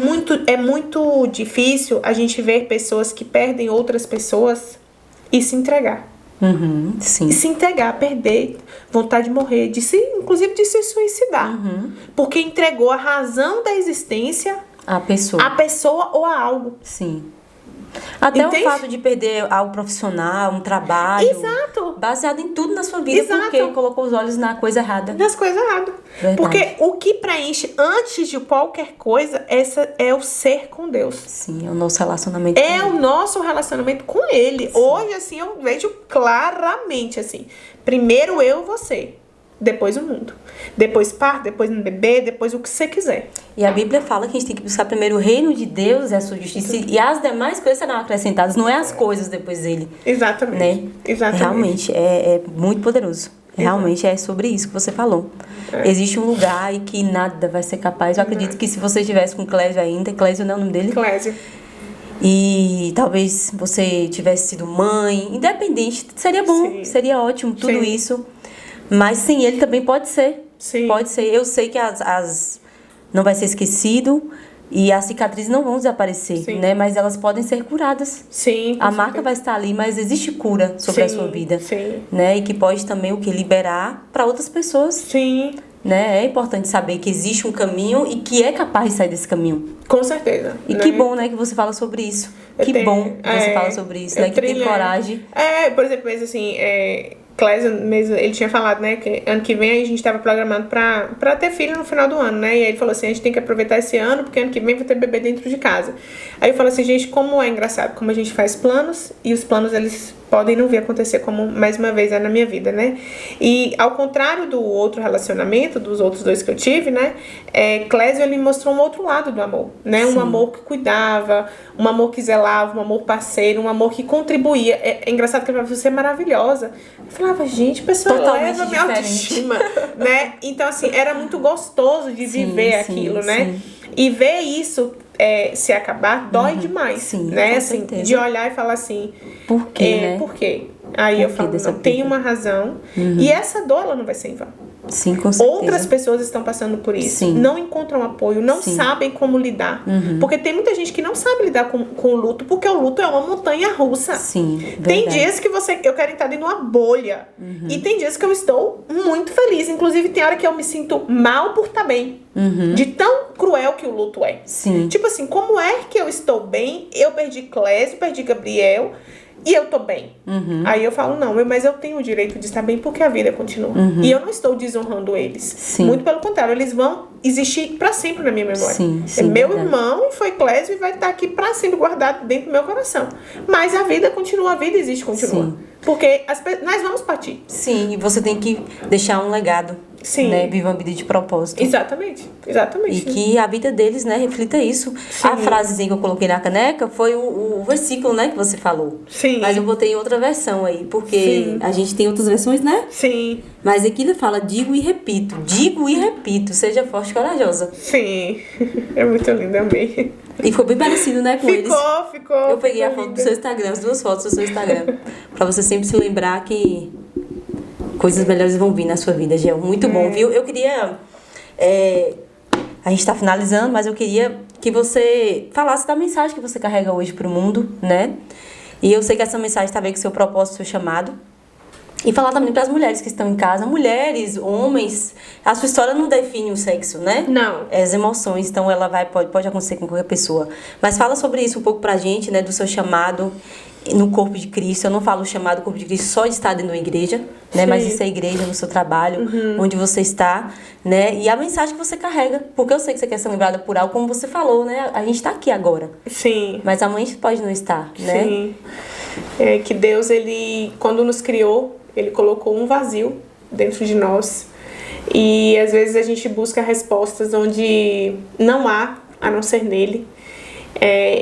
B: muito difícil a gente ver pessoas que perdem outras pessoas e se entregar.
A: Sim.
B: Se entregar, perder, vontade de morrer, inclusive de se suicidar. Porque entregou a razão da existência
A: A pessoa
B: ou a algo.
A: Sim. Até
B: Entende?
A: o fato de perder algo profissional, um trabalho.
B: Exato.
A: Baseado em tudo na sua vida.
B: Exato.
A: Porque colocou os olhos na coisa errada.
B: Das coisas erradas.
A: Verdade.
B: Porque o que preenche antes de qualquer coisa é o ser com Deus.
A: Sim, é o nosso relacionamento
B: É
A: com
B: o nosso relacionamento com Ele.
A: Sim.
B: Hoje, assim, eu vejo claramente, assim. Primeiro eu e você. Depois o mundo. Depois parto, depois no bebê, depois o que você quiser.
A: E a Bíblia fala que a gente tem que buscar primeiro o reino de Deus e a sua justiça. E as demais coisas serão acrescentadas. Não é as coisas depois dele.
B: Exatamente.
A: Né?
B: Exatamente.
A: Realmente, é muito poderoso. Realmente é sobre isso que você falou. Existe um lugar e que nada vai ser capaz. Eu acredito que se você estivesse com Clésio ainda, Clésio não é o nome dele?
B: Clésio.
A: E talvez você tivesse sido mãe, independente, seria bom,
B: Sim.
A: seria ótimo, tudo
B: Sim.
A: isso. Mas sem ele também pode ser.
B: Sim.
A: Pode ser. Eu sei que as não vai ser esquecido e as cicatrizes não vão desaparecer,
B: Sim.
A: né? Mas elas podem ser curadas.
B: Sim.
A: A marca vai estar ali, mas existe cura sobre a
B: Sim,
A: sua vida,
B: sim.
A: né? E que pode também liberar para outras pessoas,
B: Sim.
A: né? É importante saber que existe um caminho e que é capaz de sair desse caminho.
B: Com certeza.
A: E
B: né?
A: que bom, né, que você fala sobre isso.
B: Eu
A: Que
B: tenho-
A: bom que você fala sobre isso, né? Que tem coragem.
B: Por exemplo, mas assim, Clésio mesmo, ele tinha falado, né, que ano que vem a gente estava programando pra ter filho no final do ano, né? E aí ele falou assim, a gente tem que aproveitar esse ano, porque ano que vem vai ter bebê dentro de casa. Aí eu falo assim, gente, como é engraçado, como a gente faz planos, e os planos, eles podem não vir acontecer, como mais uma vez é na minha vida, né? E ao contrário do outro relacionamento, dos outros dois que eu tive, né? Clésio, ele mostrou um outro lado do amor, né?
A: Sim.
B: Um amor que cuidava, um amor que zelava, um amor parceiro, um amor que contribuía. É engraçado que ele falava, você é maravilhosa. Eu falava, gente, a pessoa
A: Totalmente
B: leva minha autoestima, né? Então, assim, era muito gostoso de
A: Sim,
B: viver
A: sim,
B: aquilo, né?
A: sim.
B: E ver isso se acabar dói demais,
A: Sim,
B: né?
A: com
B: Assim,
A: certeza.
B: de olhar e falar assim,
A: Por quê, né?
B: por quê? Aí eu
A: Por que
B: falo,
A: dessa
B: não, tem
A: perda?
B: uma razão. E essa dor, ela não vai ser em vão.
A: Sim, com certeza.
B: Outras pessoas estão passando por isso,
A: Sim.
B: não encontram apoio, não
A: Sim.
B: sabem como lidar. Porque tem muita gente que não sabe lidar com o luto, porque o luto é uma montanha russa.
A: Sim,
B: Tem
A: verdade.
B: dias que eu quero entrar dentro de uma bolha. E tem dias que eu estou muito feliz. Inclusive, tem hora que eu me sinto mal por estar bem. De tão cruel que o luto é.
A: Sim.
B: Tipo assim, como é que eu estou bem? Eu perdi Clésio, perdi Gabriel. e eu tô bem. Aí eu falo, não, mas eu tenho o direito de estar bem porque a vida continua. E eu não estou desonrando eles.
A: Sim.
B: Muito pelo contrário, eles vão existir pra sempre na minha memória.
A: Sim,
B: É meu
A: verdade.
B: irmão e foi Clésio e vai estar aqui pra sempre guardado dentro do meu coração. Mas a vida continua, a vida existe, continua.
A: Sim.
B: Porque nós vamos partir.
A: Sim, e você tem que deixar um legado.
B: Sim.
A: Né? Viva uma vida de propósito.
B: Exatamente.
A: E que a vida deles, né, reflita isso.
B: Sim.
A: A frasezinha que eu coloquei na caneca foi o versículo, né, que você falou.
B: Sim.
A: Mas eu botei outra versão aí, porque
B: Sim.
A: a gente tem outras versões, né?
B: Sim.
A: Mas aqui ele fala, digo e repito, seja forte e corajosa.
B: Sim. É muito lindo, amei.
A: E ficou bem parecido, né, com eles.
B: Ficou.
A: Eu peguei a
B: ficou
A: foto do
B: linda.
A: seu Instagram, as duas fotos do seu Instagram. Pra você sempre se lembrar que coisas melhores vão vir na sua vida, Gel. Muito bom, viu? Eu queria... a gente tá finalizando, mas eu queria que você falasse da mensagem que você carrega hoje pro mundo, né? E eu sei que essa mensagem tá a ver com o seu propósito, seu chamado. E falar também para as mulheres que estão em casa. Mulheres, homens, a sua história não define o sexo, né?
B: Não.
A: As emoções, então ela pode acontecer com qualquer pessoa. Mas fala sobre isso um pouco pra gente, né? Do seu chamado no corpo de Cristo. Eu não falo chamado corpo de Cristo só de estar dentro da igreja, né?
B: Sim.
A: Mas isso é igreja, no seu trabalho, onde você está, né? E a mensagem que você carrega. Porque eu sei que você quer ser lembrada por algo, como você falou, né? A gente tá aqui agora.
B: Sim.
A: Mas amanhã a gente pode não estar, né?
B: Sim. É que Deus, ele, quando nos criou, ele colocou um vazio dentro de nós. E às vezes a gente busca respostas onde não há, a não ser nele.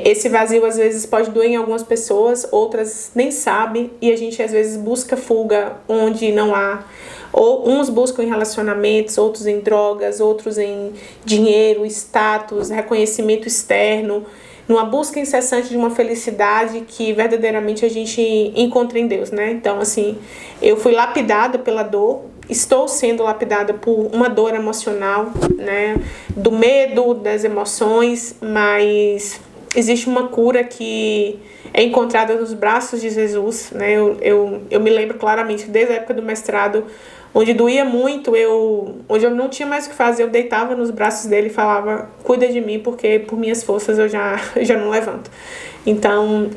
B: Esse vazio às vezes pode doer em algumas pessoas, outras nem sabem. E a gente às vezes busca fuga onde não há. Ou uns buscam em relacionamentos, outros em drogas, outros em dinheiro, status, reconhecimento externo. Numa busca incessante de uma felicidade que verdadeiramente a gente encontra em Deus, né? Então, assim, eu fui lapidada pela dor, estou sendo lapidada por uma dor emocional, né? Do medo, das emoções, mas existe uma cura que é encontrada nos braços de Jesus, né? Eu me lembro claramente, desde a época do mestrado, onde doía muito, onde eu não tinha mais o que fazer, eu deitava nos braços dele e falava, cuida de mim, porque por minhas forças eu já não levanto. Então,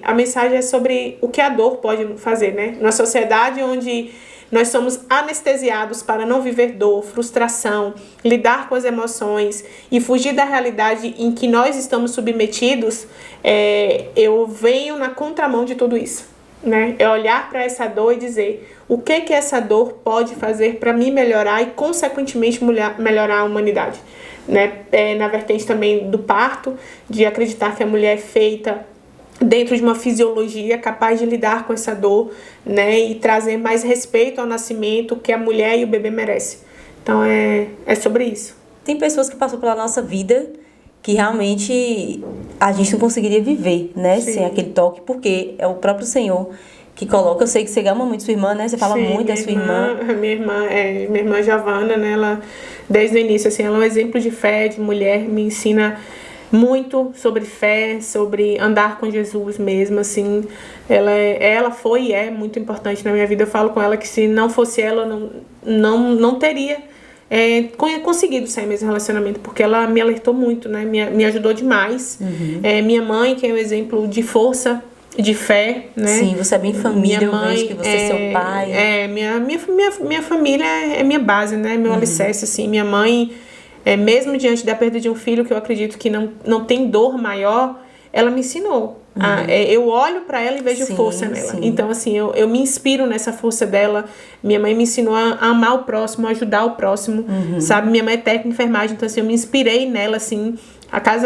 B: a mensagem é sobre o que a dor pode fazer, né? Numa sociedade onde nós somos anestesiados para não viver dor, frustração, lidar com as emoções e fugir da realidade em que nós estamos submetidos, eu venho na contramão de tudo isso, né? É olhar para essa dor e dizer o que essa dor pode fazer para mim melhorar e, consequentemente, melhorar a humanidade, né? Na vertente também do parto, de acreditar que a mulher é feita dentro de uma fisiologia capaz de lidar com essa dor, né? E trazer mais respeito ao nascimento que a mulher e o bebê merecem. Então, é sobre isso.
A: Tem pessoas que passam pela nossa vida que realmente a gente não conseguiria viver, né?
B: Sim.
A: Sem aquele toque, porque é o próprio Senhor que coloca. Eu sei que você ama muito sua irmã, né? Você fala muito da sua irmã.
B: Minha irmã Giovana, né? Ela, desde o início, assim, ela é um exemplo de fé, de mulher, me ensina muito sobre fé, sobre andar com Jesus mesmo, assim. Ela foi e é muito importante na minha vida. Eu falo com ela que se não fosse ela, não teria conseguido sair mesmo relacionamento, porque ela me alertou muito, né? Me ajudou demais. Minha mãe, que é um exemplo de força, de fé, né?
A: Sim, você é bem família,
B: minha mãe,
A: eu vejo que você é seu pai.
B: Minha família é minha base, né? Meu alicerce, assim. Minha mãe, mesmo diante da perda de um filho, que eu acredito que não tem dor maior, ela me ensinou. Eu olho pra ela e vejo força nela.
A: Sim.
B: Então, assim, eu me inspiro nessa força dela. Minha mãe me ensinou a amar o próximo, a ajudar o próximo, sabe? Minha mãe é técnica de enfermagem, então, assim, eu me inspirei nela, assim.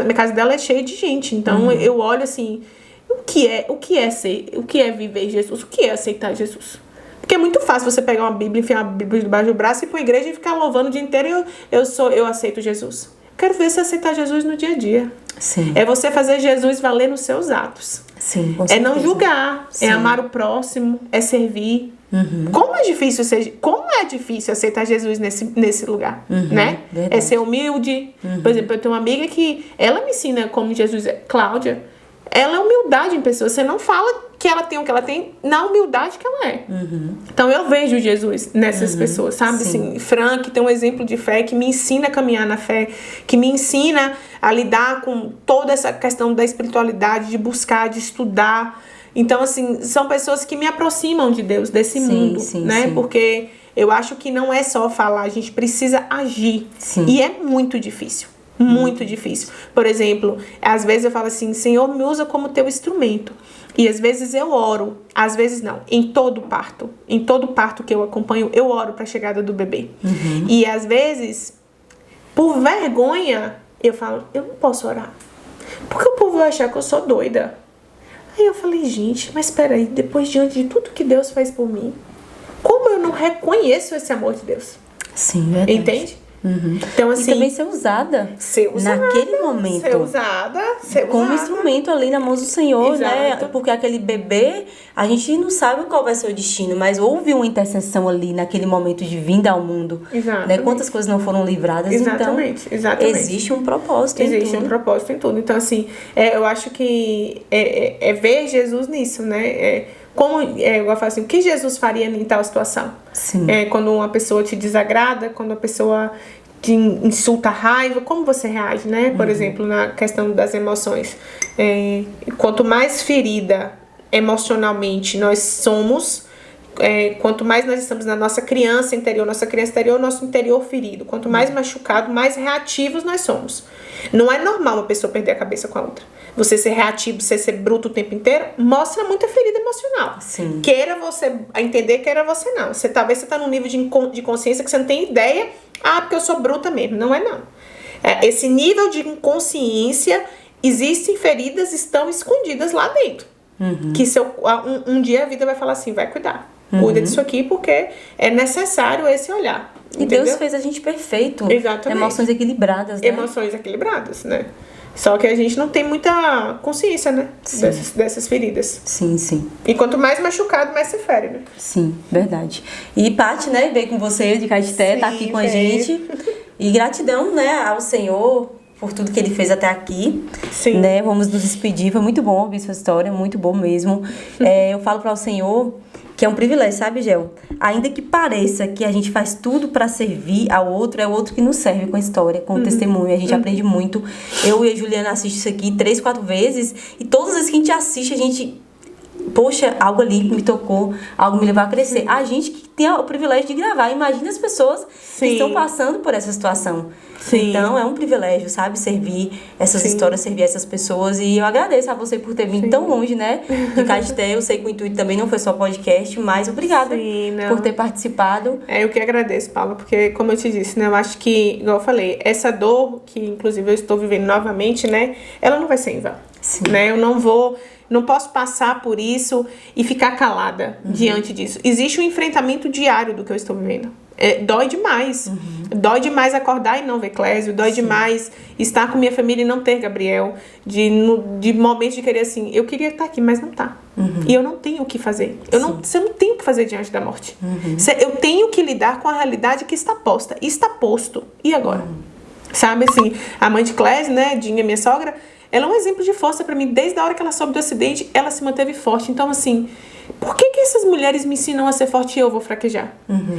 B: Minha casa dela é cheia de gente, então eu olho, assim, o que é viver Jesus? O que é aceitar Jesus? Porque é muito fácil você pegar uma Bíblia, enfiar uma Bíblia debaixo do braço e ir pra igreja e ficar louvando o dia inteiro e eu aceito Jesus. Quero ver você aceitar Jesus no dia a dia.
A: Sim.
B: É você fazer Jesus valer nos seus atos.
A: Sim, com
B: É não
A: certeza.
B: julgar,
A: Sim.
B: é amar o próximo, é servir. Como é difícil aceitar Jesus nesse lugar, né?
A: Verdade.
B: É ser humilde. Por exemplo, eu tenho uma amiga que ela me ensina como Jesus é. Cláudia, ela é humildade em pessoa. Você não fala que ela tem o que ela tem na humildade que ela é. Então eu vejo Jesus nessas pessoas, sabe? Assim, Frank tem um exemplo de fé que me ensina a caminhar na fé, que me ensina a lidar com toda essa questão da espiritualidade, de buscar, de estudar, Então, assim, são pessoas que me aproximam de Deus, desse mundo, né?
A: Sim.
B: Porque eu acho que não é só falar, a gente precisa agir.
A: Sim.
B: E é muito difícil. Muito difícil. Por exemplo, às vezes eu falo assim, Senhor, me usa como teu instrumento. E às vezes eu oro, às vezes não. Em todo parto que eu acompanho, eu oro para a chegada do bebê. E às vezes, por vergonha, eu falo, eu não posso orar. Porque o povo vai achar que eu sou doida. Aí eu falei, gente, mas espera aí, depois diante de tudo que Deus faz por mim, como eu não reconheço esse amor de Deus?
A: Sim, verdade.
B: Entende? Então, assim,
A: e também ser usada naquele momento.
B: Ser usada
A: como instrumento ali na mão do Senhor,
B: Exato.
A: né? Porque aquele bebê, a gente não sabe qual vai ser o destino, mas houve uma intercessão ali naquele momento de vinda ao mundo.
B: Exatamente.
A: Né? Quantas coisas não foram livradas,
B: Exatamente.
A: Existe um propósito em tudo.
B: Existe um propósito em tudo. Então, assim, eu acho que é ver Jesus nisso, né? Eu falo assim, o que Jesus faria em tal situação?
A: Sim.
B: Quando uma pessoa te desagrada, quando a pessoa te insulta, raiva, como você reage, né? Por exemplo, na questão das emoções. Quanto mais ferida emocionalmente nós somos, quanto mais nós estamos na nossa criança interior, nosso interior ferido, quanto mais machucado, mais reativos nós somos. Não é normal uma pessoa perder a cabeça com a outra. Você ser reativo, você ser bruto o tempo inteiro, mostra muita ferida emocional.
A: Sim.
B: Queira você entender, queira você não. Talvez você tá num nível de consciência que você não tem ideia, porque eu sou bruta mesmo. Não é não. Esse nível de inconsciência, existem feridas, estão escondidas lá dentro. Que um dia a vida vai falar assim, vai cuidar. Cuida disso aqui porque é necessário esse olhar.
A: E
B: entendeu?
A: Deus fez a gente perfeito.
B: Exatamente.
A: Emoções equilibradas, né?
B: Emoções equilibradas, né? Só que a gente não tem muita consciência, né? Dessas feridas.
A: Sim.
B: E quanto mais machucado, mais se fere, né?
A: Sim, verdade. E Paty, né, veio com você de Caetité, tá aqui com a gente. E gratidão, né, ao Senhor por tudo que Ele fez até aqui.
B: Sim.
A: Né, vamos nos despedir. Foi muito bom ouvir sua história, muito bom mesmo. Eu falo para o Senhor que é um privilégio, sabe, Gel? Ainda que pareça que a gente faz tudo para servir ao outro, é o outro que nos serve com a história, com o testemunho. A gente aprende muito. Eu e a Juliana assistimos isso aqui 3, 4 vezes. E todas as vezes que a gente assiste, a gente... Poxa, algo ali me tocou, algo me levou a crescer. A gente que tem o privilégio de gravar. Imagina as pessoas que estão passando por essa situação. Sim. Então, é um privilégio, sabe? Servir essas histórias, servir essas pessoas. E eu agradeço a você por ter vindo tão longe, né? De Caetité. Eu sei que o intuito também não foi só podcast, mas obrigada por ter participado.
B: Eu que agradeço, Paula, porque, como eu te disse, né? Eu acho que, igual eu falei, essa dor que, inclusive, eu estou vivendo novamente, né? Ela não vai ser em vão.
A: Sim.
B: Né? Eu não posso passar por isso e ficar calada diante disso. Existe um enfrentamento diário do que eu estou vivendo. Dói demais. Dói demais acordar e não ver Clésio. Dói demais estar com minha família e não ter Gabriel. De momentos de querer assim, eu queria estar aqui, mas não tá. E eu não tenho o que fazer. Você não tem o que fazer diante da morte. Eu tenho que lidar com a realidade que está posta. E está posto. E agora? Sabe assim, a mãe de Clésio, né, Dinha, minha sogra, ela é um exemplo de força pra mim. Desde a hora que ela soube do acidente, ela se manteve forte. Então, assim, por que essas mulheres me ensinam a ser forte e eu vou fraquejar?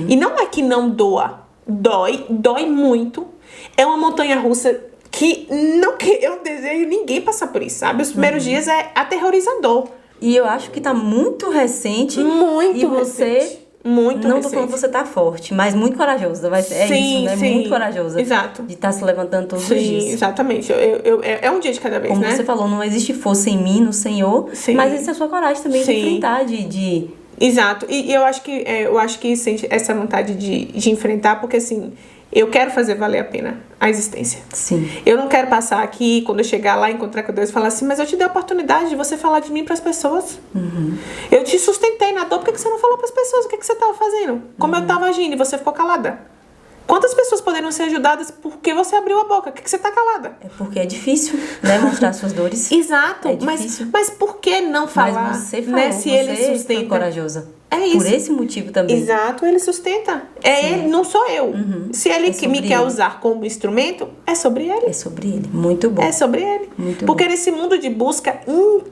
B: E não é que não doa. Dói muito. É uma montanha-russa que eu não desejo ninguém passar por isso, sabe? Os primeiros dias é aterrorizador.
A: E eu acho que tá muito recente.
B: Muito
A: e você...
B: recente. Muito
A: não
B: recente.
A: tô falando que você tá forte, mas muito corajosa.
B: Sim,
A: isso, né?
B: sim.
A: Muito corajosa.
B: Exato.
A: De estar se levantando todos os dias.
B: Sim, exatamente. É um dia de cada vez,
A: como
B: né?
A: você falou, não existe força em mim, no Senhor, mas existe a sua coragem também de enfrentar, de...
B: Exato. E eu acho que sente essa vontade de enfrentar, porque assim, eu quero fazer valer a pena a existência.
A: Sim.
B: Eu não quero passar aqui, quando eu chegar lá, encontrar com Deus e falar assim, mas eu te dei a oportunidade de você falar de mim pras pessoas. Eu te sustentei na dor, por que você não falou pras pessoas o que você estava fazendo? Como eu estava agindo e você ficou calada? Quantas pessoas poderiam ser ajudadas porque você abriu a boca? Por que você tá calada?
A: É porque é difícil, né? Mostrar suas dores.
B: Exato.
A: É difícil.
B: Mas por que não falar?
A: Mas você falou,
B: né? Se ele sustenta.
A: Foi corajosa.
B: É isso.
A: Por esse motivo também.
B: Exato, ele sustenta. Ele, não sou eu. Se ele me quer usar como instrumento, é sobre ele.
A: É sobre ele. Muito bom.
B: É sobre ele.
A: Muito
B: porque
A: bom.
B: Nesse mundo de busca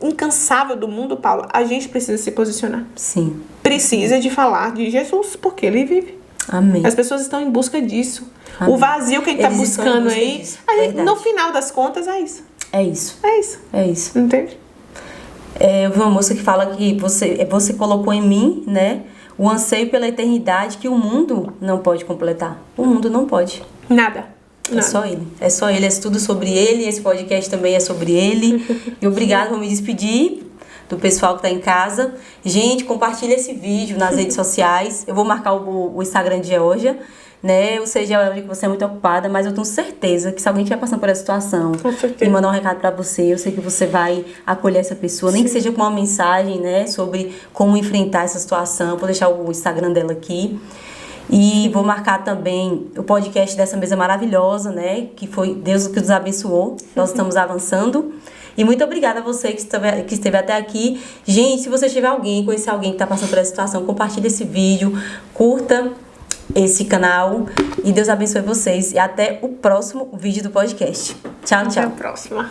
B: incansável do mundo, Paulo, a gente precisa se posicionar.
A: Sim.
B: Precisa de falar de Jesus, porque ele vive.
A: Amém.
B: As pessoas estão em busca disso.
A: Amém.
B: O vazio que a gente está buscando aí,
A: no
B: final das contas, é isso.
A: É isso.
B: É isso.
A: É isso.
B: Entende?
A: Eu vi uma moça que fala que você colocou em mim, né, o anseio pela eternidade que o mundo não pode completar. O mundo não pode.
B: Nada.
A: É só ele. É só ele. É tudo sobre ele. Esse podcast também é sobre ele. E obrigada, vou me despedir do pessoal que está em casa. Gente, compartilha esse vídeo nas redes sociais. Eu vou marcar o Instagram de Georgia, né? Eu sei, Georgia, que você é muito ocupada, mas eu tenho certeza que se alguém estiver passando por essa situação e mandar um recado para você, eu sei que você vai acolher essa pessoa, nem que seja com uma mensagem, né, sobre como enfrentar essa situação. Vou deixar o Instagram dela aqui. E vou marcar também o podcast dessa mesa maravilhosa, né? Que foi Deus que nos abençoou. Nós estamos avançando. E muito obrigada a você que esteve até aqui. Gente, se você tiver conhecer alguém que está passando por essa situação, compartilhe esse vídeo, curta esse canal. E Deus abençoe vocês. E até o próximo vídeo do podcast. Tchau, tchau.
B: Até a próxima.